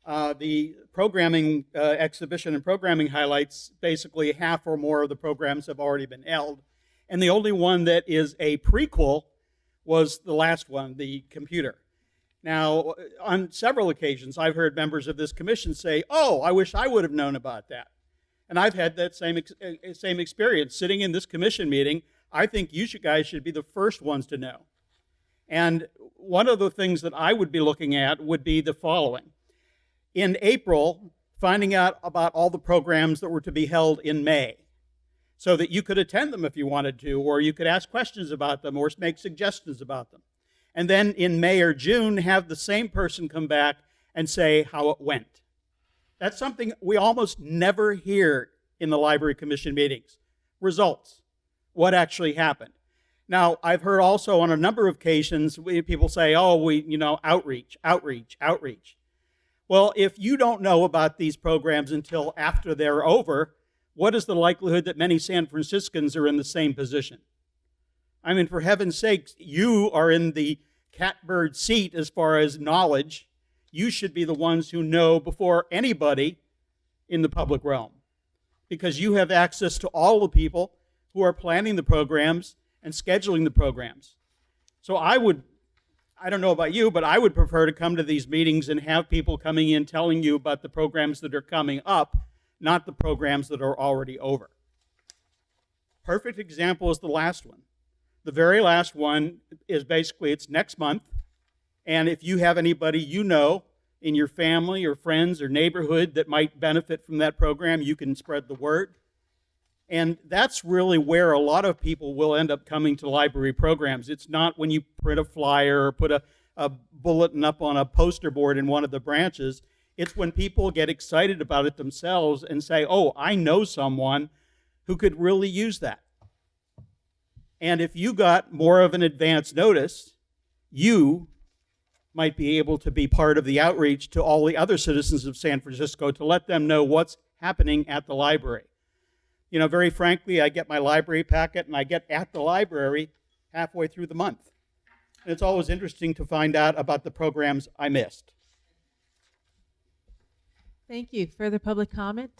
The programming exhibition and programming highlights, basically half or more of the programs have already been held. And the only one that is a prequel was the last one, the computer. Now, on several occasions, I've heard members of this commission say, oh, I wish I would have known about that. And I've had that same experience. Sitting in this commission meeting, I think you guys should be the first ones to know. And one of the things that I would be looking at would be the following. In April, finding out about all the programs that were to be held in May, so that you could attend them if you wanted to, or you could ask questions about them, or make suggestions about them. And then in May or June, have the same person come back and say how it went. That's something we almost never hear in the Library Commission meetings. Results. What actually happened. Now, I've heard also on a number of occasions, people say, oh, outreach. Well, if you don't know about these programs until after they're over, what is the likelihood that many San Franciscans are in the same position? I mean, for heaven's sakes, you are in the catbird seat as far as knowledge. You should be the ones who know before anybody in the public realm, because you have access to all the people who are planning the programs and scheduling the programs. So I don't know about you, but I would prefer to come to these meetings and have people coming in telling you about the programs that are coming up, not the programs that are already over. Perfect example is the last one. The very last one is basically, it's next month, and if you have anybody you know in your family or friends or neighborhood that might benefit from that program, you can spread the word. And that's really where a lot of people will end up coming to library programs. It's not when you print a flyer or put a bulletin up on a poster board in one of the branches. It's when people get excited about it themselves and say, oh, I know someone who could really use that. And if you got more of an advance notice, you might be able to be part of the outreach to all the other citizens of San Francisco to let them know what's happening at the library. You know, very frankly, I get my library packet and I get at the library halfway through the month. And it's always interesting to find out about the programs I missed. Thank you. Further public comment?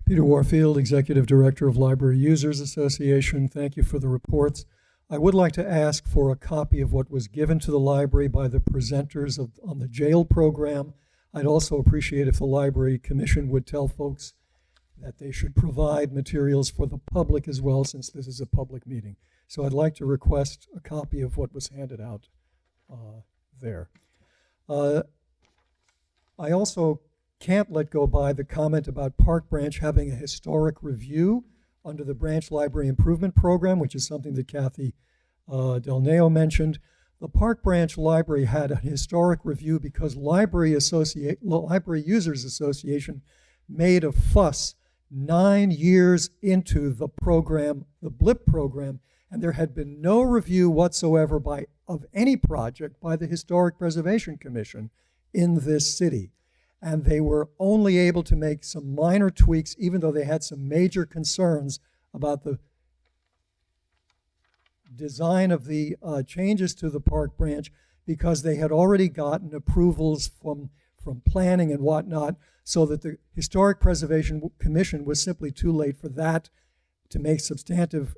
Peter Warfield, Executive Director of Library Users Association. Thank you for the reports. I would like to ask for a copy of what was given to the library by the presenters on the jail program. I'd also appreciate if the Library Commission would tell folks that they should provide materials for the public as well, since this is a public meeting. So I'd like to request a copy of what was handed out there. I also can't let go by the comment about Park Branch having a historic review under the Branch Library Improvement Program, which is something that Kathy Del Neo mentioned. The Park Branch Library had a historic review because Library Users Association made a fuss 9 years into the program, the BLIP program, and there had been no review whatsoever of any project by the Historic Preservation Commission in this city. And they were only able to make some minor tweaks, even though they had some major concerns about the design of the changes to the Park Branch, because they had already gotten approvals from planning and whatnot, so that the Historic Preservation Commission was simply too late for that to make substantive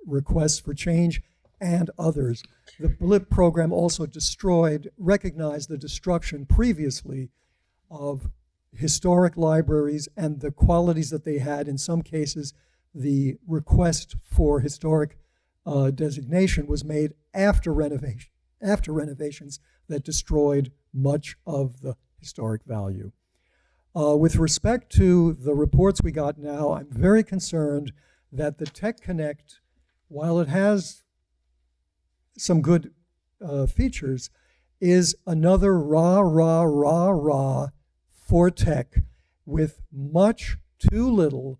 requests for change and others. The BLIP program also recognized the destruction previously of historic libraries and the qualities that they had. In some cases, the request for historic designation was made after renovations that destroyed much of the historic value. With respect to the reports we got now, I'm very concerned that the Tech Connect, while it has some good features, is another rah for tech with much too little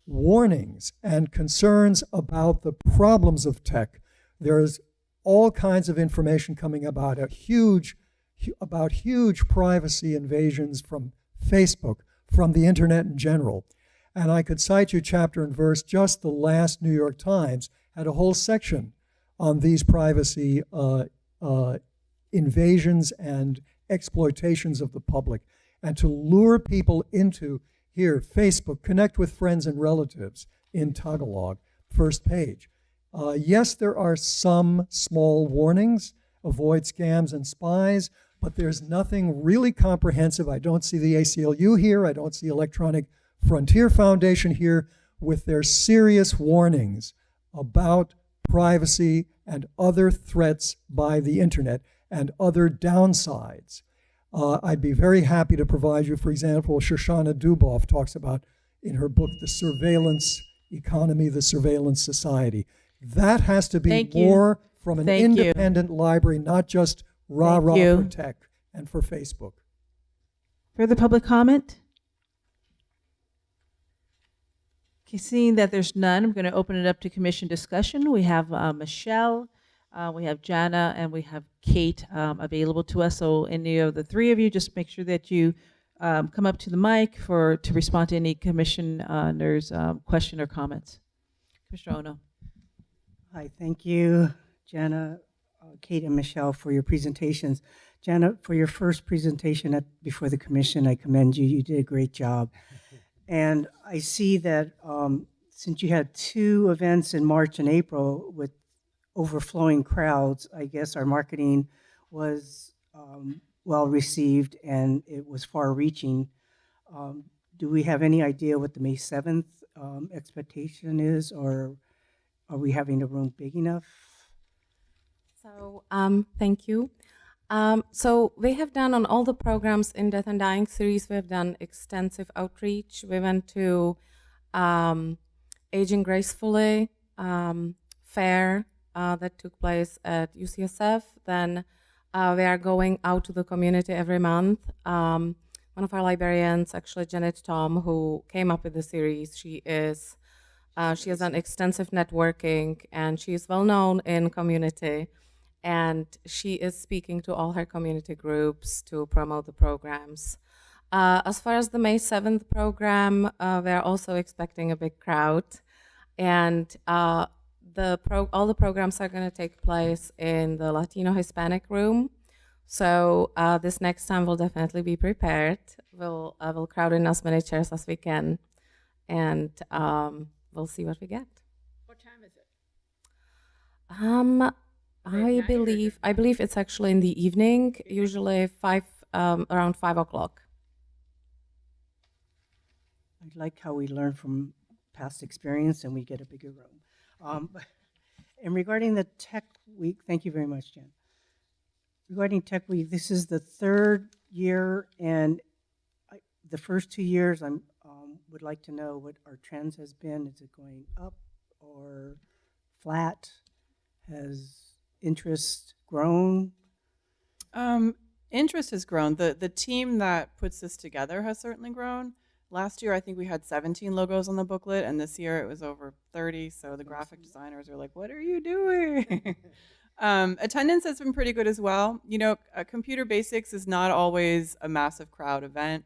warnings and concerns about the problems of tech. There's all kinds of information coming about huge privacy invasions from Facebook, from the internet in general. And I could cite you chapter and verse. Just the last New York Times had a whole section on these privacy invasions and exploitations of the public. And to lure people into here, Facebook, connect with friends and relatives in Tagalog, first page. Yes, there are some small warnings, avoid scams and spies, but there's nothing really comprehensive. I don't see the ACLU here. I don't see Electronic Frontier Foundation here with their serious warnings about privacy and other threats by the internet and other downsides. I'd be very happy to provide you, for example, Shoshana Duboff talks about in her book, The Surveillance Economy, the Surveillance Society. That has to be more from an independent library, not just rah-rah for tech and for Facebook. Further public comment? Okay, seeing that there's none, I'm going to open it up to commission discussion. We have Michelle, We have Jana and we have Kate available to us. So any of the three of you, just make sure that you come up to the mic to respond to any commissioner's question or comments. Commissioner Ono. Hi, thank you, Jana, Kate, and Michelle for your presentations. Jana, for your first presentation before the commission, I commend you. You did a great job. And I see that since you had 2 events in March and April with overflowing crowds, I guess our marketing was well received and it was far reaching. Do we have any idea what the May 7th expectation is, or are we having a room big enough? So thank you. So we have done on all the programs in Death and Dying series, we have done extensive outreach. We went to Aging Gracefully fair that took place at UCSF. Then we are going out to the community every month. One of our librarians, actually Janet Tom, who came up with the series, she has done extensive networking and she is well known in community. And she is speaking to all her community groups to promote the programs. As far as the May 7th program, we're also expecting a big crowd. And all the programs are going to take place in the Latino Hispanic room. So this next time we'll definitely be prepared. We'll crowd in as many chairs as we can. And we'll see what we get. What time is it? I believe it's actually in the evening, usually around 5 o'clock. I like how we learn from past experience and we get a bigger room. And regarding the Tech Week, thank you very much, Jen. Regarding Tech Week, this is the 3rd year, and the first 2 years I would like to know what our trends has been. Is it going up or flat? Has interest grown? Interest has grown. The team that puts this together has certainly grown. Last year, I think we had 17 logos on the booklet, and this year it was over 30. So the graphic designers are like, "What are you doing?" Attendance has been pretty good as well. You know, Computer Basics is not always a massive crowd event.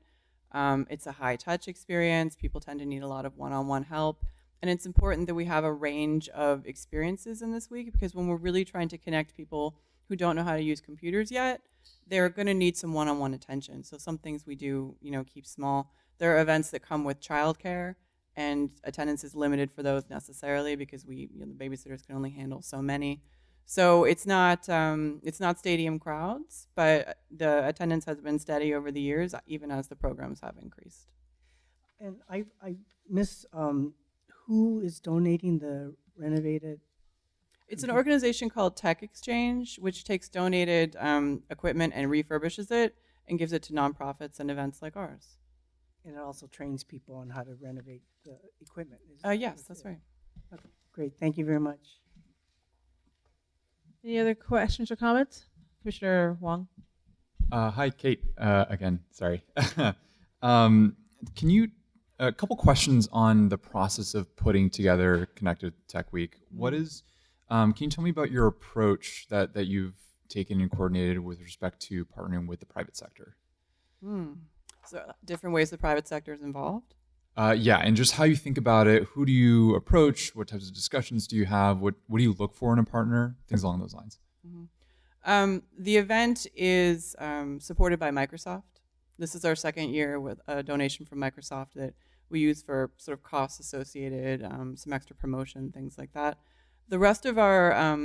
It's a high touch experience. People tend to need a lot of one-on-one help. And it's important that we have a range of experiences in this week, because when we're really trying to connect people who don't know how to use computers yet, they're going to need some one-on-one attention. So some things we do, keep small. There are events that come with childcare, and attendance is limited for those necessarily because the babysitters can only handle so many. So it's not stadium crowds, but the attendance has been steady over the years, even as the programs have increased. And I miss who is donating the renovated? It's an organization called Tech Exchange, which takes donated equipment and refurbishes it and gives it to nonprofits and events like ours. And it also trains people on how to renovate the equipment. Yes, that's right. Okay, great. Thank you very much. Any other questions or comments? Commissioner Wong. Hi, Kate. Again, sorry. Can you a couple questions on the process of putting together Connected Tech Week? What is? Can you tell me about your approach that you've taken and coordinated with respect to partnering with the private sector? So different ways the private sector is involved? Yeah, and just how you think about it. Who do you approach? What types of discussions do you have? What do you look for in a partner? Things along those lines. The event is supported by Microsoft. This is our 2nd year with a donation from Microsoft that we use for sort of costs associated, some extra promotion, things like that. The rest of our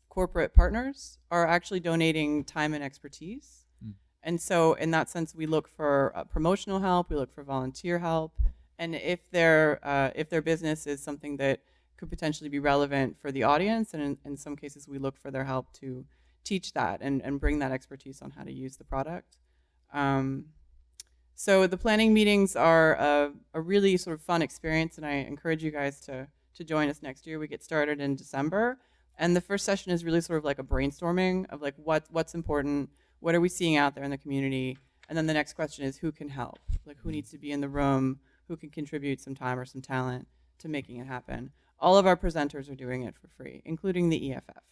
corporate partners are actually donating time and expertise. And so in that sense, we look for promotional help, we look for volunteer help, and if their business is something that could potentially be relevant for the audience, and in some cases we look for their help to teach that and bring that expertise on how to use the product. So the planning meetings are a really sort of fun experience, and I encourage you guys to join us next year. We get started in December, and the first session is really sort of like a brainstorming of like what's important, what are we seeing out there in the community, and then the next question is who can help, like who needs to be in the room, who can contribute some time or some talent to making it happen. All of our presenters are doing it for free, including the EFF.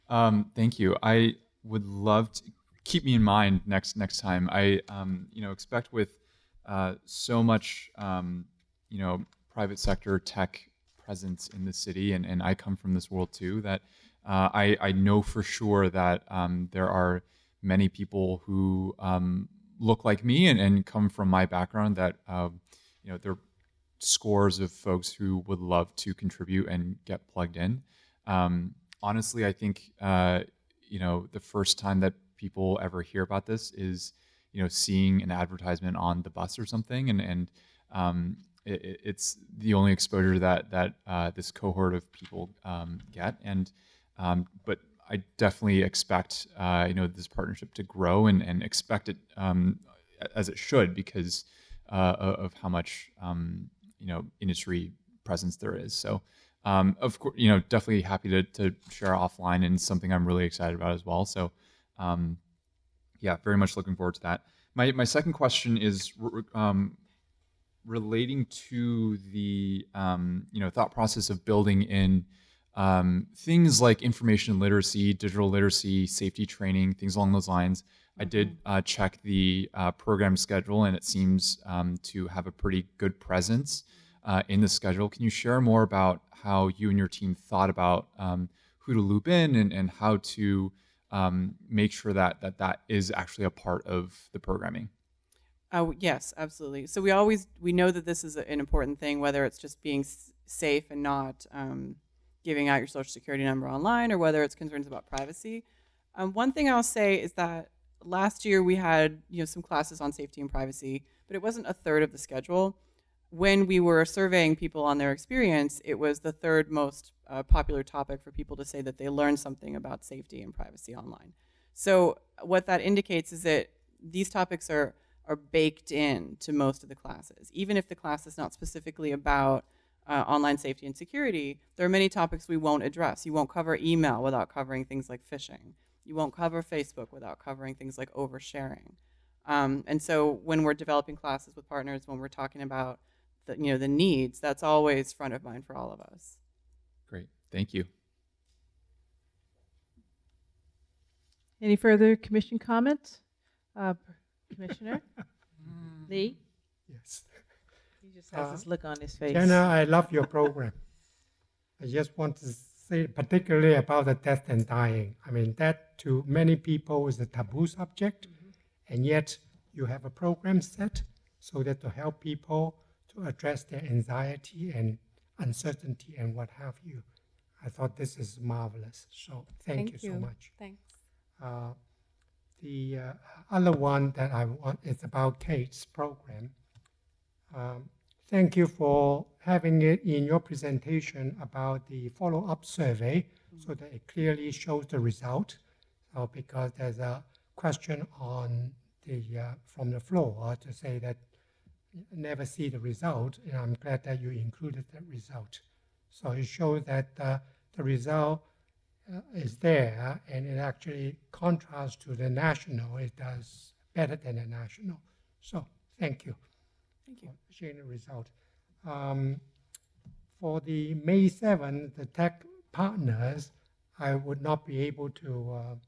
Thank you. I would love to keep me in mind next time. I expect with so much private sector tech presence in the city, and I come from this world too, that I know for sure that there are many people who look like me and come from my background, that there are scores of folks who would love to contribute and get plugged in. Honestly, I think the first time that people ever hear about this is seeing an advertisement on the bus or something, and it's the only exposure that this cohort of people get. And but I definitely expect this partnership to grow and expect it as it should, because of how much industry presence there is. So of course, definitely happy to share offline, and something I'm really excited about as well. So yeah, very much looking forward to that. My second question is relating to the thought process of building in things like information literacy, digital literacy, safety training, things along those lines. I did check the program schedule, and it seems to have a pretty good presence in the schedule. Can you share more about how you and your team thought about who to loop in, and how to make sure that is actually a part of the programming? Yes, absolutely. So we know that this is an important thing, whether it's just being safe and not giving out your social security number online, or whether it's concerns about privacy. One thing I'll say is that last year we had some classes on safety and privacy, but it wasn't a third of the schedule. When we were surveying people on their experience, it was the third most popular topic for people to say that they learned something about safety and privacy online. So what that indicates is that these topics are baked in to most of the classes. Even if the class is not specifically about online safety and security, there are many topics we won't address. You won't cover email without covering things like phishing. You won't cover Facebook without covering things like oversharing. And so when we're developing classes with partners, when we're talking about the needs, that's always front of mind for all of us. Great, thank you. Any further commission comments? Commissioner Lee? Yes. He just has this look on his face. Jenna, I love your program. I just want to say particularly about the death and dying. I mean, that to many people is a taboo subject, and yet you have a program set so that to help people to address their anxiety and uncertainty and what have you. I thought this is marvelous. So thank you so much. Thanks. The other one that I want is about Kate's program. Thank you for having it in your presentation about the follow-up survey, so that it clearly shows the result. Because there's a question on the from the floor to say that never see the result, and I'm glad that you included that result. So it shows that the result is there, and it actually contrasts to the national. It does better than the national. So thank you. Thank you. For sharing the result. For the May 7th, the tech partners, I would not be able to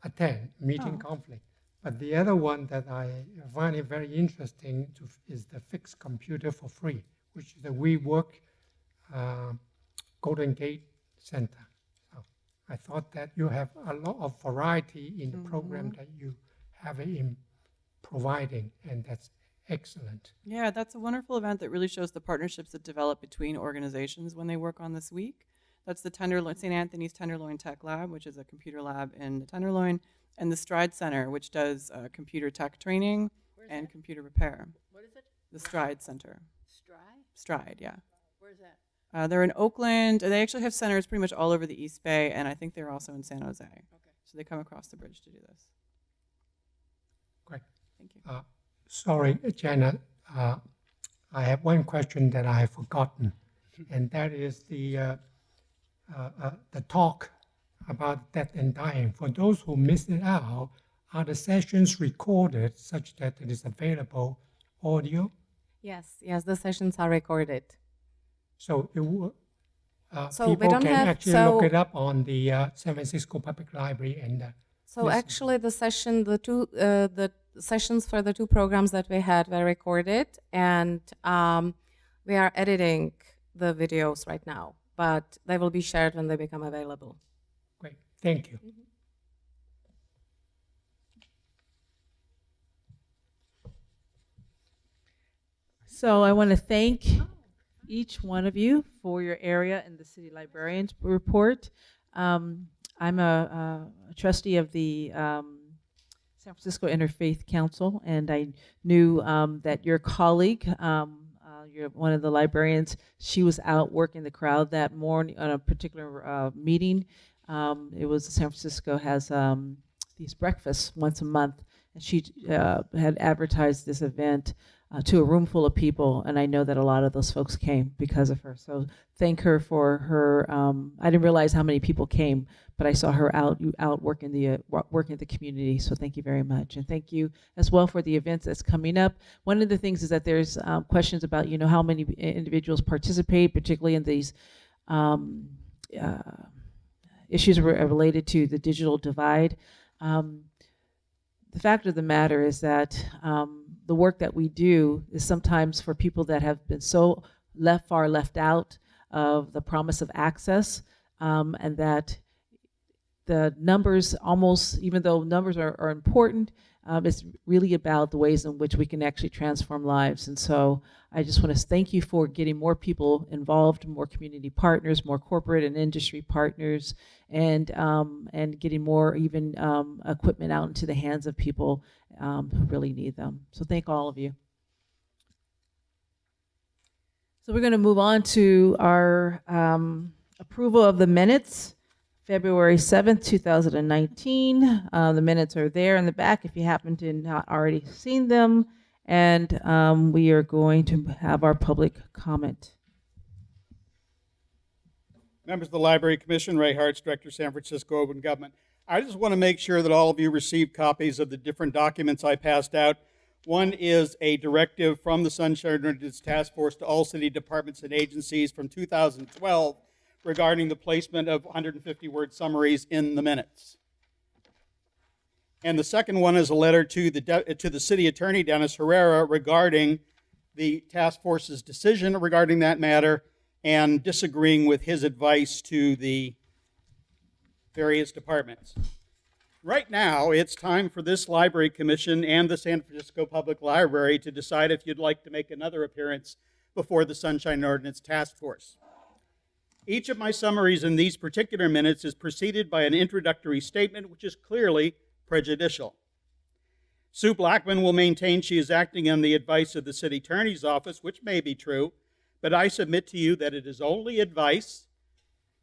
attend, meeting conflict. But the other one that I find it very interesting is the fixed computer for free, which is the WeWork Golden Gate Center. So I thought that you have a lot of variety in the program that you have in providing, and that's excellent. Yeah, that's a wonderful event that really shows the partnerships that develop between organizations when they work on this week. That's the St. Anthony's Tenderloin Tech Lab, which is a computer lab in the Tenderloin, and the Stride Center, which does computer tech training and computer repair. What is it? The Stride Center. Stride? Stride, yeah. Where's that? They're in Oakland. They actually have centers pretty much all over the East Bay, and I think they're also in San Jose. Okay. So they come across the bridge to do this. Great. Thank you. Sorry, Jenna, I have one question that I have forgotten, and that is the talk about death and dying. For those who missed it out, are the sessions recorded such that it is available audio? Yes, the sessions are recorded. So So we people don't can have- actually so- look it up on the San Francisco Public Library and So listen. actually, the sessions for the two programs that we had were recorded, and we are editing the videos right now, but they will be shared when they become available. Great, thank you. So I want to thank each one of you for your area in the city librarian's report. I'm a trustee of the San Francisco Interfaith Council, and I knew that your colleague, you're one of the librarians, she was out working the crowd that morning on a particular meeting. It was San Francisco has these breakfasts once a month, and she had advertised this event to a room full of people, and I know that a lot of those folks came because of her. So thank her for her. I didn't realize how many people came, but I saw her out working the community. So thank you very much, and thank you as well for the events that's coming up. One of the things is that there's questions about how many individuals participate, particularly in these issues related to the digital divide. The fact of the matter is that the work that we do is sometimes for people that have been so far left out of the promise of access, and that the numbers almost, even though numbers are important, it's really about the ways in which we can actually transform lives. And so I just want to thank you for getting more people involved, more community partners, more corporate and industry partners, and getting more even equipment out into the hands of people who really need them. So thank all of you. So we're going to move on to our approval of the minutes. February 7th, 2019. The minutes are there in the back if you happen to not already seen them. And we are going to have our public comment. Members of the Library Commission, Ray Hartz, Director, San Francisco Open Government. I just want to make sure that all of you received copies of the different documents I passed out. One is a directive from the Sunshine Ordinance Task Force to all city departments and agencies from 2012 regarding the placement of 150-word summaries in the minutes. And the second one is a letter to the city attorney, Dennis Herrera, regarding the task force's decision regarding that matter and disagreeing with his advice to the various departments. Right now, it's time for this Library Commission and the San Francisco Public Library to decide if you'd like to make another appearance before the Sunshine Ordinance Task Force. Each of my summaries in these particular minutes is preceded by an introductory statement which is clearly prejudicial. Sue Blackman will maintain she is acting on the advice of the city attorney's office, which may be true, but I submit to you that it is only advice,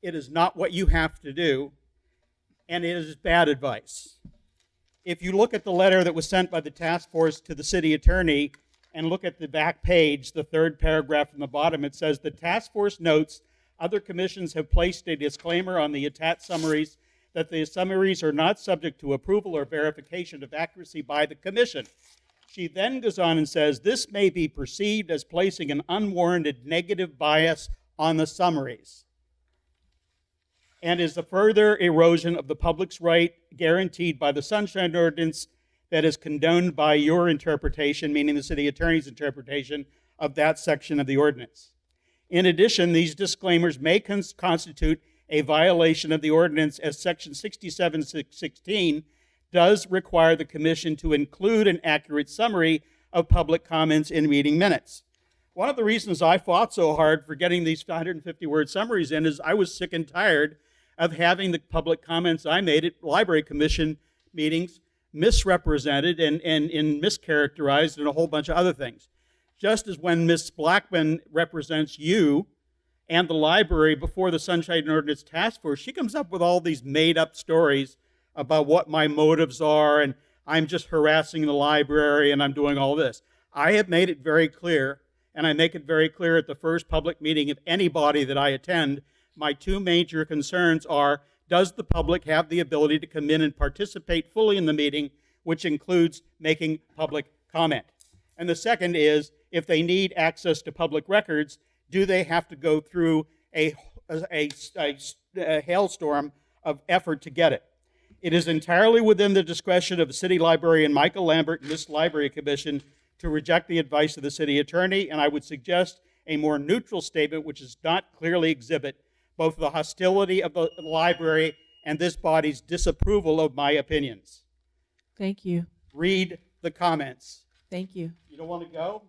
it is not what you have to do, and it is bad advice. If you look at the letter that was sent by the task force to the city attorney and look at the back page, the third paragraph from the bottom, it says the task force notes other commissions have placed a disclaimer on the attached summaries that the summaries are not subject to approval or verification of accuracy by the commission. She then goes on and says, this may be perceived as placing an unwarranted negative bias on the summaries and is a further erosion of the public's right guaranteed by the Sunshine Ordinance that is condoned by your interpretation, meaning the city attorney's interpretation of that section of the ordinance. In addition, these disclaimers may constitute a violation of the ordinance, as section 6716 does require the commission to include an accurate summary of public comments in meeting minutes. One of the reasons I fought so hard for getting these 150-word summaries in is I was sick and tired of having the public comments I made at Library Commission meetings misrepresented and mischaracterized and a whole bunch of other things. Just as when Ms. Blackman represents you and the library before the Sunshine Ordinance Task Force, she comes up with all these made-up stories about what my motives are, and I'm just harassing the library, and I'm doing all this. I have made it very clear, and I make it very clear at the first public meeting of anybody that I attend, my two major concerns are, does the public have the ability to come in and participate fully in the meeting, which includes making public comment? And the second is, if they need access to public records, do they have to go through a a hailstorm of effort to get it. It is entirely within the discretion of the city librarian Michael Lambert and this library commission to reject the advice of the city attorney, and I would suggest a more neutral statement which does not clearly exhibit both the hostility of the library and this body's disapproval of my opinions. Thank you. Read the comments. Thank you. You don't want to go?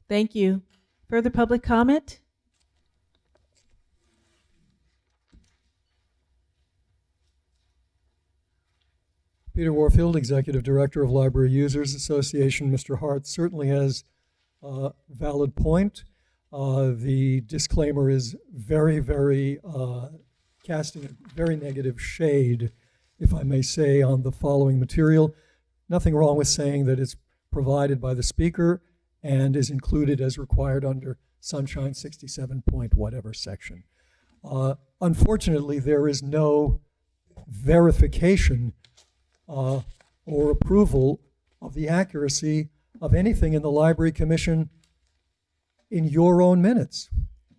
Thank you. Further public comment? Peter Warfield, Executive Director of Library Users Association. Mr. Hart certainly has a valid point. The disclaimer is very casting a very negative shade, if I may say, on the following material. Nothing wrong with saying that it's provided by the speaker and is included as required under Sunshine 67 point whatever section. Unfortunately, there is no verification or approval of the accuracy of anything in the Library Commission in your own minutes.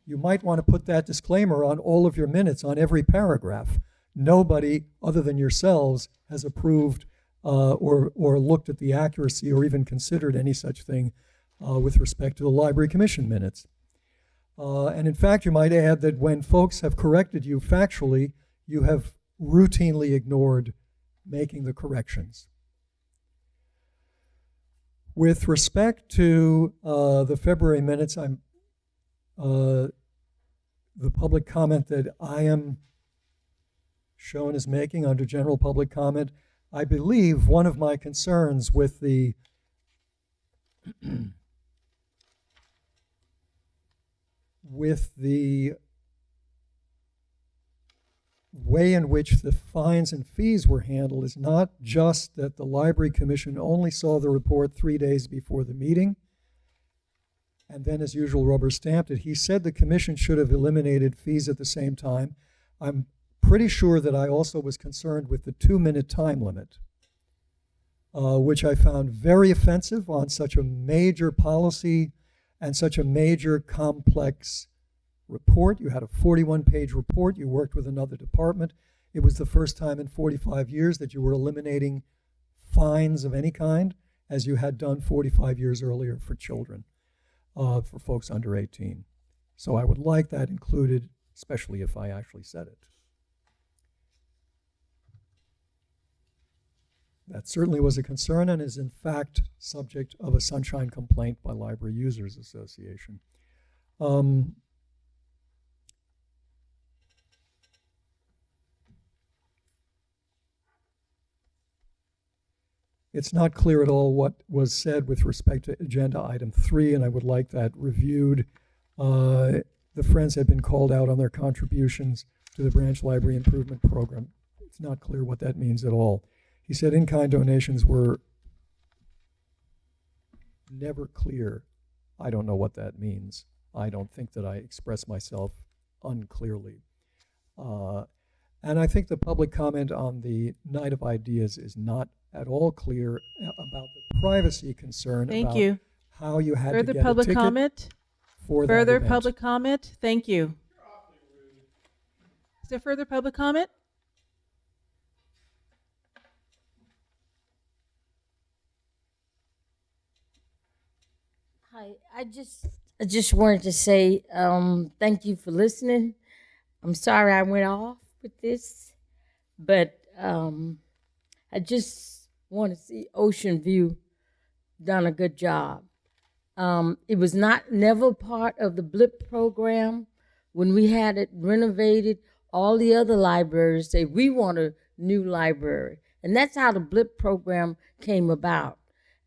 You might want to put that disclaimer on all of your minutes, on every paragraph. Nobody other than yourselves has approved or looked at the accuracy or even considered any such thing with respect to the Library Commission minutes. And in fact, you might add that when folks have corrected you factually, you have routinely ignored making the corrections. With respect to the February minutes, the public comment that I am shown as making under general public comment, I believe one of my concerns with the way in which the fines and fees were handled is not just that the Library Commission only saw the report 3 days before the meeting and then, as usual, rubber stamped it. He said the commission should have eliminated fees at the same time. I'm pretty sure that I also was concerned with the 2-minute time limit, which I found very offensive on such a major policy and such a major complex report. You had a 41-page report. You worked with another department. It was the first time in 45 years that you were eliminating fines of any kind, as you had done 45 years earlier for children, for folks under 18. So I would like that included, especially if I actually said it. That certainly was a concern and is in fact subject of a Sunshine complaint by Library Users Association. It's not clear at all what was said with respect to agenda item 3, and I would like that reviewed. The Friends had been called out on their contributions to the Branch Library Improvement Program. It's not clear what that means at all. He said in-kind donations were never clear. I don't know what that means. I don't think that I express myself unclearly. And I think the public comment on the Night of Ideas is not at all clear about the privacy concern. Thank about you. How you had Further to get public a ticket comment? for Further that event. public comment? Thank you. Is there further public comment? Hi, I just wanted to say thank you for listening. I'm sorry I went off with this, but I just want to see Ocean View done a good job. It was never part of the BLIP program. When we had it renovated, all the other libraries say, we want a new library. And that's how the BLIP program came about.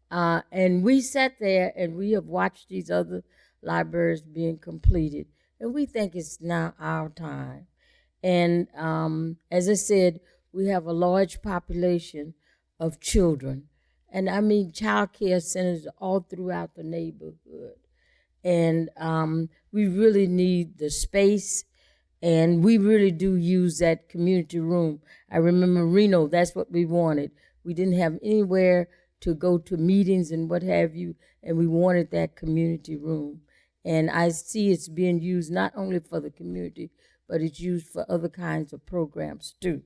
And we sat there and we have watched these other libraries being completed. And we think it's now our time. And as I said, we have a large population of children. And I mean child care centers all throughout the neighborhood. And we really need the space, and we really do use that community room. I remember Reno, that's what we wanted. We didn't have anywhere to go to meetings and what have you, and we wanted that community room. And I see it's being used not only for the community, but it's used for other kinds of programs too.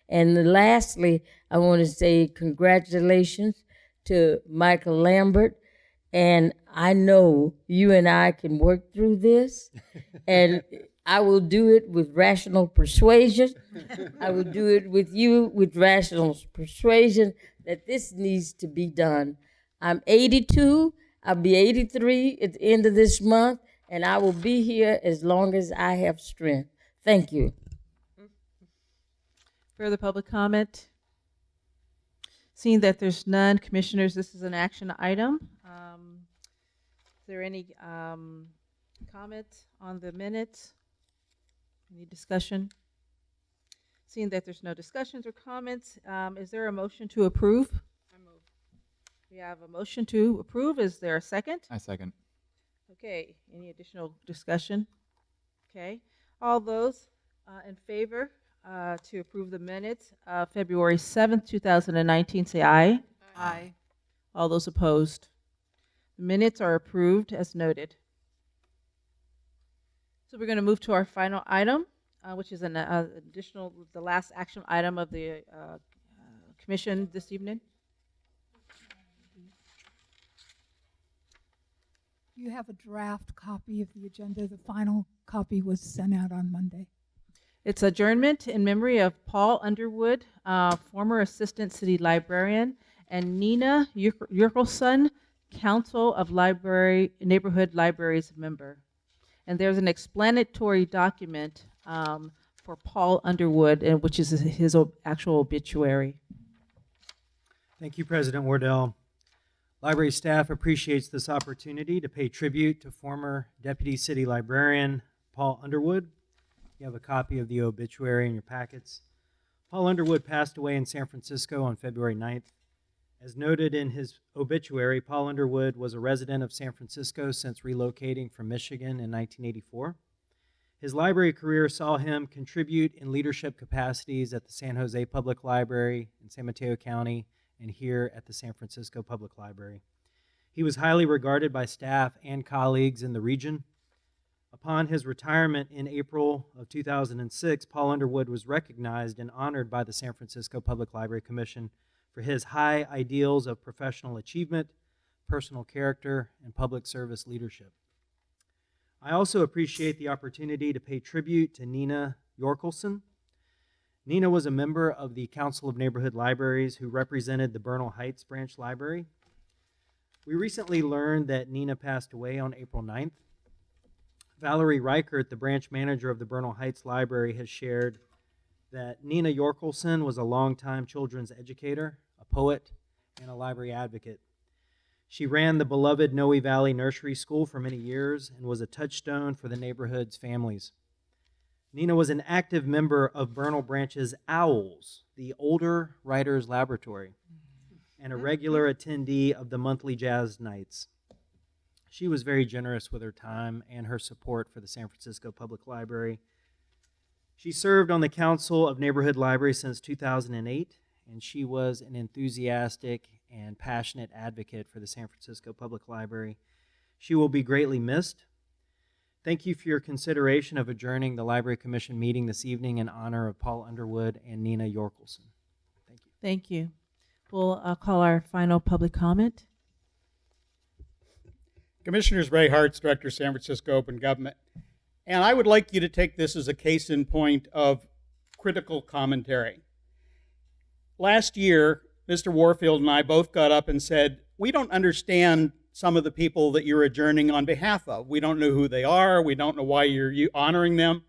And lastly, I want to say congratulations to Michael Lambert. And I know you and I can work through this. And I will do it with rational persuasion. I will do it with you with rational persuasion that this needs to be done. I'm 82. I'll be 83 at the end of this month. And I will be here as long as I have strength. Thank you. Further public comment? Seeing that there's none, commissioners, this is an action item. Is there any comment on the minutes? Any discussion? Seeing that there's no discussions or comments, is there a motion to approve? I move. We have a motion to approve. Is there a second? I second. Okay, any additional discussion? Okay, all those in favor to approve the minutes of February 7th, 2019, say aye. Aye. All those opposed? The minutes are approved as noted. So we're going to move to our final item, which is an additional, the last action item of the commission this evening. You have a draft copy of the agenda. The final copy was sent out on Monday. It's adjournment in memory of Paul Underwood, former Assistant City Librarian, and Nina Yerkelson, Council of Neighborhood Libraries member. And there's an explanatory document for Paul Underwood, which is his actual obituary. Thank you, President Wardell. Library staff appreciates this opportunity to pay tribute to former Deputy City Librarian Paul Underwood. You have a copy of the obituary in your packets. Paul Underwood passed away in San Francisco on February 9th. As noted in his obituary, Paul Underwood was a resident of San Francisco since relocating from Michigan in 1984. His library career saw him contribute in leadership capacities at the San Jose Public Library in San Mateo County and here at the San Francisco Public Library. He was highly regarded by staff and colleagues in the region. Upon his retirement in April of 2006, Paul Underwood was recognized and honored by the San Francisco Public Library Commission for his high ideals of professional achievement, personal character, and public service leadership. I also appreciate the opportunity to pay tribute to Nina Yerkelson. Nina was a member of the Council of Neighborhood Libraries who represented the Bernal Heights Branch Library. We recently learned that Nina passed away on April 9th. Valerie Reichert, the branch manager of the Bernal Heights Library, has shared that Nina Yerkelson was a longtime children's educator, a poet, and a library advocate. She ran the beloved Noe Valley Nursery School for many years and was a touchstone for the neighborhood's families. Nina was an active member of Bernal Branch's OWLS, the Older Writers Laboratory, and a regular attendee of the monthly jazz nights. She was very generous with her time and her support for the San Francisco Public Library. She served on the Council of Neighborhood Libraries since 2008, and she was an enthusiastic and passionate advocate for the San Francisco Public Library. She will be greatly missed. Thank you for your consideration of adjourning the Library Commission meeting this evening in honor of Paul Underwood and Nina Yerkelson. Thank you. Thank you. We'll call our final public comment. Commissioners Ray Hartz, Director, San Francisco Open Government. And I would like you to take this as a case in point of critical commentary. Last year, Mr. Warfield and I both got up and said, we don't understand some of the people that you're adjourning on behalf of. We don't know who they are. We don't know why you're honoring them.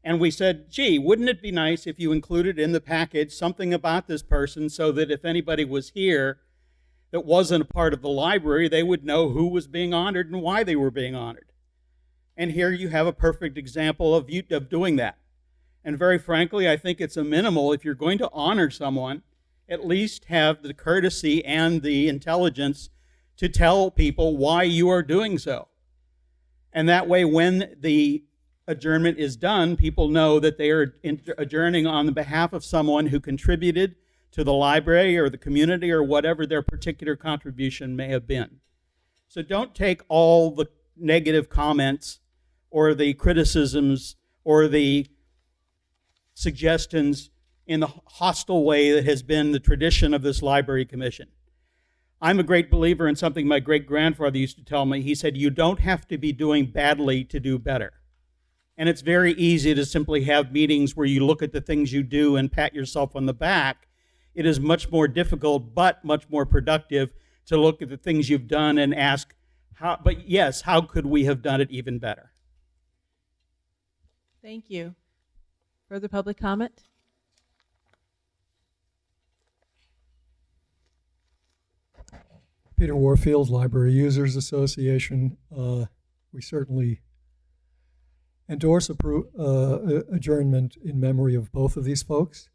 And we said, gee, wouldn't it be nice if you included in the package something about this person so that if anybody was here that wasn't a part of the library, they would know who was being honored and why they were being honored. And here you have a perfect example of doing that. And very frankly, I think it's a minimal. If you're going to honor someone, at least have the courtesy and the intelligence to tell people why you are doing so. And that way, when the adjournment is done, people know that they are adjourning on the behalf of someone who contributed to the library or the community or whatever their particular contribution may have been. So don't take all the negative comments or the criticisms or the suggestions in the hostile way that has been the tradition of this library commission. I'm a great believer in something my great-grandfather used to tell me. He said, you don't have to be doing badly to do better. And it's very easy to simply have meetings where you look at the things you do and pat yourself on the back. It is much more difficult, but much more productive to look at the things you've done and ask, how could we have done it even better? Thank you. Further public comment? Peter Warfield, Library Users Association. We certainly endorse adjournment in memory of both of these folks.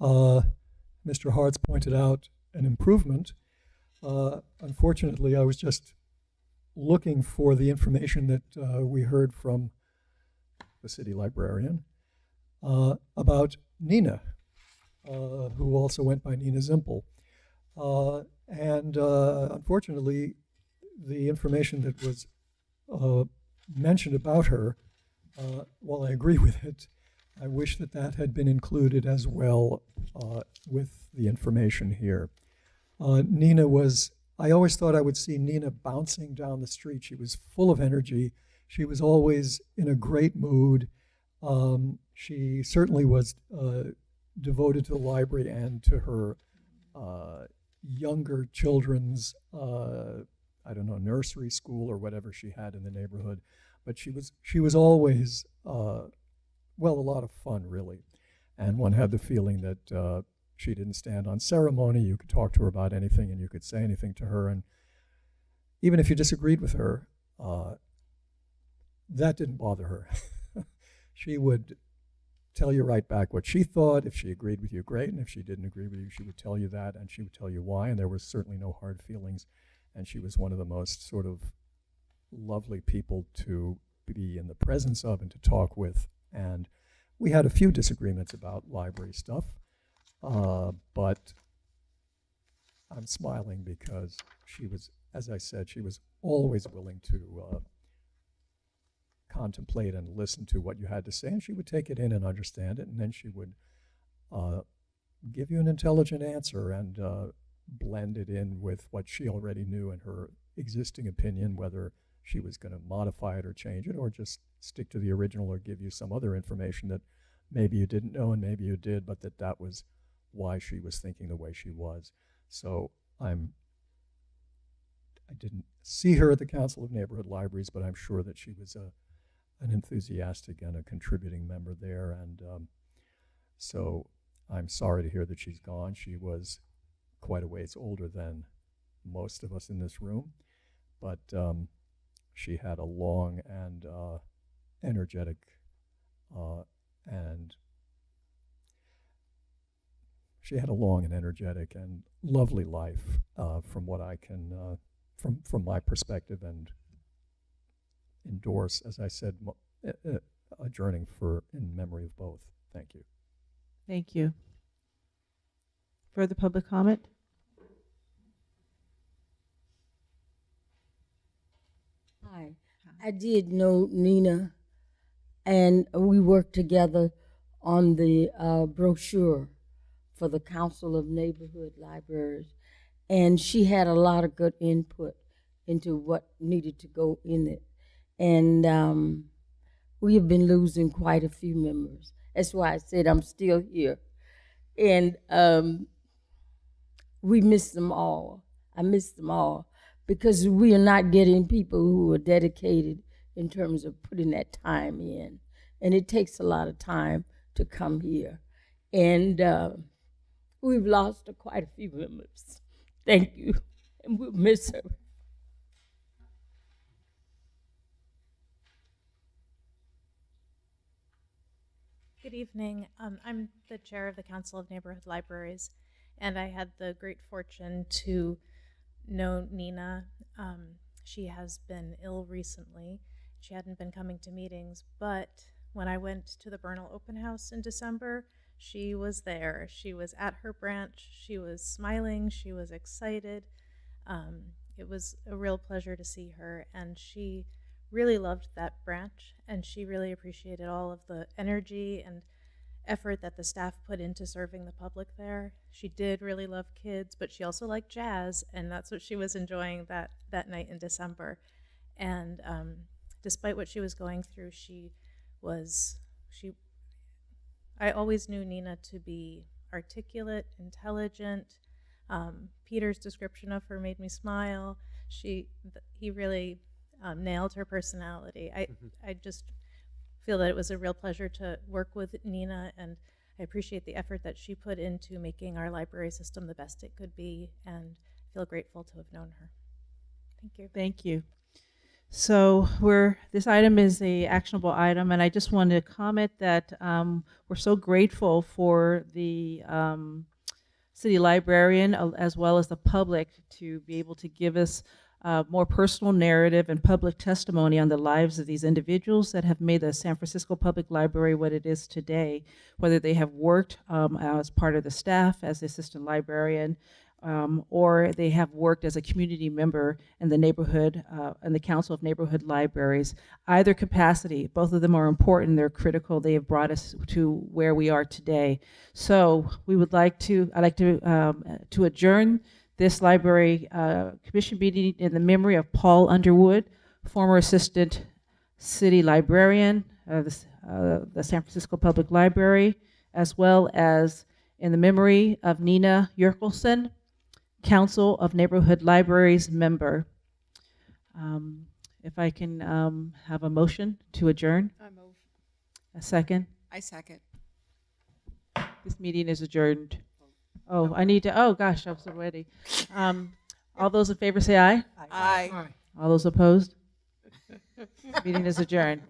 Mr. Hart's pointed out an improvement. Unfortunately, I was just looking for the information that we heard from the city librarian about Nina, who also went by Nina Zimpel. And unfortunately, the information that was mentioned about her, while I agree with it, I wish that that had been included as well with the information here. Nina was, I always thought I would see Nina bouncing down the street. She was full of energy. She was always in a great mood. She certainly was devoted to the library and to her younger children's, I don't know, nursery school or whatever she had in the neighborhood. But she was always, well, a lot of fun, really. And one had the feeling that she didn't stand on ceremony. You could talk to her about anything and you could say anything to her. And even if you disagreed with her, that didn't bother her. She would tell you right back what she thought. If she agreed with you, great. And if she didn't agree with you, she would tell you that, and she would tell you why. And there was certainly no hard feelings. And she was one of the most sort of lovely people to be in the presence of and to talk with. And we had a few disagreements about library stuff, but I'm smiling because she was, as I said, she was always willing to contemplate and listen to what you had to say, and she would take it in and understand it, and then she would give you an intelligent answer and blend it in with what she already knew and her existing opinion, whether she was going to modify it or change it or just stick to the original or give you some other information that maybe you didn't know and maybe you did, but that was why she was thinking the way she was. So I didn't see her at the Council of Neighborhood Libraries, but I'm sure that she was an enthusiastic and a contributing member there. And so I'm sorry to hear that she's gone. She was quite a ways older than most of us in this room, but she had a long and energetic and lovely life from what I can, from my perspective, and endorse, as I said, adjourning in memory of both. Thank you. Thank you. Further public comment? Hi. I did know Nina, and we worked together on the brochure for the Council of Neighborhood Libraries, and she had a lot of good input into what needed to go in it. And we have been losing quite a few members. That's why I said I'm still here. And we miss them all. I miss them all because we are not getting people who are dedicated in terms of putting that time in. And it takes a lot of time to come here. And we've lost quite a few members. Thank you. And we'll miss her. Good evening. I'm the chair of the Council of Neighborhood Libraries, and I had the great fortune to know Nina. She has been ill recently. She hadn't been coming to meetings, but when I went to the Bernal Open House in December, she was there. She was at her branch. She was smiling. She was excited. It was a real pleasure to see her, and she really loved that branch, and she really appreciated all of the energy and effort that the staff put into serving the public there. She did really love kids, but she also liked jazz, and that's what she was enjoying that night in December. And despite what she was going through, I always knew Nina to be articulate, intelligent. Peter's description of her made me smile. He really nailed her personality. I just feel that it was a real pleasure to work with Nina, and I appreciate the effort that she put into making our library system the best it could be, and feel grateful to have known her. Thank you. Thank you. So this item is a actionable item, and I just wanted to comment that we're so grateful for the city librarian as well as the public to be able to give us more personal narrative and public testimony on the lives of these individuals that have made the San Francisco Public Library what it is today, whether they have worked as part of the staff, as the assistant librarian, or they have worked as a community member in the neighborhood, in the Council of Neighborhood Libraries. Either capacity, both of them are important, they're critical, they have brought us to where we are today. So I'd like to adjourn this library commission meeting in the memory of Paul Underwood, former assistant city librarian of the San Francisco Public Library, as well as in the memory of Nina Yerkelson, Council of Neighborhood Libraries member. If I can have a motion to adjourn. I move. A second. I second. This meeting is adjourned. Oh, I need to, oh gosh, I was so ready. All those in favor say aye. Aye. All those opposed? Meeting is adjourned.